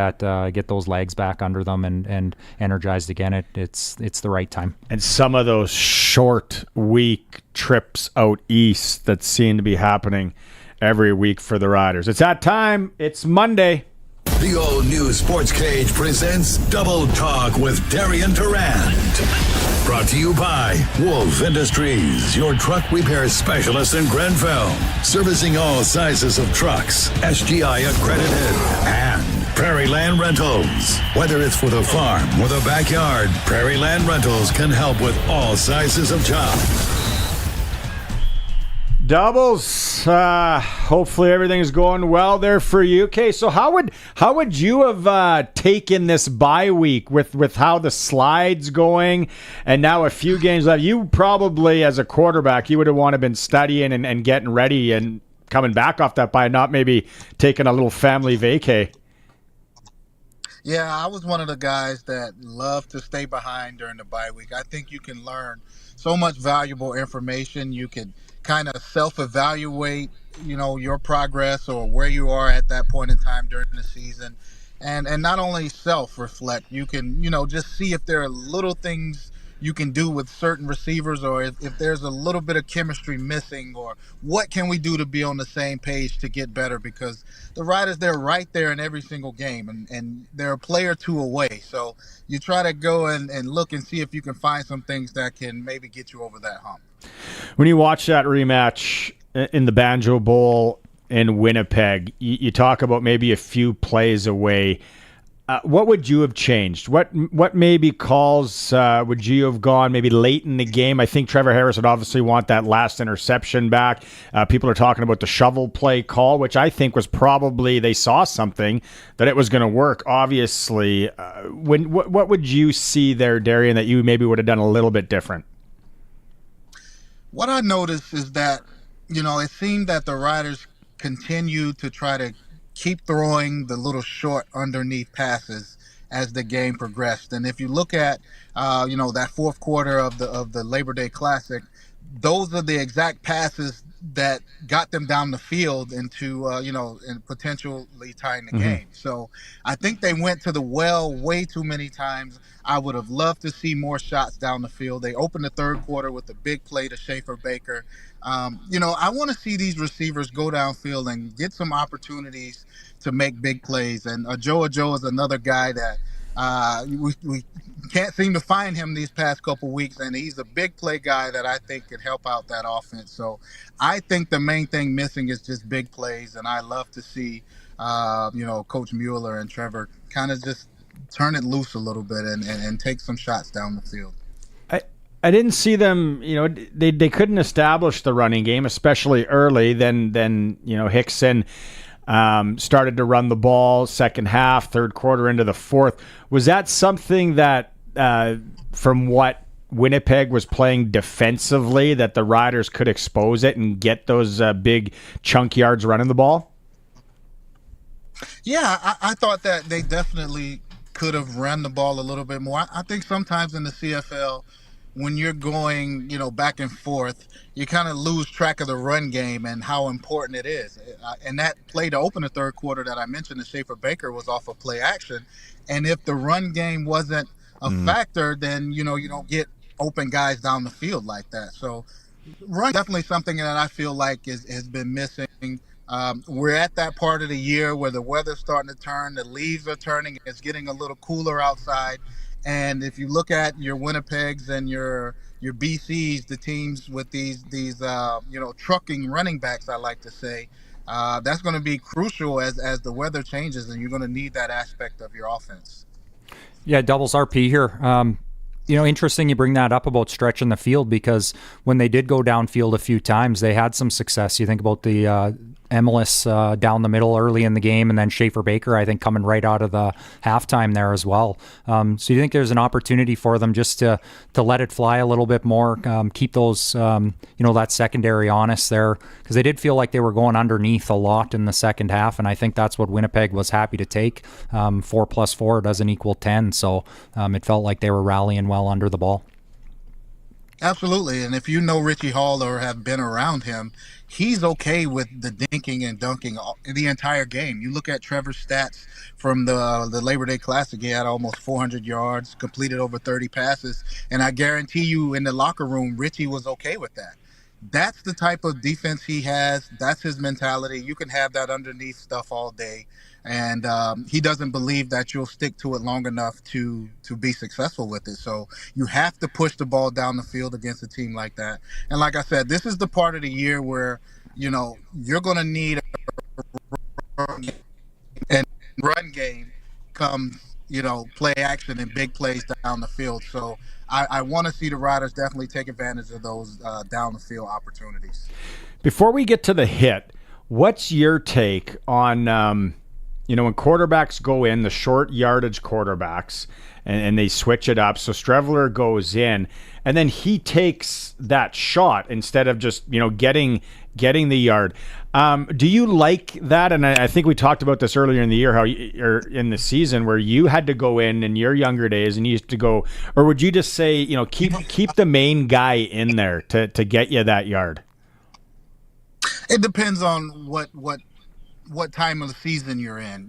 those legs back under them and energized again, it's the right time. And some of those short week trips out east that seem to be happening every week for the Riders. It's that time. It's Monday. The all-new Sportscage presents Double Talk with Darian Durant. Brought to you by Wolf Industries, your truck repair specialist in Grenfell. Servicing all sizes of trucks, SGI accredited. And Prairie Land Rentals. Whether it's for the farm or the backyard, Prairie Land Rentals can help with all sizes of jobs. Doubles. Hopefully everything's going well there for you. Okay, so how would you have taken this bye week with how the slide's going and now a few games left? You probably, as a quarterback, you would have wanted to been studying and getting ready and coming back off that bye, not maybe taking a little family vacay. Yeah, I was one of the guys that loved to stay behind during the bye week. I think you can learn so much valuable information. You could kind of self-evaluate, your progress or where you are at that point in time during the season. And not only self-reflect, you can, just see if there are little things you can do with certain receivers, or if there's a little bit of chemistry missing, or what can we do to be on the same page to get better, because the Riders, they're right there in every single game, and they're a player or two away. So you try to go and look and see if you can find some things that can maybe get you over that hump. When you watch that rematch in the Banjo Bowl in Winnipeg, you talk about maybe a few plays away. What would you have changed? What maybe calls would you have gone maybe late in the game? I think Trevor Harris would obviously want that last interception back. People are talking about the shovel play call, which I think was probably they saw something that it was going to work. Obviously, what would you see there, Darian, that you maybe would have done a little bit different? What I noticed is that, it seemed that the Riders continued to try to keep throwing the little short underneath passes as the game progressed. And if you look at, that fourth quarter of the Labor Day Classic, those are the exact passes that got them down the field into, and potentially tying the game. So I think they went to the well way too many times. I would have loved to see more shots down the field. They opened the third quarter with a big play to Schaefer Baker. I want to see these receivers go downfield and get some opportunities to make big plays. And Joe is another guy that we can't seem to find him these past couple weeks, and he's a big play guy that I think could help out that offense. So I think the main thing missing is just big plays, and I love to see, Coach Mueller and Trevor kind of just turn it loose a little bit and take some shots down the field. I didn't see them, they couldn't establish the running game, especially early. Then Hickson started to run the ball second half, third quarter into the fourth. Was that something that, from what Winnipeg was playing defensively, that the Riders could expose it and get those big chunk yards running the ball? Yeah, I thought that they definitely could have run the ball a little bit more. I think sometimes in the CFL, when you're going, back and forth, you kind of lose track of the run game and how important it is. And that play to open the third quarter that I mentioned, the Schaefer Baker, was off of play action. And if the run game wasn't a factor, then, you don't get open guys down the field like that. So run definitely something that I feel like has been missing. We're at that part of the year where the weather's starting to turn, the leaves are turning, it's getting a little cooler outside. And if you look at your Winnipegs and your BCs, the teams with these trucking running backs, I like to say, that's going to be crucial as the weather changes, and you're going to need that aspect of your offense. Yeah, Doubles RP here. Interesting you bring that up about stretching the field, because when they did go downfield a few times, they had some success. You think about the Emilus down the middle early in the game, and then Schaefer Baker, I think, coming right out of the halftime there as well. So you think there's an opportunity for them just to let it fly a little bit more, keep those, that secondary honest there, because they did feel like they were going underneath a lot in the second half, and I think that's what Winnipeg was happy to take. 4 + 4 doesn't equal 10, so it felt like they were rallying well under the ball. Absolutely. And if you know Richie Hall or have been around him, he's okay with the dinking and dunking the entire game. You look at Trevor's stats from the Labor Day Classic. He had almost 400 yards, completed over 30 passes. And I guarantee you in the locker room, Richie was okay with that. That's the type of defense he has. That's his mentality. You can have that underneath stuff all day. And he doesn't believe that you'll stick to it long enough to be successful with it. So you have to push the ball down the field against a team like that. And like I said, this is the part of the year where, you're going to need a run game comes, play action and big plays down the field. So I want to see the Riders definitely take advantage of those down the field opportunities. Before we get to the hit, what's your take on, when quarterbacks go in, the short yardage quarterbacks, and they switch it up. So Streveler goes in, and then he takes that shot instead of just, getting the yard. Do you like that? And I think we talked about this earlier in the year, or in the season, where you had to go in your younger days and you used to go, or would you just say, keep the main guy in there to get you that yard? It depends on what time of the season you're in.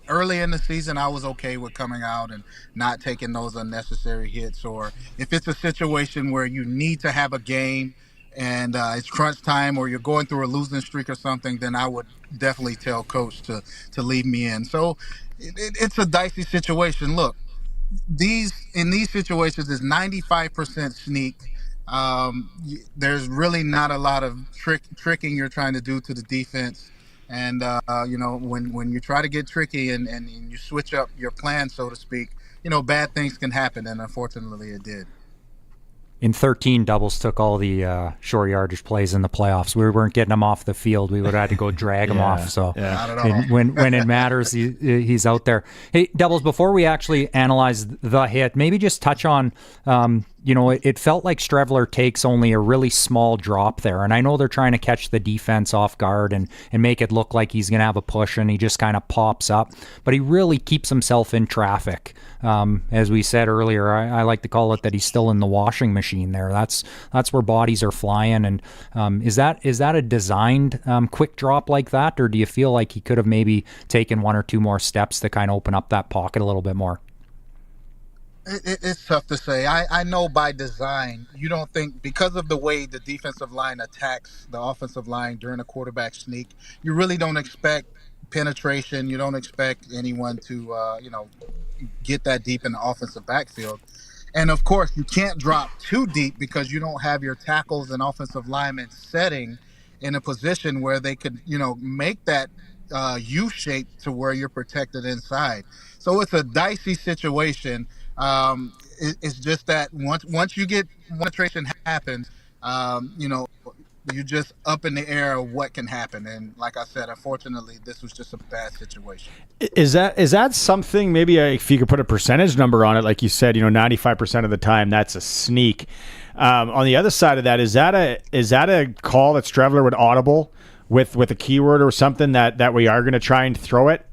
Early in the season, I was okay with coming out and not taking those unnecessary hits. Or if it's a situation where you need to have a game and it's crunch time, or you're going through a losing streak or something, then I would definitely tell coach to leave me in. So it's a dicey situation. Look, in these situations, it's 95% sneak. There's really not a lot of tricking you're trying to do to the defense. And, when you try to get tricky and you switch up your plan, so to speak, bad things can happen. And unfortunately it did. In 13, Doubles took all the short yardage plays in the playoffs. We weren't getting him off the field. We would have had to go drag him off. So Not at all. when it matters, he's out there. Hey, Doubles, before we actually analyze the hit, maybe just touch on, it felt like Streveler takes only a really small drop there. And I know they're trying to catch the defense off guard and make it look like he's going to have a push, and he just kind of pops up. But he really keeps himself in traffic. As we said earlier, I like to call it that he's still in the washing machine there. That's where bodies are flying. And is that a designed quick drop like that, or do you feel like he could have maybe taken one or two more steps to kind of open up that pocket a little bit more? It's tough to say. I know by design, you don't think, because of the way the defensive line attacks the offensive line during a quarterback sneak, you really don't expect penetration. You don't expect anyone to, get that deep in the offensive backfield. And of course, you can't drop too deep because you don't have your tackles and offensive linemen setting in a position where they could, make that U shape to where you're protected inside. So it's a dicey situation. It's just that once you get penetration happens, you're just up in the air of what can happen. And like I said, unfortunately, this was just a bad situation. Is that something, maybe if you could put a percentage number on it, like you said, 95% of the time that's a sneak. On the other side of that, is that a call that Streveler would audible with a keyword or something that we are going to try and throw it?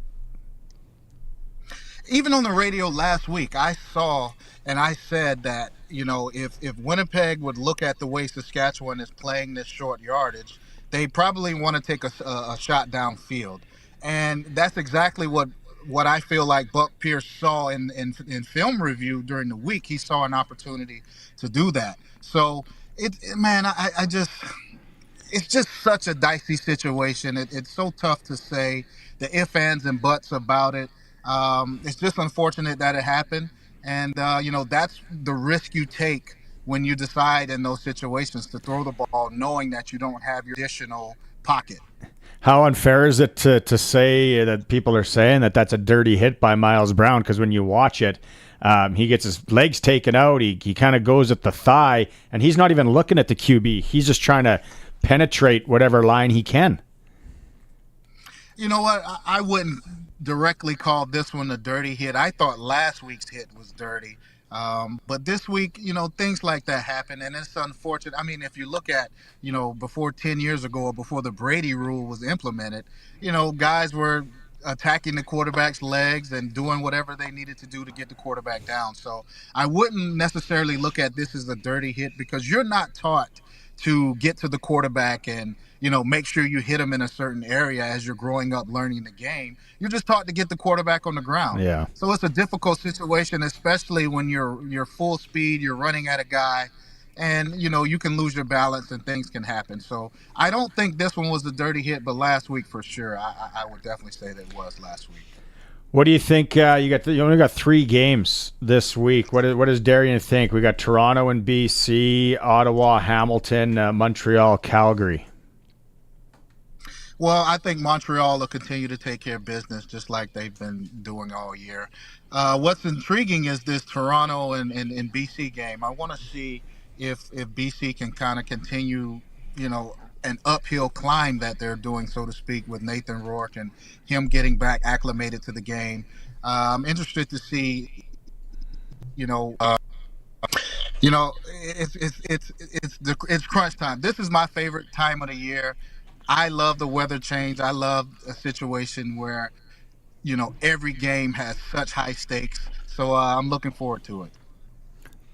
Even on the radio last week, I saw and I said that, if Winnipeg would look at the way Saskatchewan is playing this short yardage, they probably want to take a shot downfield. And that's exactly what I feel like Buck Pierce saw in film review during the week. He saw an opportunity to do that. So, it's just such a dicey situation. It's so tough to say the ifs, ands, and buts about it. It's just unfortunate that it happened. And, that's the risk you take when you decide in those situations to throw the ball, knowing that you don't have your additional pocket. How unfair is it to say that people are saying that that's a dirty hit by Miles Brown? Because when you watch it, he gets his legs taken out. He kind of goes at the thigh, and he's not even looking at the QB. He's just trying to penetrate whatever line he can. You know what? I wouldn't directly call this one a dirty hit. I thought last week's hit was dirty. But this week, things like that happen, and it's unfortunate. I mean, if you look at, before 10 years ago or before the Brady rule was implemented, guys were attacking the quarterback's legs and doing whatever they needed to do to get the quarterback down. So I wouldn't necessarily look at this as a dirty hit because you're not taught to get to the quarterback and make sure you hit him in a certain area as you're growing up learning the game. You're just taught to get the quarterback on the ground. Yeah. So it's a difficult situation, especially when you're full speed, you're running at a guy, and you can lose your balance and things can happen. So I don't think this one was a dirty hit, but last week for sure, I would definitely say that it was last week. What do you think? You only got 3 games this week. What does Darian think? We got Toronto and BC, Ottawa, Hamilton, Montreal, Calgary. Well, I think Montreal will continue to take care of business just like they've been doing all year. What's intriguing is this Toronto and BC game. I want to see if BC can kind of continue, an uphill climb that they're doing, so to speak, with Nathan Rourke and him getting back acclimated to the game. I'm interested to see, it's crunch time. This is my favorite time of the year. I love the weather change. I love a situation where, every game has such high stakes. So I'm looking forward to it.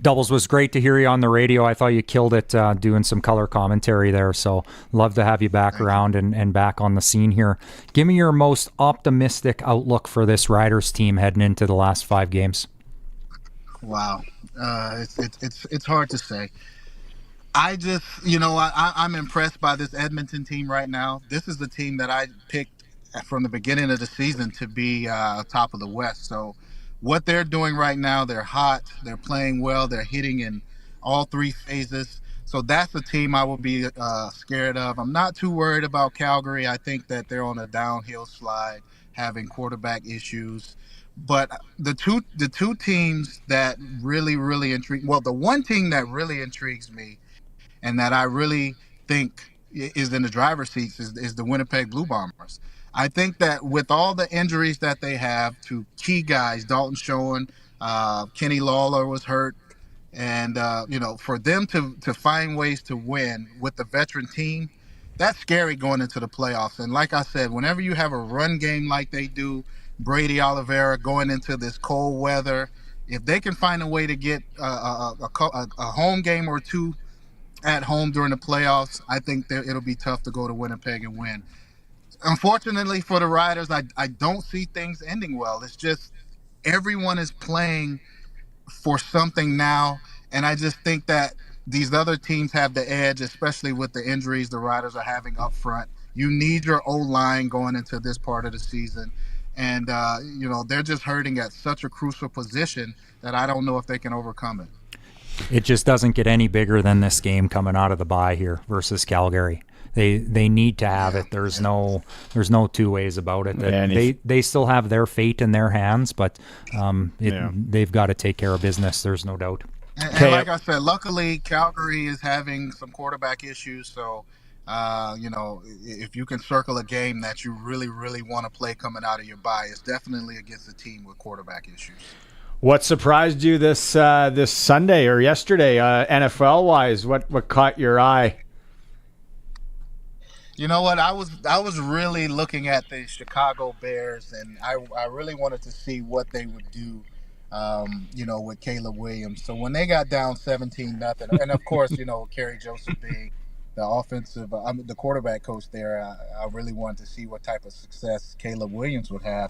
Doubles, was great to hear you on the radio. I thought you killed it doing some color commentary there. So love to have you back around and back on the scene here. Give me your most optimistic outlook for this Riders team heading into the last 5 games. Wow. It's hard to say. I just, I'm impressed by this Edmonton team right now. This is the team that I picked from the beginning of the season to be top of the West. So what they're doing right now, they're hot, they're playing well, they're hitting in all 3 phases. So that's the team I will be scared of. I'm not too worried about Calgary. I think that they're on a downhill slide, having quarterback issues. But the two teams that really intrigue, well, the one team that really intrigues me and that I really think is in the driver's seats is the Winnipeg Blue Bombers. I think that with all the injuries that they have to key guys, Dalton Schoen, Kenny Lawler was hurt, and for them to find ways to win with the veteran team, that's scary going into the playoffs. And like I said, whenever you have a run game like they do, Brady Oliveira going into this cold weather, if they can find a way to get a home game or 2 at home during the playoffs, I think it'll be tough to go to Winnipeg and win. Unfortunately for the Riders, I don't see things ending well. It's just everyone is playing for something now, and I just think that these other teams have the edge, especially with the injuries the Riders are having up front. You need your O-line going into this part of the season, and they're just hurting at such a crucial position that I don't know if they can overcome it. It just doesn't get any bigger than this game coming out of the bye here versus Calgary. They need to have it. There's no 2 ways about it. They still have their fate in their hands, but they've got to take care of business. There's no doubt. And like I said, luckily Calgary is having some quarterback issues. So, if you can circle a game that you really want to play coming out of your bye, it's definitely against a team with quarterback issues. What surprised you this Sunday or yesterday, NFL wise? What caught your eye? You know what? I was really looking at the Chicago Bears, and I really wanted to see what they would do, with Caleb Williams. So when they got down 17-0, and of course, Kerry Joseph being the quarterback coach there, I really wanted to see what type of success Caleb Williams would have.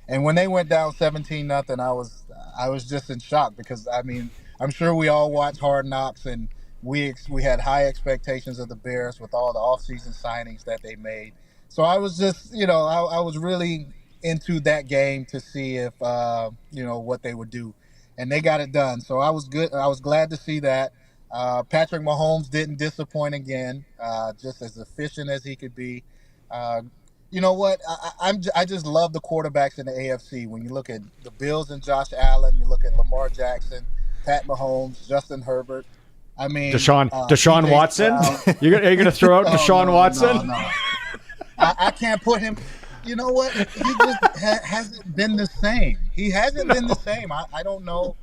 And when they went down 17-0, I was just in shock because I'm sure we all watched Hard Knocks, and we had high expectations of the Bears with all the offseason signings that they made. So I was just, I was really into that game to see if what they would do, and they got it done. So I was good. I was glad to see that. Patrick Mahomes didn't disappoint again, just as efficient as he could be. You know what? I just love the quarterbacks in the AFC. When you look at the Bills and Josh Allen, you look at Lamar Jackson, Pat Mahomes, Justin Herbert. Deshaun Watson? Are you going to throw out Deshaun Watson? No. I can't put him. you know what? He just hasn't been the same. He hasn't been the same. I don't know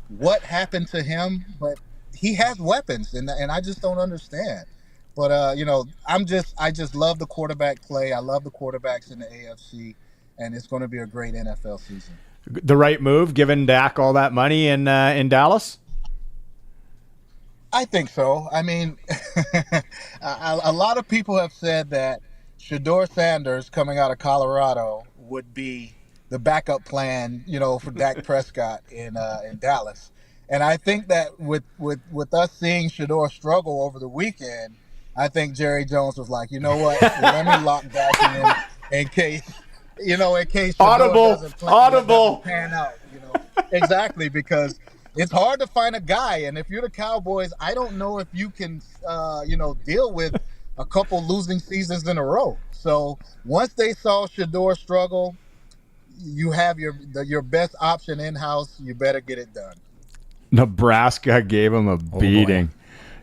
what happened to him, but he has weapons, and I just don't understand. But I just love the quarterback play. I love the quarterbacks in the AFC, and it's going to be a great NFL season. The right move, giving Dak all that money in Dallas? I think so. I mean, a lot of people have said that Shedeur Sanders coming out of Colorado would be the backup plan, for Dak Prescott in Dallas. And I think that with us seeing Shedeur struggle over the weekend, I think Jerry Jones was like, you know what, let me lock Dak in case Shedeur doesn't pan out. Exactly, because it's hard to find a guy, and if you're the Cowboys, I don't know if you can, deal with a couple losing seasons in a row. So once they saw Shedeur struggle, you have your best option in-house. You better get it done. Nebraska gave him a beating.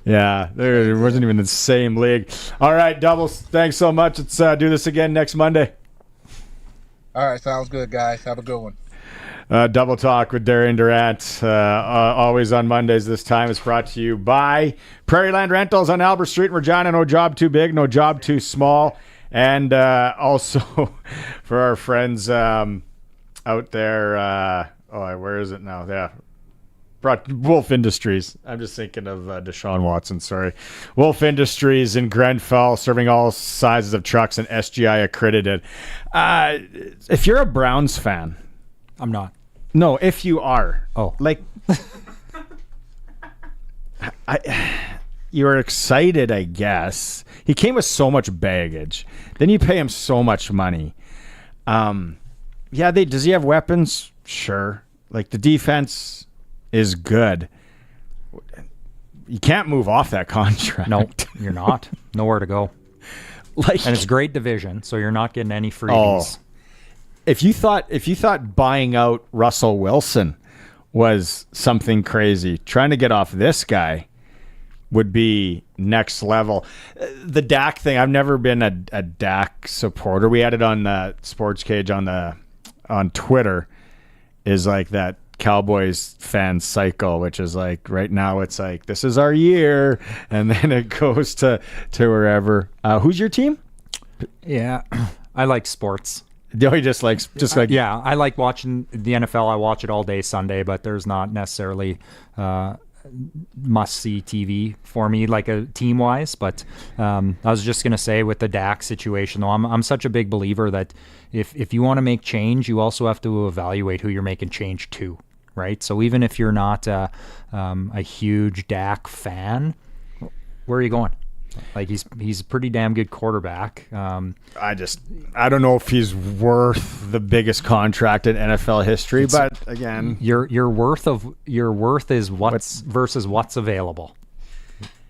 Yeah, it wasn't even the same league. All right, Doubles, thanks so much. Let's do this again next Monday. All right, sounds good, guys. Have a good one. Double Talk with Darian Durant, always on Mondays. This time is brought to you by Prairie Land Rentals on Albert Street in Regina. No job too big, no job too small. And also for our friends out there, where is it now? Yeah, brought Wolf Industries. I'm just thinking of Deshaun Watson, sorry. Wolf Industries in Grenfell, serving all sizes of trucks and SGI accredited. If you're a Browns fan, I'm not. No, if you are. Oh. You were excited, I guess. He came with so much baggage. Then you pay him so much money. Does he have weapons? Sure. The defense is good. You can't move off that contract. No, you're not. Nowhere to go. And it's a great division, so you're not getting any freebies. If you thought buying out Russell Wilson was something crazy, trying to get off this guy would be next level. The Dak thing, I've never been a Dak supporter. We had it on the Sportscage on Twitter, is like that Cowboys fan cycle, which is like right now it's like this is our year, and then it goes to wherever. Who's your team? Yeah, I like sports. He just likes yeah, I like watching the NFL. I watch it all day Sunday, but there's not necessarily must-see TV for me, like a team-wise. But I was just gonna say with the Dak situation, though, I'm such a big believer that if you want to make change, you also have to evaluate who you're making change to, right? So even if you're not a huge Dak fan, where are you going? He's a pretty damn good quarterback. I don't know if he's worth the biggest contract in NFL history, but again, your worth is what's versus what's available.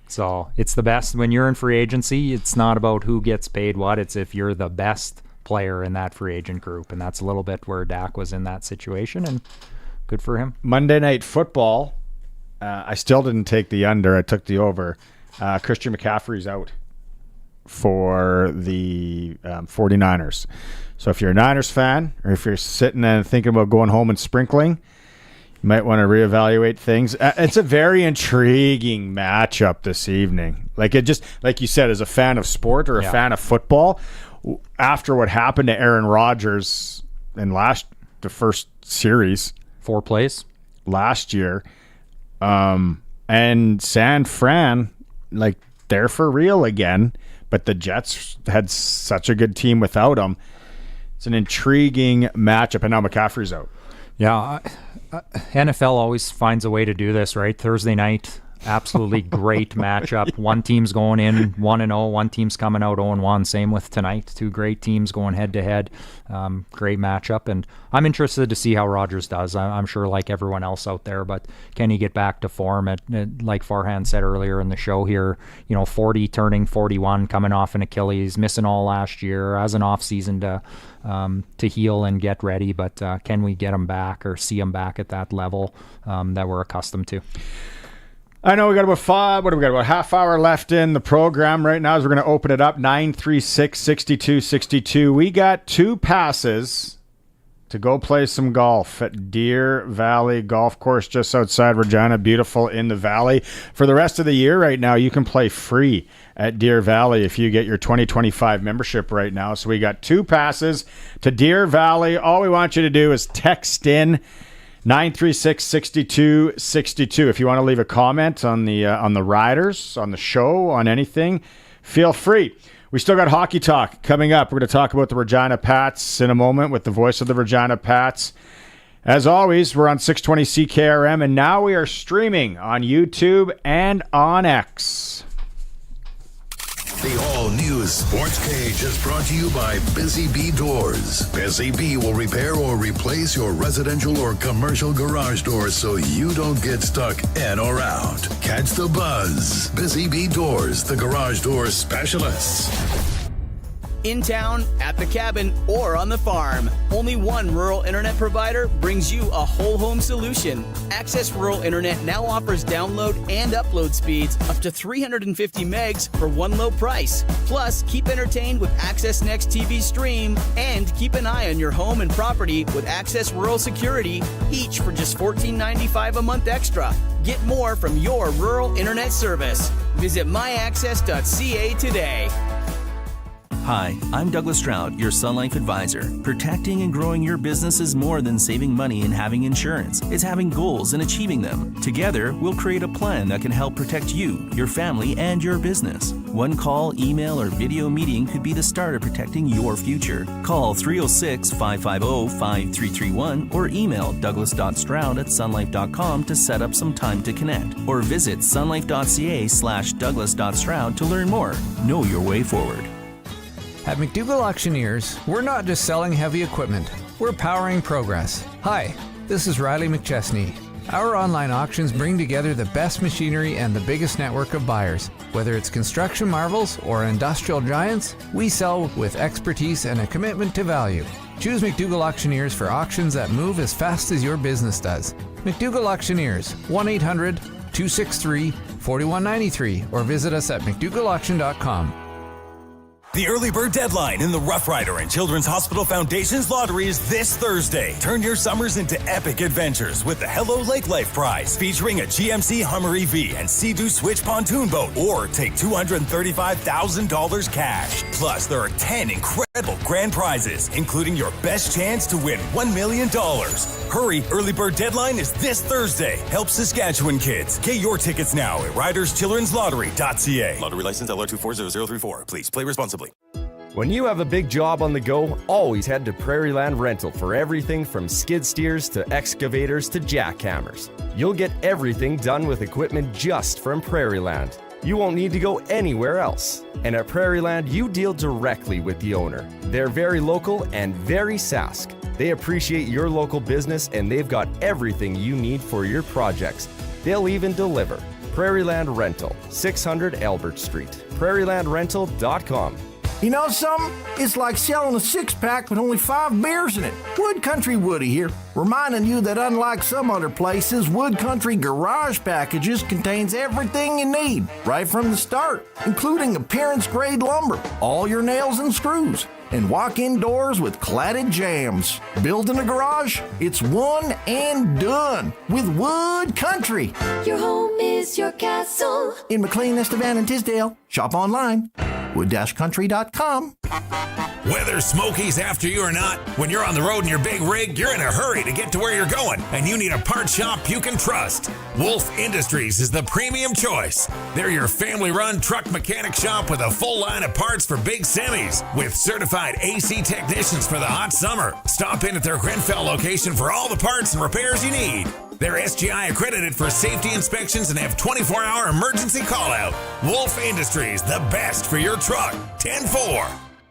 So it's the best when you're in free agency. It's not about who gets paid what. It's if you're the best player in that free agent group, and that's a little bit where Dak was in that situation, and good for him. Monday Night Football. I still didn't take the under. I took the over. Christian McCaffrey's out for the 49ers. So if you're a Niners fan, or if you're sitting and thinking about going home and sprinkling, you might want to reevaluate things. It's a very intriguing matchup this evening. Like you said, as a fan of sport or a fan of football, after what happened to Aaron Rodgers in the first series, 4 plays last year, and San Fran, they're for real again, but the Jets had such a good team without him. It's an intriguing matchup, and now McCaffrey's out. Yeah, NFL always finds a way to do this, right? Thursday night, absolutely great matchup. One team's going in 1-0, one team's coming out 0-1. Same with tonight. 2 great teams going head-to-head. Great matchup, and I'm interested to see how Rodgers does. I'm sure like everyone else out there, but can he get back to form? Like Farhan said earlier in the show here, 40 turning 41, coming off an Achilles, missing all last year, has an off season to heal and get ready, but can we get him back or see him back at that level that we're accustomed to? I know we got about a half hour left in the program right now as we're going to open it up. 936-6262. We got 2 passes to go play some golf at Deer Valley Golf Course just outside Regina. Beautiful in the valley. For the rest of the year right now, you can play free at Deer Valley if you get your 2025 membership right now. So we got 2 passes to Deer Valley. All we want you to do is text in 936-6262. If you want to leave a comment on the Riders, on the show, on anything, feel free. We still got hockey talk coming up. We're going to talk about the Regina Pats in a moment with the voice of the Regina Pats. As always, we're on 620 CKRM, and now we are streaming on YouTube and on X. The all-new Sportscage is brought to you by Busy Bee Doors. Busy Bee will repair or replace your residential or commercial garage doors so you don't get stuck in or out. Catch the buzz. Busy Bee Doors, the garage door specialists. In town, at the cabin, or on the farm, only one rural internet provider brings you a whole home solution. Access Rural Internet now offers download and upload speeds up to 350 megs for one low price. Plus, keep entertained with Access Next TV Stream and keep an eye on your home and property with Access Rural Security, each for just $14.95 a month extra. Get more from your rural internet service. Visit myaccess.ca today. Hi, I'm Douglas Stroud, your Sun Life advisor. Protecting and growing your business is more than saving money and having insurance. It's having goals and achieving them. Together, we'll create a plan that can help protect you, your family, and your business. One call, email, or video meeting could be the start of protecting your future. Call 306-550-5331 or email douglas.stroud@sunlife.com to set up some time to connect. Or visit sunlife.ca/douglas.stroud to learn more. Know your way forward. At McDougall Auctioneers, we're not just selling heavy equipment, we're powering progress. Hi, this is Riley McChesney. Our online auctions bring together the best machinery and the biggest network of buyers. Whether it's construction marvels or industrial giants, we sell with expertise and a commitment to value. Choose McDougall Auctioneers for auctions that move as fast as your business does. McDougall Auctioneers, 1-800-263-4193, or visit us at mcdougallauction.com. The early bird deadline in the Rough Rider and Children's Hospital Foundation's lottery is this Thursday. Turn your summers into epic adventures with the Hello Lake Life Prize, featuring a GMC Hummer EV and Sea-Doo Switch pontoon boat, or take $235,000 cash. Plus, there are 10 incredible grand prizes, including your best chance to win $1 million. Hurry, early bird deadline is this Thursday. Help Saskatchewan kids. Get your tickets now at riderschildrenslottery.ca. Lottery license LR240034. Please play responsibly. When you have a big job on the go, always head to Prairieland Rental for everything from skid steers to excavators to jackhammers. You'll get everything done with equipment just from Prairieland. You won't need to go anywhere else. And at Prairieland, you deal directly with the owner. They're very local and very Sask. They appreciate your local business and they've got everything you need for your projects. They'll even deliver. Prairieland Rental, 600 Albert Street. PrairielandRental.com. You know something? It's like selling a six-pack with only 5 beers in it. Wood Country Woody here, reminding you that unlike some other places, Wood Country Garage Packages contains everything you need, right from the start, including appearance-grade lumber, all your nails and screws, and walk-in doors with cladded jambs. Building a garage? It's one and done with Wood Country. Your home is your castle. In McLean, Estevan, and Tisdale. Shop online. wood-country.com. Whether Smokey's after you or not, when you're on the road in your big rig, you're in a hurry to get to where you're going, and you need a part shop you can trust. Wolf Industries is the premium choice. They're your family-run truck mechanic shop with a full line of parts for big semis, with certified AC technicians for the hot summer. Stop in at their Grenfell location for all the parts and repairs you need. They're SGI accredited for safety inspections and have 24-hour emergency call-out. Wolf Industries, the best for your truck. 10-4.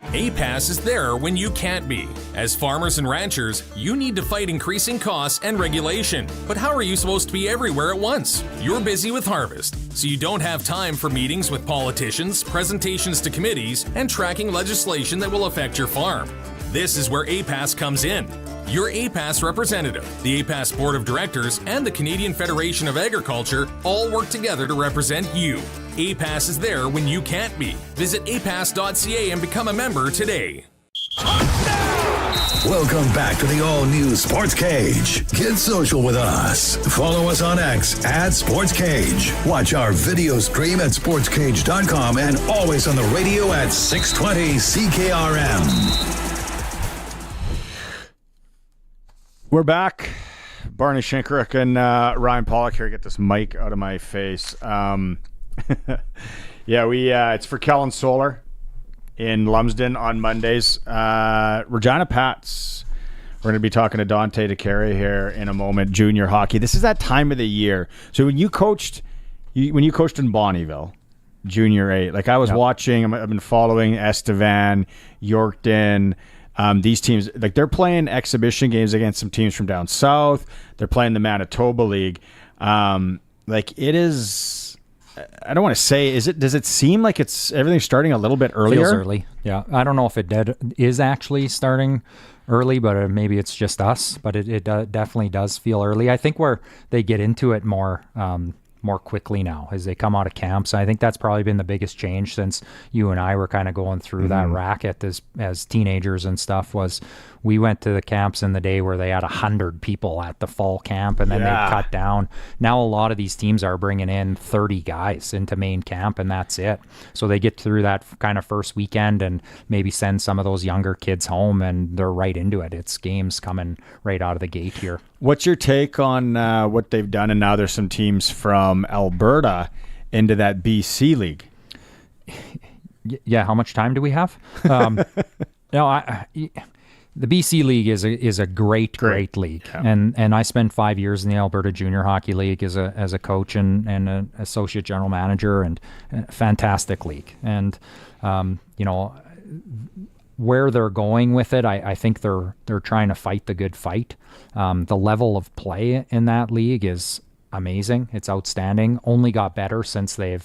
APAS is there when you can't be. As farmers and ranchers, you need to fight increasing costs and regulation. But how are you supposed to be everywhere at once? You're busy with harvest, so you don't have time for meetings with politicians, presentations to committees, and tracking legislation that will affect your farm. This is where APAS comes in. Your APAS representative. The APAS Board of Directors and the Canadian Federation of Agriculture all work together to represent you. APAS is there when you can't be. Visit apas.ca and become a member today. Welcome back to the all-new Sports Cage. Get social with us. Follow us on X at Sports Cage. Watch our video stream at sportscage.com and always on the radio at 620 CKRM. We're back. Barney Shinkaruk and Ryan Pollock here. Get this mic out of my face. It's for Kellen Solar in Lumsden on Mondays. Regina Pats. We're going to be talking to Dante DeCarry here in a moment. Junior hockey. This is that time of the year. So when you coached in Bonnyville, Junior A, like I was watching, I've been following Estevan, Yorkton. These teams, like they're playing exhibition games against some teams from down south. They're playing the Manitoba League. Like it is. I don't want to say. Does it seem like everything's starting a little bit earlier? Feels early. Yeah, I don't know if it is actually starting early, but maybe it's just us. But it definitely does feel early. I think where they get into it more quickly now as they come out of camps. I think that's probably been the biggest change since you and I were kind of going through that racket as teenagers and stuff. Was we went to the camps in the day where they had 100 people at the fall camp, and then they cut down. Now a lot of these teams are bringing in 30 guys into main camp, and that's it. So they get through that kind of first weekend and maybe send some of those younger kids home, and they're right into it. It's games coming right out of the gate here. What's your take on what they've done? And now there's some teams from Alberta into that BC league. Yeah, how much time do we have? The BC League is a great league, and I spent 5 years in the Alberta Junior Hockey League as a coach and an associate general manager, and a fantastic league. And where they're going with it, I think they're trying to fight the good fight. The level of play in that league is amazing. It's outstanding. Only got better since they've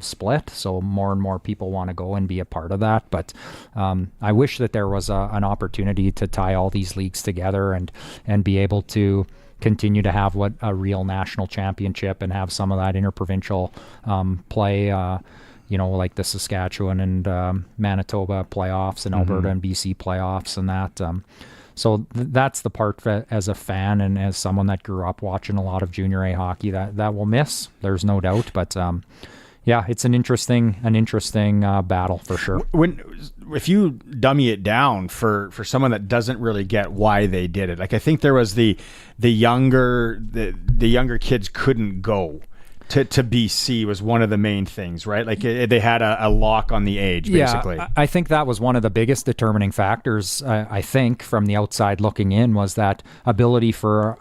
split. So more and more people want to go and be a part of that. But I wish that there was an opportunity to tie all these leagues together and be able to continue to have a real national championship and have some of that interprovincial play. Like the Saskatchewan and Manitoba playoffs and Alberta and BC playoffs and that. So that's the part as a fan and as someone that grew up watching a lot of Junior A hockey that we'll miss. There's no doubt, but it's an interesting battle for sure. If you dummy it down for someone that doesn't really get why they did it, like I think there was the younger kids couldn't go to BC was one of the main things, right? Like they had a lock on the age, basically. Yeah, I think that was one of the biggest determining factors, I think, from the outside looking in, was that ability for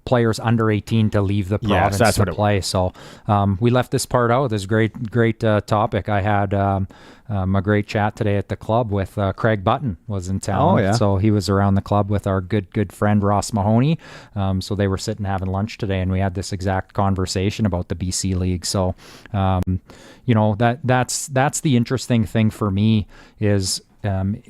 players under 18 to leave the province to play. So we left this part out. This great topic. I had a great chat today at the club with Craig Button was in town. Oh, yeah. So he was around the club with our good friend Ross Mahoney. So they were sitting having lunch today, and we had this exact conversation about the BC League. So that's the interesting thing for me is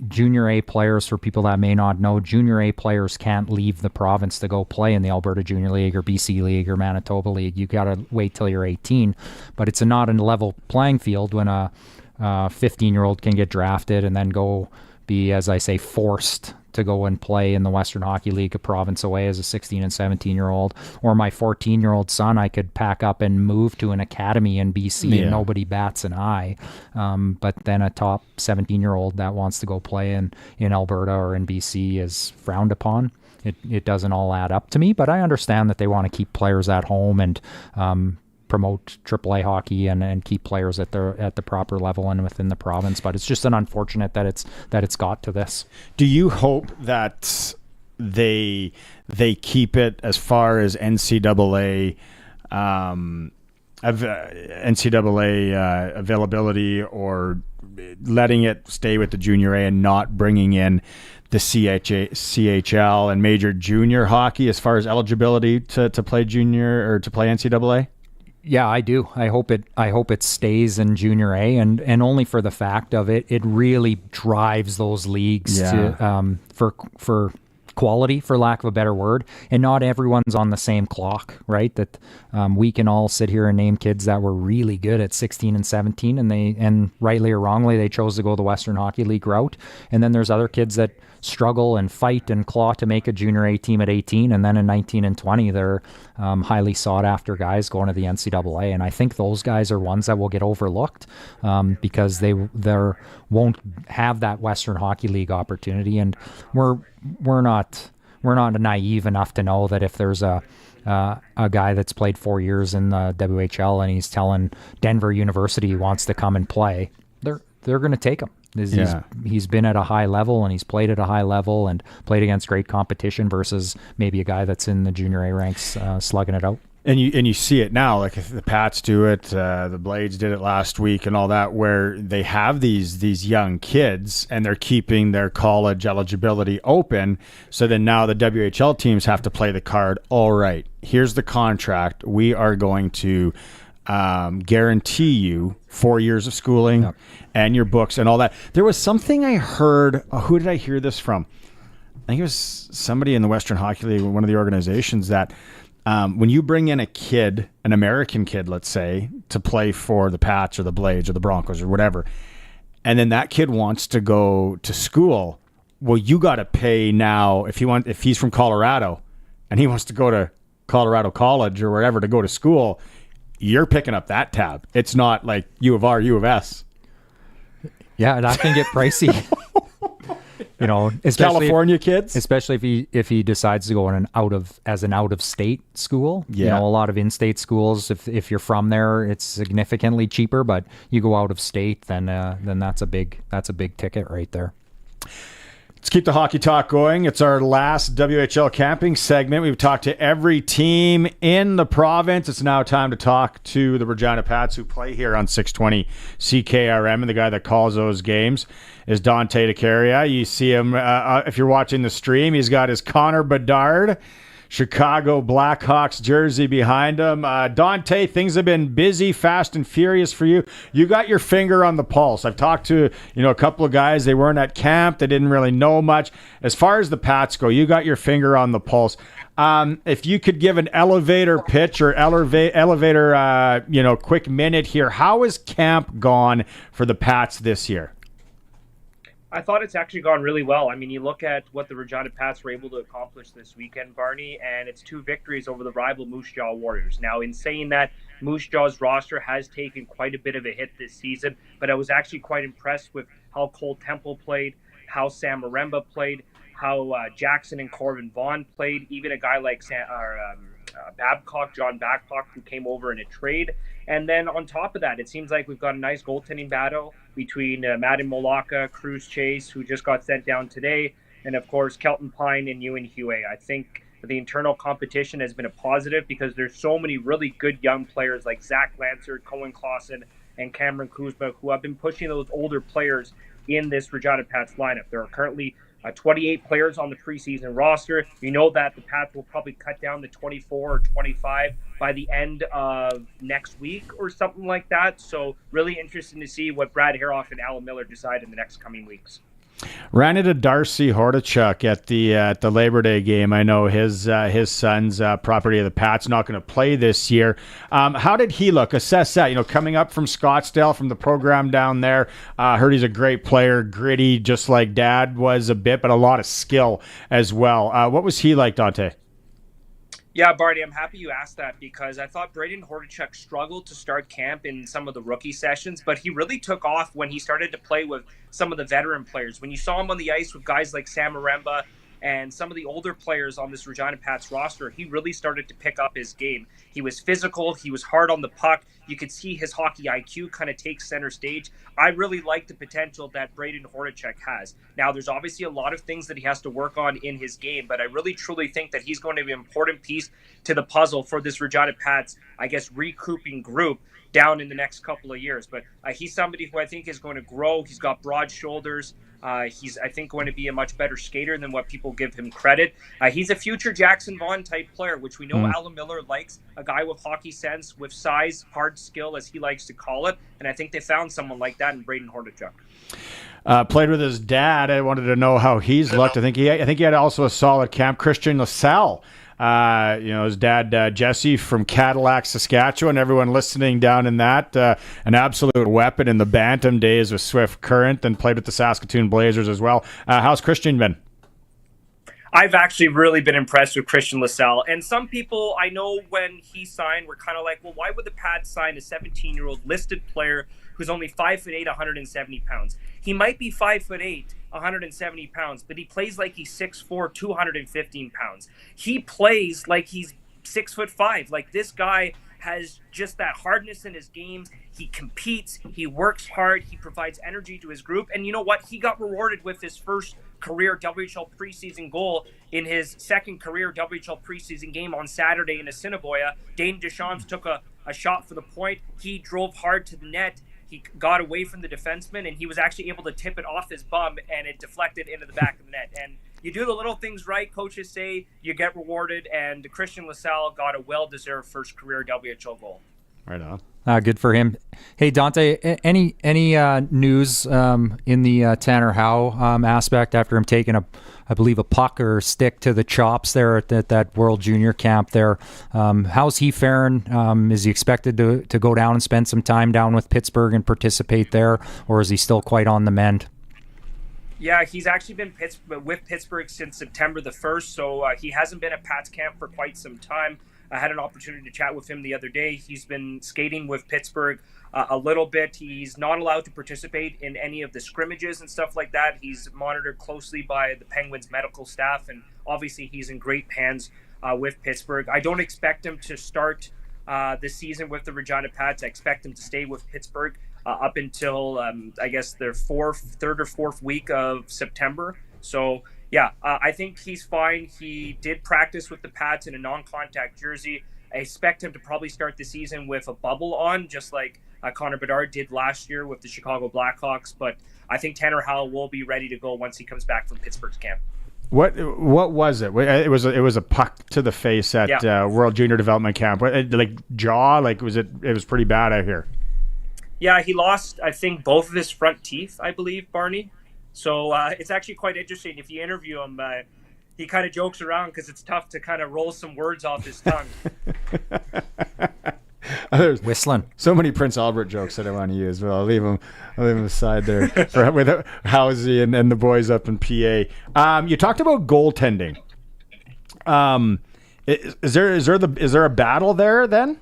Junior A players, for people that may not know, Junior A players can't leave the province to go play in the Alberta Junior League or BC League or Manitoba League. You got to wait till you're 18, but it's not a level playing field when a 15-year-old can get drafted and then go be, as I say, forced to go and play in the Western Hockey League a province away as a 16 and 17-year-old. Or my 14-year-old son, I could pack up and move to an academy in BC and nobody bats an eye. But then a top 17-year-old that wants to go play in Alberta or in BC is frowned upon. It doesn't all add up to me, but I understand that they want to keep players at home and promote AAA hockey and keep players at the proper level and within the province. But it's just unfortunate that it's got to this. Do you hope that they keep it as far as NCAA availability, or letting it stay with the Junior A and not bringing in the CHL and major junior hockey as far as eligibility to play junior or to play NCAA? Yeah, I do. I hope it stays in Junior A, and only for the fact of it really drives those leagues to for quality, for lack of a better word, and not everyone's on the same clock, right? That we can all sit here and name kids that were really good at 16 and 17, and rightly or wrongly, they chose to go the Western Hockey League route. And then there's other kids that struggle and fight and claw to make a junior A team at 18, and then in 19 and 20, they're highly sought after guys going to the NCAA. And I think those guys are ones that will get overlooked because they won't have that Western Hockey League opportunity. And we're not naive enough to know that if there's a guy that's played 4 years in the WHL and he's telling Denver University he wants to come and play, they're going to take him. He's been at a high level, and he's played at a high level and played against great competition versus maybe a guy that's in the junior A ranks slugging it out. And you see it now, like the Pats do it, the Blades did it last week and all that, where they have these young kids and they're keeping their college eligibility open. So then now the WHL teams have to play the card, all right, here's the contract. We are going to guarantee you 4 years of schooling and your books and all that. There was something I heard. Who did I hear this from? I think it was somebody in the Western Hockey League, one of the organizations, that when you bring in a kid, an American kid, let's say, to play for the Pats or the Blades or the Broncos or whatever, and then that kid wants to go to school, well, you got to pay now. If he's from Colorado and he wants to go to Colorado College or wherever to go to school, you're picking up that tab. It's not like U of R, U of S. Yeah, that can get pricey. California kids, especially if he decides to go as an out of state school. Yeah. A lot of in-state schools, if you're from there, it's significantly cheaper. But you go out of state, then that's a big ticket right there. Let's keep the hockey talk going. It's our last WHL camping segment. We've talked to every team in the province. It's now time to talk to the Regina Pats, who play here on 620 CKRM, and the guy that calls those games is Dante DeCaria. You see him, if you're watching the stream, he's got his Connor Bedard Chicago Blackhawks jersey behind him. Dante, things have been busy, fast, and furious for you. You got your finger on the pulse. I've talked to a couple of guys. They weren't at camp. They didn't really know much. As far as the Pats go, you got your finger on the pulse. If you could give an elevator pitch or elevator, quick minute here, how has camp gone for the Pats this year? I thought it's actually gone really well. I mean, you look at what the Regina Pats were able to accomplish this weekend, Barney, and it's 2 victories over the rival Moose Jaw Warriors. Now, in saying that, Moose Jaw's roster has taken quite a bit of a hit this season, but I was actually quite impressed with how Cole Temple played, how Sam Maremba played, how Jackson and Corbin Vaughn played, even a guy like John Babcock, who came over in a trade. And then on top of that, it seems like we've got a nice goaltending battle between Madden Molaka, Cruz Chase, who just got sent down today, and of course Kelton Pine and Ewan Huey. I think the internal competition has been a positive because there's so many really good young players like Zach Lancer, Cohen Clausen, and Cameron Kuzma, who have been pushing those older players in this Regina Pats lineup. There are currently 28 players on the preseason roster. You know that the Pats will probably cut down to 24 or 25 by the end of next week or something like that. So really interesting to see what Brad Haroff and Alan Miller decide in the next coming weeks. Ran into Darcy Hordichuk at the Labor Day game. I know his son's property of the Pats not going to play this year. How did he look? Assess that. Coming up from Scottsdale, from the program down there. Heard he's a great player, gritty, just like Dad was a bit, but a lot of skill as well. What was he like, Dante? Yeah, Barney, I'm happy you asked that because I thought Braden Hordichuk struggled to start camp in some of the rookie sessions, but he really took off when he started to play with some of the veteran players. When you saw him on the ice with guys like Sam Maremba and some of the older players on this Regina Pats roster, he really started to pick up his game. He was physical. He was hard on the puck. You could see his hockey IQ kind of take center stage. I really like the potential that Braden Hordichuk has. Now, there's obviously a lot of things that he has to work on in his game, but I really truly think that he's going to be an important piece to the puzzle for this Regina Pats, recouping group down in the next couple of years. But he's somebody who I think is going to grow. He's got broad shoulders. He's, I think, going to be a much better skater than what people give him credit. He's a future Jackson Vaughn type player, which we know Alan Miller likes, a guy with hockey sense, with size, hard skill, as he likes to call it. And I think they found someone like that in Braden Hordichuk. Played with his dad. I wanted to know how he's looked. I think he had also a solid camp. Christian LaSalle. His dad, Jesse from Cadillac, Saskatchewan. Everyone listening down in that, an absolute weapon in the bantam days with Swift Current, and played with the Saskatoon Blazers as well. How's Christian been? I've actually really been impressed with Christian LaSalle. And some people I know when he signed were kind of like, well, why would the Pats sign a 17-year-old listed player who's only 5'8", 170 pounds? He might be 5'8", 170 pounds, but he plays like he's 6'4", 215 pounds. He plays like he's 6'5". Like, this guy has just that hardness in his game. He competes, he works hard, he provides energy to his group. And you know what? He got rewarded with his first career WHL preseason goal in his second career WHL preseason game on Saturday in Assiniboia. Dane Deschamps took a shot for the point. He drove hard to the net. He got away from the defenseman, and he was actually able to tip it off his bum, and it deflected into the back of the net. And you do the little things right, coaches say, you get rewarded, and Christian LaSalle got a well-deserved first career WHL goal. Right on. Good for him. Hey, Dante, any news in the Tanner Howe aspect after him taking I believe a puck or stick to the chops there at that World Junior Camp there? How's he faring? Is he expected to go down and spend some time down with Pittsburgh and participate there, or is he still quite on the mend? Yeah, he's actually been with Pittsburgh since September the 1st, so he hasn't been at Pats camp for quite some time. I had an opportunity to chat with him the other day. He's been skating with Pittsburgh a little bit. He's not allowed to participate in any of the scrimmages and stuff like that. He's monitored closely by the Penguins medical staff, and obviously he's in great hands with Pittsburgh. I don't expect him to start the season with the Regina Pats. I expect him to stay with Pittsburgh up until, I guess, their third or fourth week of September. So, yeah, I think he's fine. He did practice with the Pats in a non-contact jersey. I expect him to probably start the season with a bubble on, just like Connor Bedard did last year with the Chicago Blackhawks. But I think Tanner Howe will be ready to go once he comes back from Pittsburgh's camp. What was it? It was a puck to the face at World Junior Development Camp. Like jaw, like it was pretty bad out here. Yeah, he lost, I think, both of his front teeth, I believe, Barney. So it's actually quite interesting. If you interview him, he kind of jokes around because it's tough to kind of roll some words off his tongue. There's whistling. So many Prince Albert jokes that I want to use, but I'll leave them aside there with Housey and the boys up in PA. You talked about goaltending. Is there a battle there then?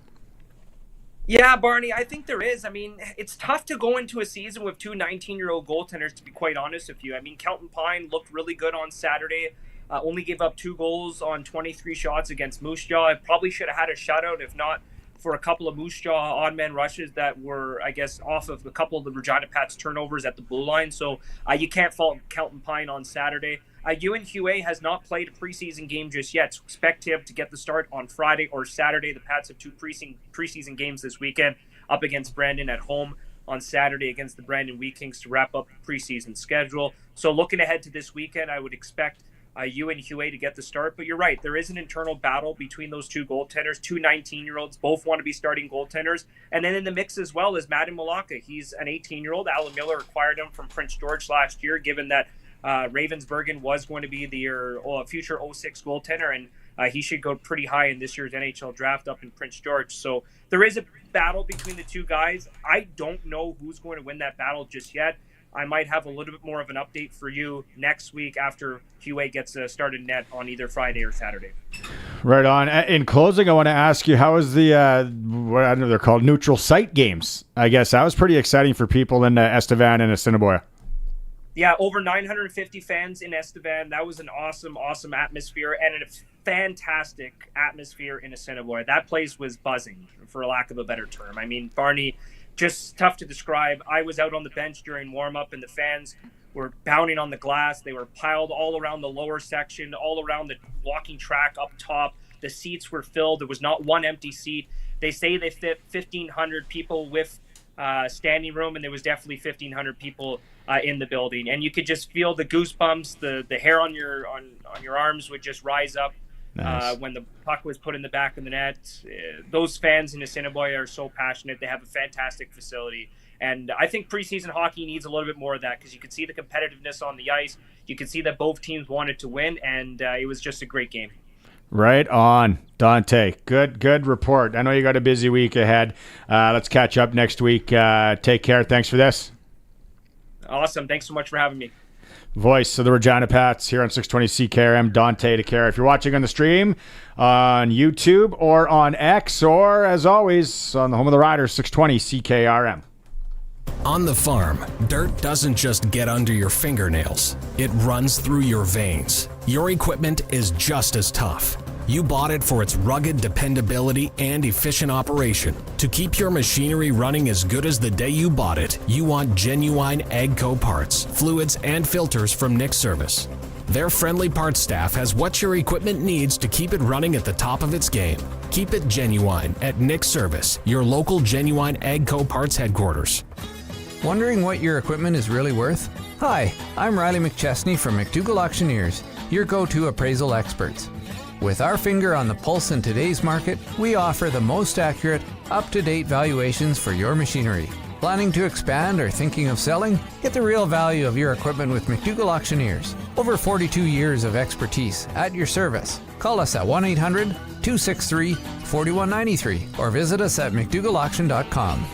Yeah, Barney, I think there is. I mean, it's tough to go into a season with two 19-year-old goaltenders, to be quite honest with you. I mean, Kelton Pine looked really good on Saturday. Only gave up 2 goals on 23 shots against Moose Jaw. I probably should have had a shutout, if not for a couple of Moose Jaw odd-man rushes that were, I guess, off of a couple of the Regina Pats turnovers at the blue line. So you can't fault Kelton Pine on Saturday. Ewan Huet has not played a preseason game just yet, so expect him to get the start on Friday or Saturday. The Pats have 2 preseason games this weekend, up against Brandon at home on Saturday against the Brandon Wheat Kings to wrap up the preseason schedule. So looking ahead to this weekend, I would expect Ewan Huet to get the start. But you're right, there is an internal battle between those 2 goaltenders, 2 19-year-olds, both want to be starting goaltenders. And then in the mix as well is Madden Malacca. He's an 18-year-old. Alan Miller acquired him from Prince George last year, given that Ravensburgen was going to be the future 06 goaltender, and he should go pretty high in this year's NHL draft up in Prince George. So there is a battle between the 2 guys. I don't know who's going to win that battle just yet. I might have a little bit more of an update for you next week after Huet gets started net on either Friday or Saturday. Right on. In closing, I want to ask you, how is the, what I know they're called, neutral site games? I guess that was pretty exciting for people in Estevan and Assiniboia. Yeah, over 950 fans in Estevan. That was an awesome, awesome atmosphere and a fantastic atmosphere in Assiniboia. That place was buzzing, for lack of a better term. I mean, Barney, just tough to describe. I was out on the bench during warm-up, and the fans were pounding on the glass. They were piled all around the lower section, all around the walking track up top. The seats were filled. There was not one empty seat. They say they fit 1,500 people with standing room, and there was definitely 1,500 people in the building, and you could just feel the goosebumps. The hair on your arms would just rise up. Nice. When the puck was put in the back of the net. Those fans in Assiniboia are so passionate. They have a fantastic facility, And I think preseason hockey needs a little bit more of that, because you could see the competitiveness on the ice. You could see that both teams wanted to win, and it was just a great game. Right on, Dante. Good report. I know you got a busy week ahead. Let's catch up next week. Take care. Thanks for this. Awesome. Thanks so much for having me. Voice of the Regina Pats here on 620 CKRM, Dante DeCara. If you're watching on the stream on YouTube or on X, or as always on the home of the Riders, 620 CKRM. On the farm, dirt doesn't just get under your fingernails, it runs through your veins. Your equipment is just as tough. You bought it for its rugged dependability and efficient operation. To keep your machinery running as good as the day you bought it, you want genuine AGCO parts, fluids, and filters from Nick Service. Their friendly parts staff has what your equipment needs to keep it running at the top of its game. Keep it genuine at Nick Service, your local genuine AGCO parts headquarters. Wondering what your equipment is really worth? Hi, I'm Riley McChesney from McDougall Auctioneers, your go-to appraisal experts. With our finger on the pulse in today's market, we offer the most accurate, up-to-date valuations for your machinery. Planning to expand or thinking of selling? Get the real value of your equipment with McDougall Auctioneers. Over 42 years of expertise at your service. Call us at 1-800-263-4193 or visit us at mcdougallauction.com.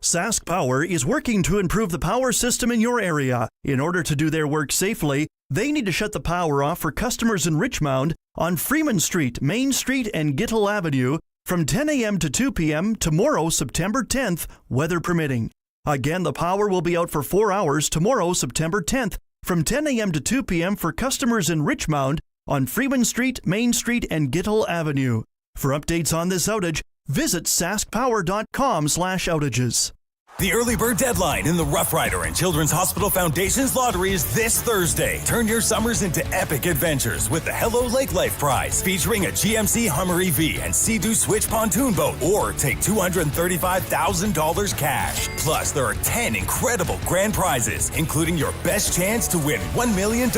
Sask Power is working to improve the power system in your area. In order to do their work safely, they need to shut the power off for customers in Richmond on Freeman Street, Main Street, and Gittle Avenue from 10 a.m. to 2 p.m. tomorrow, September 10th, weather permitting. Again, the power will be out for 4 hours tomorrow, September 10th, from 10 a.m. to 2 p.m. for customers in Richmond on Freeman Street, Main Street, and Gittle Avenue. For updates on this outage, visit saskpower.com/outages. The early bird deadline in the Roughrider and Children's Hospital Foundation's lottery is this Thursday. Turn your summers into epic adventures with the Hello Lake Life Prize, featuring a GMC Hummer EV and Sea-Doo Switch pontoon boat, or take $235,000 cash. Plus, there are 10 incredible grand prizes, including your best chance to win $1 million.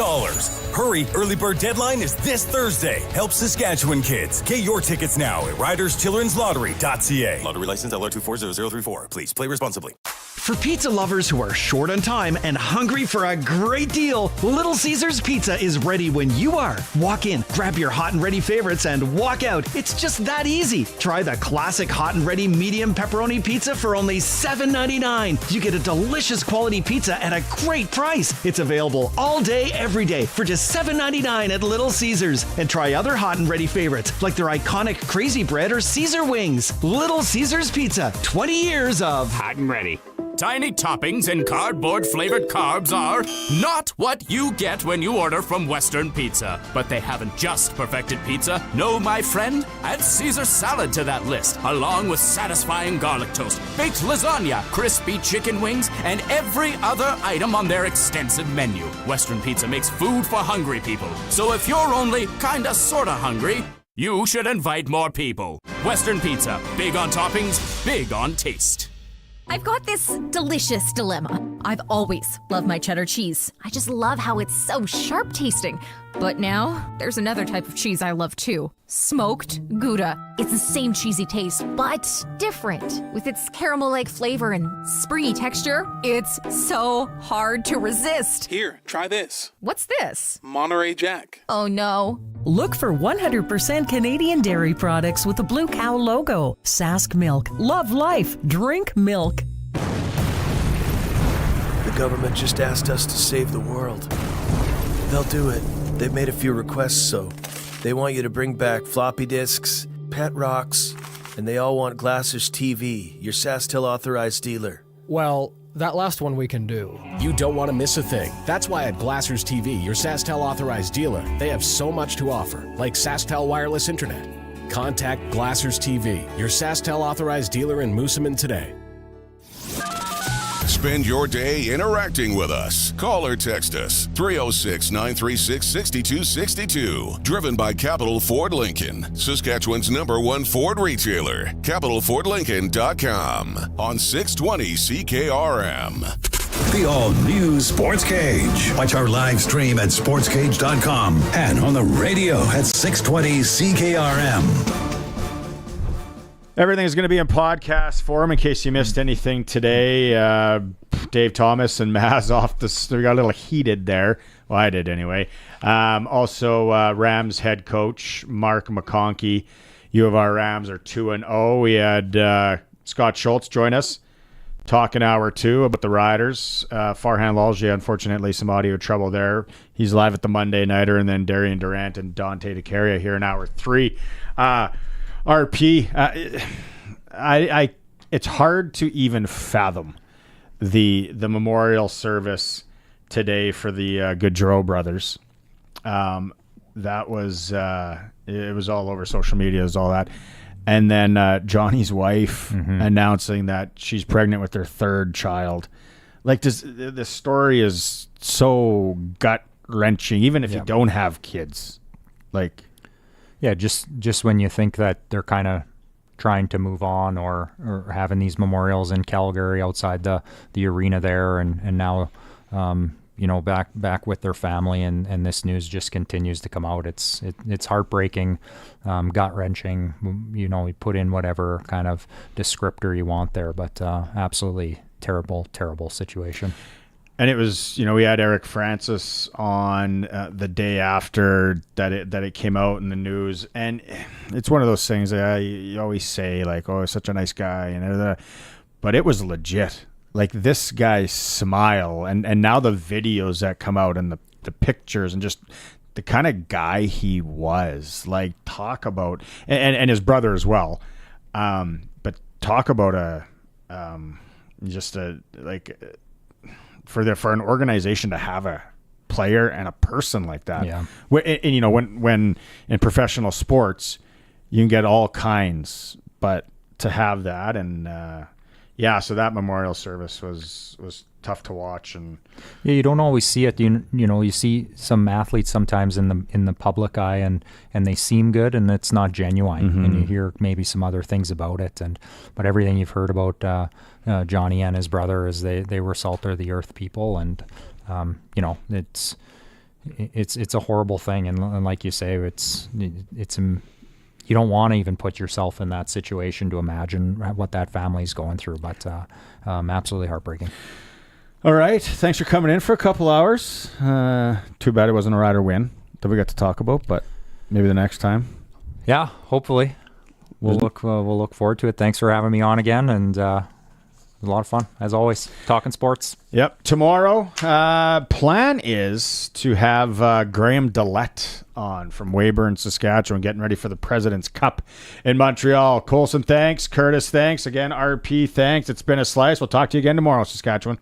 Hurry, early bird deadline is this Thursday. Help Saskatchewan kids. Get your tickets now at riderschildrenslottery.ca. Lottery license LR240034. Please play responsibly. For pizza lovers who are short on time and hungry for a great deal, Little Caesars Pizza is ready when you are. Walk in, grab your hot and ready favorites, and walk out. It's just that easy. Try the classic hot and ready medium pepperoni pizza for only $7.99. You get a delicious quality pizza at a great price. It's available all day, every day for just $7.99 at Little Caesars. And try other hot and ready favorites like their iconic Crazy Bread or Caesar Wings. Little Caesars Pizza, 20 years of hot and ready. Tiny toppings and cardboard-flavored carbs are not what you get when you order from Western Pizza. But they haven't just perfected pizza. No, my friend, add Caesar salad to that list, along with satisfying garlic toast, baked lasagna, crispy chicken wings, and every other item on their extensive menu. Western Pizza makes food for hungry people. So if you're only kinda sorta hungry, you should invite more people. Western Pizza, big on toppings, big on taste. I've got this delicious dilemma. I've always loved my cheddar cheese. I just love how it's so sharp tasting. But now, there's another type of cheese I love too. Smoked Gouda. It's the same cheesy taste, but different. With its caramel-like flavor and springy texture, it's so hard to resist. Here, try this. What's this? Monterey Jack. Oh no. Look for 100% Canadian dairy products with the Blue Cow logo. Sask Milk. Love life. Drink milk. The government just asked us to save the world. They'll do it. They've made a few requests, so they want you to bring back floppy disks, pet rocks, and they all want Glassers TV, your SaskTel authorized dealer. Well, that last one we can do. You don't want to miss a thing. That's why at Glassers TV, your SaskTel authorized dealer, they have so much to offer, like SaskTel wireless internet. Contact Glassers TV, your SaskTel authorized dealer in Moosomin today. Spend your day interacting with us. Call or text us 306-936-6262. Driven by Capital Ford Lincoln, Saskatchewan's #1 Ford retailer. CapitalFordLincoln.com on 620 CKRM. The all-new Sportscage. Watch our live stream at sportscage.com and on the radio at 620 CKRM. Everything is going to be in podcast form in case you missed anything today. Dave Thomas and Maz we got a little heated there. Well, I did anyway. Also, Rams head coach Mark McConkey. U of R Rams are 2-0. We had Scott Schultz join us, talk an hour or two about the Riders. Farhan Lalji, unfortunately, some audio trouble there. He's live at the Monday Nighter, and then Darian Durant and Dante DeCaria here in hour 3. RP, it's hard to even fathom the memorial service today for the Gaudreau brothers. That was it was all over social media, is all that, and then Johnny's wife announcing that she's pregnant with their 3rd child. Like the story is so gut wrenching, even if you don't have kids. Like. Yeah, just when you think that they're kind of trying to move on or having these memorials in Calgary outside the arena there, and now back with their family, and this news just continues to come out. It's heartbreaking, gut wrenching. We put in whatever kind of descriptor you want there, but absolutely terrible situation. And it was, we had Eric Francis on the day after that it came out in the news, and it's one of those things that you always say, like, oh, he's such a nice guy, and but it was legit. Like, this guy's smile, and now the videos that come out and the pictures and just the kind of guy he was. Like, talk about and his brother as well. But talk about for an organization to have a player and a person like that. Yeah. And when in professional sports, you can get all kinds, but to have that and so that memorial service was tough to watch. And you don't always see it. You see some athletes sometimes in the public eye and they seem good, and it's not genuine. And you hear maybe some other things about it, but everything you've heard about Johnny and his brother is they were salt of the earth people, and it's a horrible thing, and like you say, it's you don't want to even put yourself in that situation to imagine what that family's going through, but absolutely heartbreaking. All right, thanks for coming in for a couple hours. Too bad it wasn't a Rider win that we got to talk about, but maybe the next time. Yeah, hopefully we'll look forward to it. Thanks for having me on again, and a lot of fun as always talking sports. Yep. Tomorrow, plan is to have Graham Dillette on from Weyburn, Saskatchewan, getting ready for the President's Cup in Montreal. Colson, thanks. Curtis, thanks. Again, RP, thanks. It's been a slice. We'll talk to you again tomorrow, Saskatchewan.